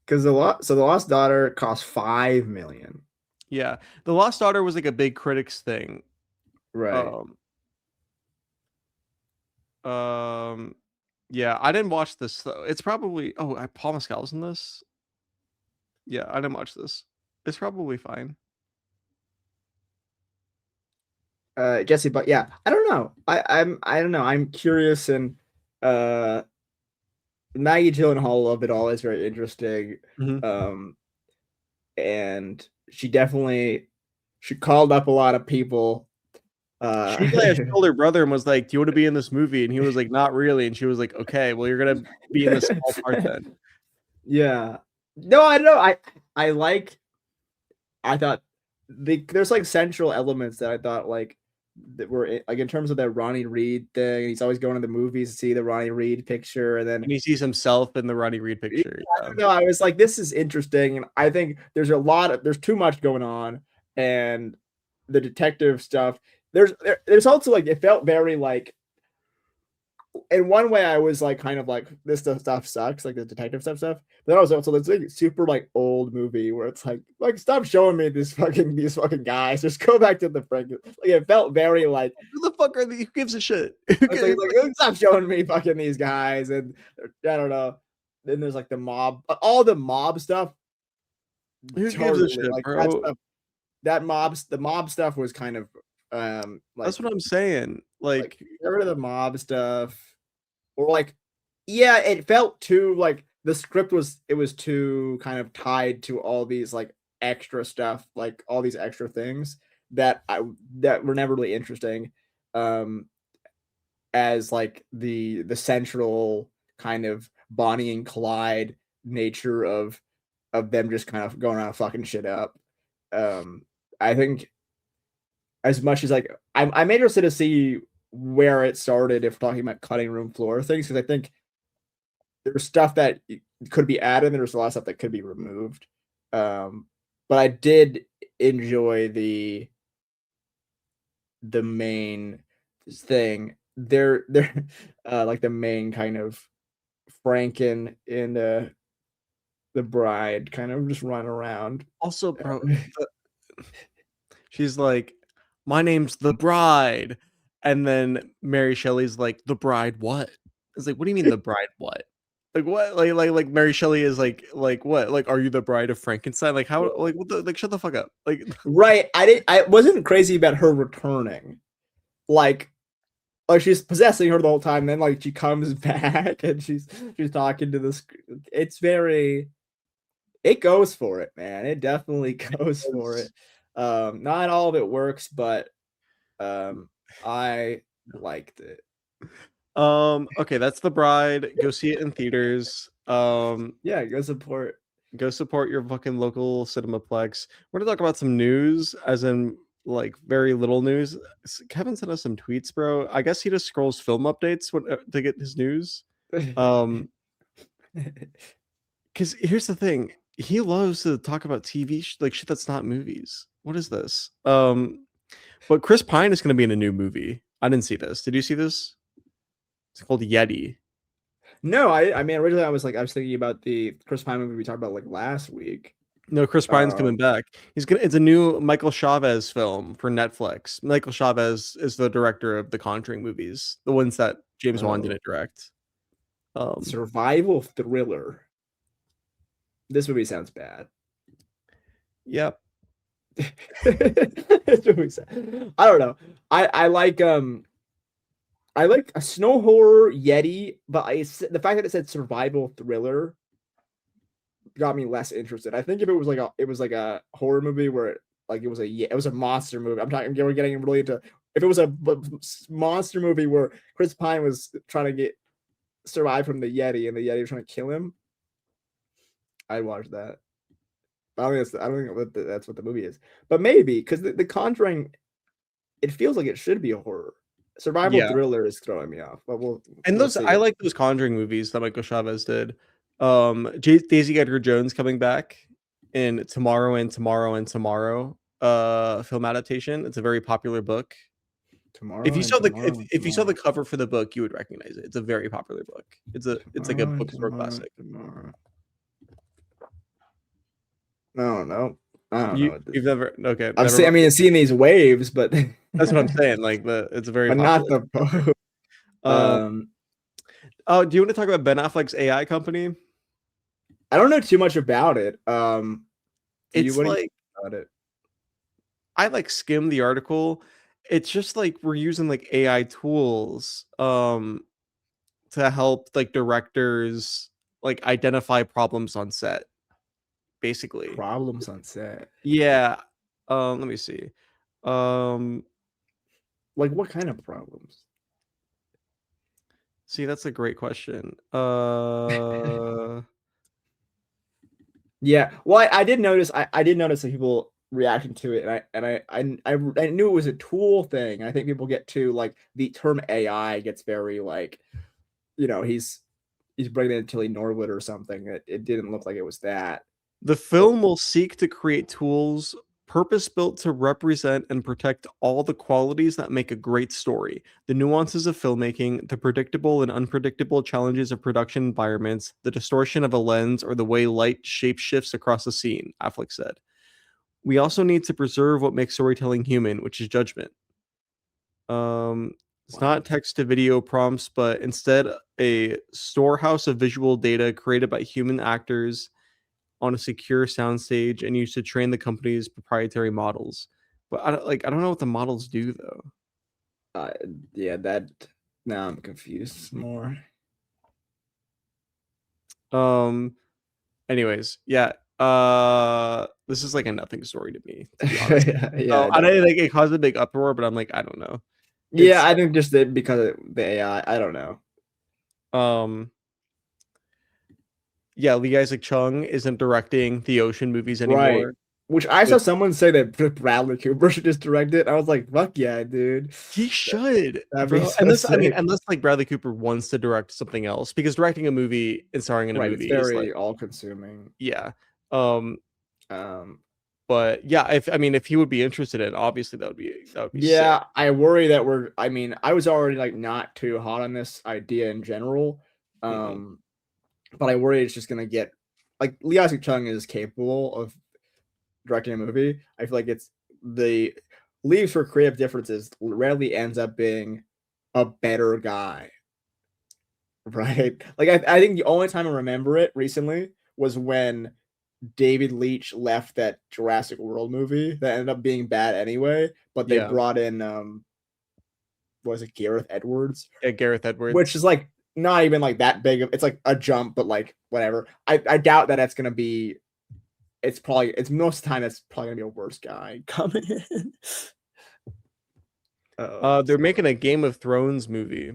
[SPEAKER 2] Because the Lost Daughter cost $5 million.
[SPEAKER 3] Yeah, The Lost Daughter was like a big critics thing.
[SPEAKER 2] Right.
[SPEAKER 3] Yeah, I didn't watch this though. It's probably Paul Mescal's in this. Yeah, I didn't watch this. It's probably fine.
[SPEAKER 2] Jesse, but yeah, I don't know. I don't know. I'm curious, and Maggie Gyllenhaal of it all is very interesting.
[SPEAKER 3] Mhm.
[SPEAKER 2] And she called up a lot of people.
[SPEAKER 3] She told her brother and was like, "Do you want to be in this movie?" And he was like, "Not really." And she was like, "Okay, well, you're gonna be in this small part then."
[SPEAKER 2] Yeah. No, I don't know. I thought there's like central elements that I thought like that were like in terms of that Ronnie Reed thing. He's always going to the movies to see the Ronnie Reed picture, and then
[SPEAKER 3] And he sees himself in the Ronnie Reed picture.
[SPEAKER 2] I don't know. I was like, this is interesting, and I think there's too much going on, and the detective stuff. There's also like it felt very like. In one way, I was like kind of like this stuff sucks, like the detective stuff. But then I was also this like super like old movie where it's like stop showing me these fucking guys. Just go back to the Frank. Like it felt very like
[SPEAKER 3] who the fuck are these? Who gives a shit?
[SPEAKER 2] Stop showing me fucking these guys, and I don't know. Then there's like the mob, all the mob stuff.
[SPEAKER 3] Who gives a shit,
[SPEAKER 2] like,
[SPEAKER 3] bro?
[SPEAKER 2] the mob stuff was kind of like,
[SPEAKER 3] that's what I'm saying. Like
[SPEAKER 2] get rid of the mob stuff, or like, yeah, it felt too like the script was too kind of tied to all these like extra stuff, like all these extra things that were never really interesting, as like the central kind of Bonnie and Clyde nature of them just kind of going around fucking shit up. I think as much as like I'm interested to see where it started if talking about cutting room floor things, because I think there's stuff that could be added and there's a lot of stuff that could be removed. But I did enjoy the main thing. They're like the main kind of Franken and the bride kind of just run around.
[SPEAKER 3] Also, bro, she's like, my name's the bride. And then Mary Shelley's like, the bride what? It's like, what do you mean the bride what? Like what? Like Mary Shelley is like what? Like, are you the bride of Frankenstein? Like how? Like what? Like shut the fuck up. Like
[SPEAKER 2] right. I wasn't crazy about her returning. Like she's possessing her the whole time. Then like she comes back and she's talking to this. It's very. It goes for it, man. It definitely goes for it. Not all of it works, but I liked it.
[SPEAKER 3] Okay, that's The Bride. Go see it in theaters.
[SPEAKER 2] Yeah, go support
[SPEAKER 3] your fucking local Cinemaplex. We're gonna talk about some news, as in like very little news. Kevin sent us some tweets, bro. I guess he just scrolls film updates to get his news. Because here's the thing, he loves to talk about TV like shit that's not movies. What is this? But Chris Pine is gonna be in a new movie. I didn't see this. Did you see this? It's called Yeti.
[SPEAKER 2] No, I mean originally I was thinking about the Chris Pine movie we talked about like last week.
[SPEAKER 3] No, Chris Pine's coming back. It's a new Michael Chavez film for Netflix. Michael Chavez is the director of the Conjuring movies, the ones that James Wan didn't direct.
[SPEAKER 2] Survival thriller. This movie sounds bad.
[SPEAKER 3] Yep.
[SPEAKER 2] This movie I don't know. I like a snow horror Yeti, but the fact that it said survival thriller got me less interested. I think if it was like a horror movie where it was a monster movie. We're getting really into if it was a monster movie where Chris Pine was trying to survive from the Yeti and the Yeti was trying to kill him, I'd watch that. I don't think that's what the movie is, but maybe because the Conjuring, it feels like it should be a horror. Survival
[SPEAKER 3] Yeah.
[SPEAKER 2] thriller is throwing me off, but
[SPEAKER 3] And
[SPEAKER 2] we'll
[SPEAKER 3] those
[SPEAKER 2] see.
[SPEAKER 3] I like those Conjuring movies that Michael Chavez did. Daisy Edgar Jones coming back in Tomorrow and Tomorrow and Tomorrow film adaptation. It's a very popular book.
[SPEAKER 2] Tomorrow.
[SPEAKER 3] If you
[SPEAKER 2] and
[SPEAKER 3] saw the
[SPEAKER 2] tomorrow and
[SPEAKER 3] if you saw
[SPEAKER 2] tomorrow.
[SPEAKER 3] the cover for the book, you would recognize it. It's a very popular book. It's like a
[SPEAKER 2] Tomorrow and
[SPEAKER 3] bookstore
[SPEAKER 2] tomorrow and
[SPEAKER 3] classic.
[SPEAKER 2] tomorrow. No, no. I don't know.
[SPEAKER 3] You've never okay.
[SPEAKER 2] I've seen these waves, but
[SPEAKER 3] that's what I'm saying. Like it's a very
[SPEAKER 2] but not
[SPEAKER 3] popular.
[SPEAKER 2] the
[SPEAKER 3] Oh, do you want to talk about Ben Affleck's AI company?
[SPEAKER 2] I don't know too much about it.
[SPEAKER 3] It's like
[SPEAKER 2] about it?
[SPEAKER 3] I like skimmed the article. It's just like we're using like AI tools to help like directors like identify problems on set. Basically.
[SPEAKER 2] Problems on set.
[SPEAKER 3] Yeah. Let me see.
[SPEAKER 2] Like what kind of problems?
[SPEAKER 3] See, that's a great question.
[SPEAKER 2] Yeah. Well, I did notice. I did notice some people reacting to it, and I knew it was a tool thing. I think people get to like the term AI gets very like, he's bringing in Tilly Norwood or something. It didn't look like it was that.
[SPEAKER 3] The film will seek to create tools purpose-built to represent and protect all the qualities that make a great story, the nuances of filmmaking, the predictable and unpredictable challenges of production environments, the distortion of a lens, or the way light shape shifts across a scene, Affleck said. We also need to preserve what makes storytelling human, which is judgment. It's not text to video prompts, but instead a storehouse of visual data created by human actors on a secure soundstage and used to train the company's proprietary models. But I don't know what the models do though.
[SPEAKER 2] Yeah, that now I'm confused more.
[SPEAKER 3] Anyways, yeah. This is like a nothing story to me, to be honest.
[SPEAKER 2] Yeah,
[SPEAKER 3] I know like it caused a big uproar, but I'm like, I don't know.
[SPEAKER 2] Yeah, I think just because of the AI, I don't know.
[SPEAKER 3] Yeah, Lee Isaac Chung isn't directing the Ocean movies anymore.
[SPEAKER 2] Right. Which I saw someone say that Bradley Cooper should just direct it. I was like, "Fuck yeah, dude!"
[SPEAKER 3] He should.
[SPEAKER 2] So
[SPEAKER 3] unless like Bradley Cooper wants to direct something else, because directing a movie and starring in a movie
[SPEAKER 2] it's very
[SPEAKER 3] is like
[SPEAKER 2] all-consuming.
[SPEAKER 3] Yeah. But yeah, if he would be interested in it, obviously that would be
[SPEAKER 2] yeah,
[SPEAKER 3] sick.
[SPEAKER 2] I worry that I was already like not too hot on this idea in general. But I worry it's just gonna get like Lee Isaac Chung is capable of directing a movie. I feel like it's the leaves for creative differences rarely ends up being a better guy. Right? Like I think the only time I remember it recently was when David Leitch left that Jurassic World movie that ended up being bad anyway, but they brought in was it Gareth Edwards?
[SPEAKER 3] Yeah, Gareth Edwards.
[SPEAKER 2] Which is like not even like that big of it's like a jump, but like whatever. I doubt that that's gonna be it's most of the time that's probably gonna be a worse guy coming in.
[SPEAKER 3] They're making a Game of Thrones movie.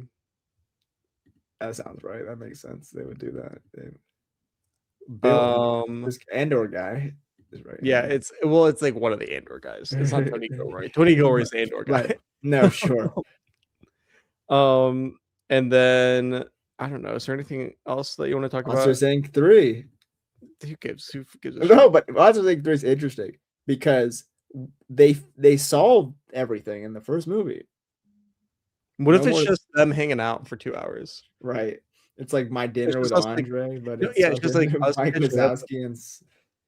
[SPEAKER 2] That sounds right. That makes sense. They would do that. This Andor guy is right.
[SPEAKER 3] Yeah, it's like one of the Andor guys. It's not Tony Gilroy. Tony Gilroy is the Andor guy.
[SPEAKER 2] Right. No, sure.
[SPEAKER 3] And then I don't know. Is there anything else that you want to talk about?
[SPEAKER 2] Monsters Inc. 3.
[SPEAKER 3] Who gives a shit?
[SPEAKER 2] No, but Monsters Inc. 3 is interesting because they solved everything in the first movie.
[SPEAKER 3] What if it's just them hanging out for 2 hours?
[SPEAKER 2] Right. It's like My Dinner with Andre, but
[SPEAKER 3] it's just like us
[SPEAKER 2] Mike Wazowski and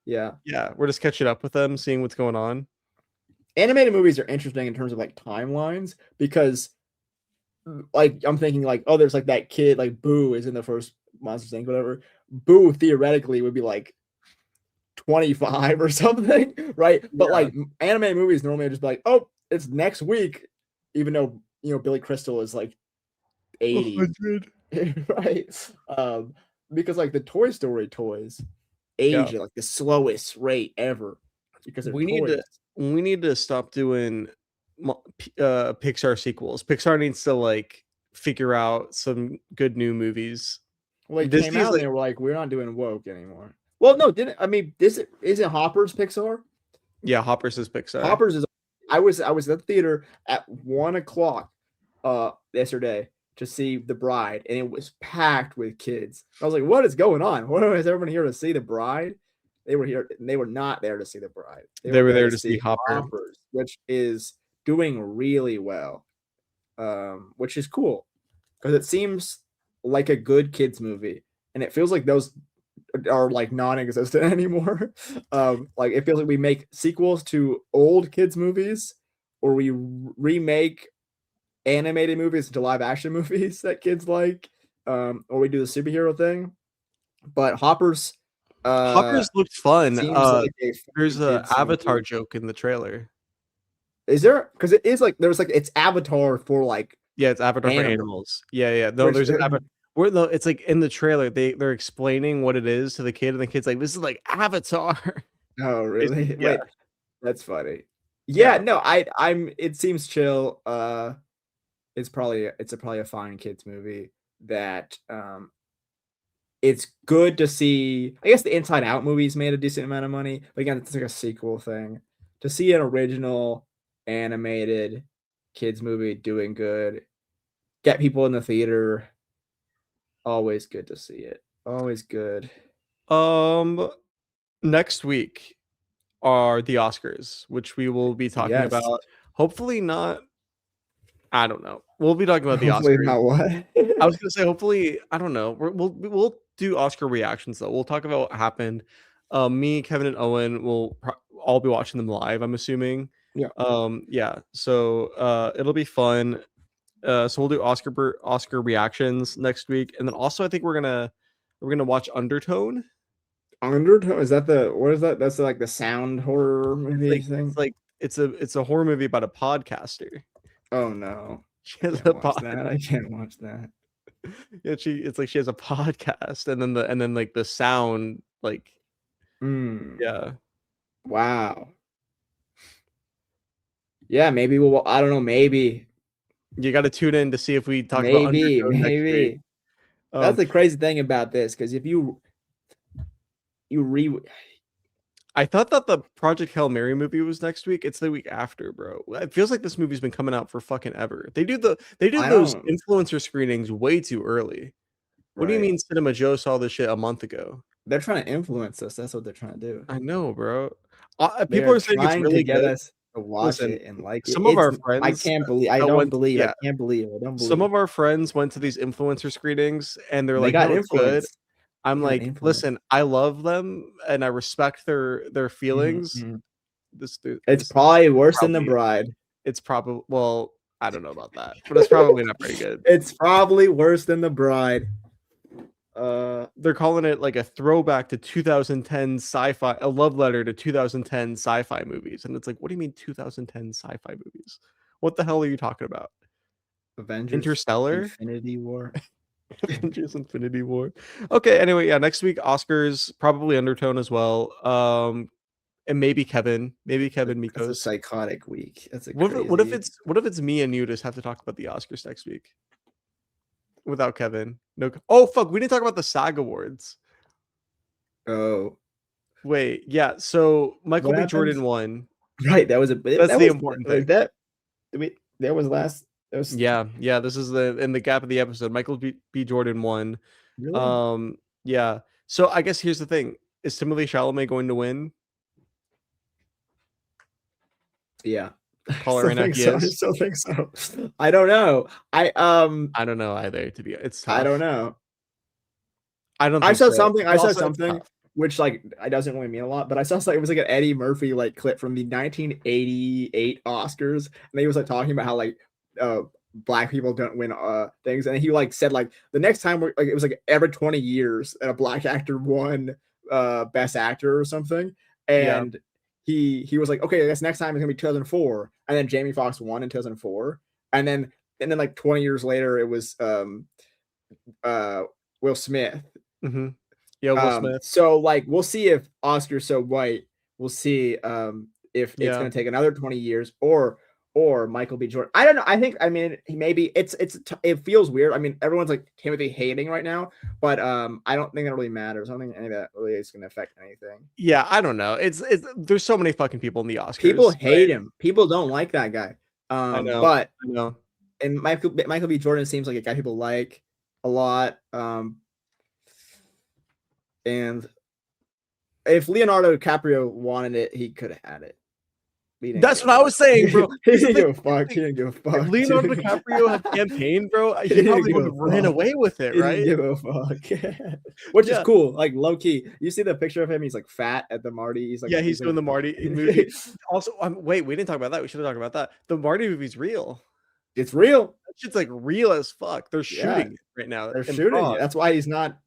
[SPEAKER 3] yeah, we're just catching up with them, seeing what's going on.
[SPEAKER 2] Animated movies are interesting in terms of like timelines because like I'm thinking like, oh, there's like that kid like Boo is in the first Monsters Inc. whatever. Boo theoretically would be like 25 or something, right? But like animated movies normally just be like, oh, it's next week, even though Billy Crystal is like 80, right? Because like the Toy Story toys, age at like the slowest rate ever because they're
[SPEAKER 3] We need to
[SPEAKER 2] toys.
[SPEAKER 3] we need to stop doing Pixar sequels. Pixar needs to like figure out some good new movies.
[SPEAKER 2] Well, they came
[SPEAKER 3] Disney's
[SPEAKER 2] out
[SPEAKER 3] like,
[SPEAKER 2] and they were like, we're not doing woke anymore. Well, no, didn't I mean this isn't Hopper's Pixar?
[SPEAKER 3] yeah, Hoppers is Pixar.
[SPEAKER 2] Hopper's is I was at the theater at 1:00 yesterday to see The Bride, and it was packed with kids. I was like, what is going on? What is everyone here to see The Bride? They were here, and they were not there to see The Bride.
[SPEAKER 3] They were there to see Hopper.
[SPEAKER 2] Hoppers, which is doing really well, which is cool because it seems like a good kids movie, and it feels like those are like non-existent anymore. Like it feels like we make sequels to old kids movies, or we remake animated movies into live action movies that kids like, or we do the superhero thing. But Hoppers
[SPEAKER 3] looked fun.
[SPEAKER 2] seems like a
[SPEAKER 3] There's a
[SPEAKER 2] kids
[SPEAKER 3] Avatar
[SPEAKER 2] movie.
[SPEAKER 3] joke in the trailer.
[SPEAKER 2] Is there? Because it is like there's like it's Avatar for like
[SPEAKER 3] Yeah, it's Avatar for
[SPEAKER 2] Animals.
[SPEAKER 3] animals. Yeah. No,
[SPEAKER 2] Which-
[SPEAKER 3] there's an Avatar. No, it's like in the trailer they're explaining what it is to the kid, and the kid's like, "This is like Avatar."
[SPEAKER 2] Oh, really?
[SPEAKER 3] Yeah.
[SPEAKER 2] Wait, that's funny. Yeah,
[SPEAKER 3] Yeah.
[SPEAKER 2] no, I'm. It seems chill. It's probably a fine kids movie that it's good to see. I guess the Inside Out movies made a decent amount of money, but again, it's like a sequel thing. To see an original animated kids movie doing good, get people in the theater, always good to see it. Always good.
[SPEAKER 3] Next week are the Oscars, which we will be talking
[SPEAKER 2] Yes.
[SPEAKER 3] about. Hopefully not. I don't know. We'll be talking about the
[SPEAKER 2] Hopefully
[SPEAKER 3] Oscars.
[SPEAKER 2] not what?
[SPEAKER 3] I was gonna say hopefully. I don't know. We'll do Oscar reactions though. We'll talk about what happened. Me, Kevin, and Owen will all be watching them live. I'm assuming.
[SPEAKER 2] Yeah.
[SPEAKER 3] Yeah. So it'll be fun. So we'll do Oscar reactions next week, and then also I think we're gonna watch Undertone.
[SPEAKER 2] Undertone, is that what is that? That's like the sound horror movie thing.
[SPEAKER 3] It's a horror movie about a podcaster.
[SPEAKER 2] Oh no,
[SPEAKER 3] She has
[SPEAKER 2] I
[SPEAKER 3] a
[SPEAKER 2] can't watch that.
[SPEAKER 3] Yeah, she has a podcast, and then like the sound like yeah.
[SPEAKER 2] Wow. Yeah, maybe we'll. I don't know. Maybe.
[SPEAKER 3] You got to tune in to see if we talk about Undertone next week.
[SPEAKER 2] Maybe. That's the crazy thing about this, because if you
[SPEAKER 3] I thought that the Project Hail Mary movie was next week. It's the week after, bro. It feels like this movie's been coming out for fucking ever. They do those influencer screenings way too early. What do you mean Cinema Joe saw this shit a month ago?
[SPEAKER 2] They're trying to influence us. That's what they're trying to do.
[SPEAKER 3] I know, bro. People are saying it's really
[SPEAKER 2] to get
[SPEAKER 3] good.
[SPEAKER 2] us to watch it and like it.
[SPEAKER 3] Some of our friends,
[SPEAKER 2] I can't believe. I don't believe. I can't believe. I don't believe.
[SPEAKER 3] Some of our friends went to these influencer screenings and they're like,
[SPEAKER 2] got
[SPEAKER 3] "No, it's good." I'm like,
[SPEAKER 2] influence.
[SPEAKER 3] listen, I love them and I respect their feelings.
[SPEAKER 2] It's probably worse than The Bride.
[SPEAKER 3] It's probably, well, I don't know about that, but it's probably not very good.
[SPEAKER 2] It's probably worse than The Bride.
[SPEAKER 3] They're calling it like a throwback to 2010 sci-fi, a love letter to 2010 sci-fi movies. And it's like, what do you mean 2010 sci-fi movies? What the hell are you talking about?
[SPEAKER 2] Avengers,
[SPEAKER 3] Interstellar,
[SPEAKER 2] Infinity War.
[SPEAKER 3] Avengers Infinity War. Okay, anyway, yeah, next week Oscars, probably Undertone as well. And maybe Kevin Mikos.
[SPEAKER 2] That's a psychotic week. That's a
[SPEAKER 3] what if it's me and you just have to talk about the Oscars next week without Kevin? No. Oh fuck, we didn't talk about the SAG Awards.
[SPEAKER 2] Oh
[SPEAKER 3] wait, yeah. So Michael B. Jordan won.
[SPEAKER 2] Right, that's
[SPEAKER 3] the important thing.
[SPEAKER 2] That was last.
[SPEAKER 3] Yeah. This is in the gap of the episode. Michael B. Jordan won.
[SPEAKER 2] Really?
[SPEAKER 3] Yeah. So I guess here's the thing: is Timothée Chalamet going to win?
[SPEAKER 2] Yeah.
[SPEAKER 3] Call her in.
[SPEAKER 2] I still think so. I don't know. I
[SPEAKER 3] don't know either. To be, it's tough.
[SPEAKER 2] I don't know.
[SPEAKER 3] I
[SPEAKER 2] saw
[SPEAKER 3] so.
[SPEAKER 2] something. I saw something which like it doesn't really mean a lot, but I saw it was like an Eddie Murphy like clip from the 1988 Oscars, and he was like talking about how like black people don't win things, and he like said like the next time like it was like every 20 years that a black actor won best actor or something, and he was like, okay, I guess next time it's gonna be 2004, and then Jamie Foxx won in 2004, and then like 20 years later it was Will Smith.
[SPEAKER 3] Yo, Will Smith.
[SPEAKER 2] So like we'll see if Oscar's So White. We'll see if it's
[SPEAKER 3] Yeah.
[SPEAKER 2] going to take another 20 years or Michael B. Jordan. I don't know. I think maybe it feels weird. I mean, everyone's like Timothy hating right now, but I don't think that really matters. I don't think any of that really is going to affect anything.
[SPEAKER 3] Yeah, I don't know. It's there's so many fucking people in the Oscars.
[SPEAKER 2] People hate
[SPEAKER 3] right?
[SPEAKER 2] him. People don't like that guy.
[SPEAKER 3] I know.
[SPEAKER 2] But
[SPEAKER 3] I know.
[SPEAKER 2] and Michael B. Jordan seems like a guy people like a lot. And if Leonardo DiCaprio wanted it, he could have had it.
[SPEAKER 3] That's what I was saying, bro.
[SPEAKER 2] He didn't give a fuck. He didn't give a fuck.
[SPEAKER 3] If Leonardo
[SPEAKER 2] dude.
[SPEAKER 3] DiCaprio had campaigned, bro,
[SPEAKER 2] He
[SPEAKER 3] he
[SPEAKER 2] didn't
[SPEAKER 3] probably
[SPEAKER 2] give
[SPEAKER 3] would
[SPEAKER 2] a
[SPEAKER 3] have ran
[SPEAKER 2] fuck.
[SPEAKER 3] away with it,
[SPEAKER 2] He
[SPEAKER 3] right?
[SPEAKER 2] didn't give a fuck. Which is
[SPEAKER 3] Yeah.
[SPEAKER 2] cool. Like low key. You see the picture of him? He's like fat at the Marty. He's like
[SPEAKER 3] Yeah, he's doing the Marty movie. Also, wait, we didn't talk about that. We should have talked about that. The Marty movie's real.
[SPEAKER 2] It's real.
[SPEAKER 3] That shit's like real as fuck. They're
[SPEAKER 2] Yeah.
[SPEAKER 3] shooting it right now.
[SPEAKER 2] They're
[SPEAKER 3] in
[SPEAKER 2] shooting
[SPEAKER 3] Prague.
[SPEAKER 2] it. That's why he's not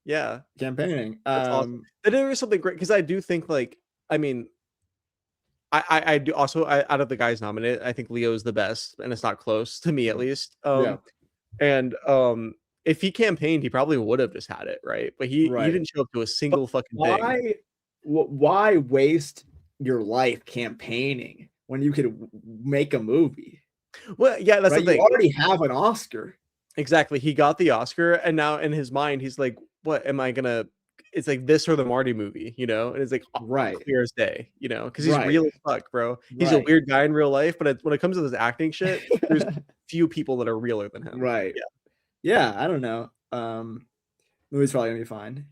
[SPEAKER 3] Yeah,
[SPEAKER 2] campaigning.
[SPEAKER 3] that's awesome. And there is something great because I do think like, I mean, I do also out of the guys nominated, I think Leo is the best, and it's not close to me at least.
[SPEAKER 2] Yeah.
[SPEAKER 3] And if he campaigned, he probably would have just had it, right? But he
[SPEAKER 2] Right.
[SPEAKER 3] didn't show up to a single fucking thing.
[SPEAKER 2] Why waste your life campaigning when you could make a movie?
[SPEAKER 3] Well, yeah, that's
[SPEAKER 2] Right?
[SPEAKER 3] the
[SPEAKER 2] You
[SPEAKER 3] thing.
[SPEAKER 2] already have an Oscar.
[SPEAKER 3] Exactly. He got the Oscar, and now in his mind, he's like, "What am I gonna?" It's like this or the Marty movie, you know? And it's like
[SPEAKER 2] Right.
[SPEAKER 3] clear as day, you know, because he's
[SPEAKER 2] Right.
[SPEAKER 3] real as fuck, bro. He's a
[SPEAKER 2] Right.
[SPEAKER 3] weird guy in real life, but when it comes to this acting shit, there's few people that are realer than him.
[SPEAKER 2] Right.
[SPEAKER 3] Yeah.
[SPEAKER 2] Yeah, I don't know. Movie's probably gonna be fine.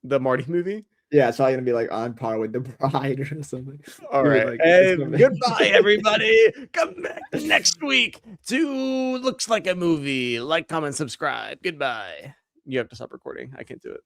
[SPEAKER 3] The Marty movie.
[SPEAKER 2] Yeah, it's probably gonna be like on par with The Bride or something.
[SPEAKER 3] All
[SPEAKER 2] Dude,
[SPEAKER 3] right.
[SPEAKER 2] like, it's
[SPEAKER 3] And
[SPEAKER 2] gonna be-
[SPEAKER 3] goodbye, everybody. Come back next week to Looks Like a Movie. Like, comment, subscribe. Goodbye. You have to stop recording. I can't do it.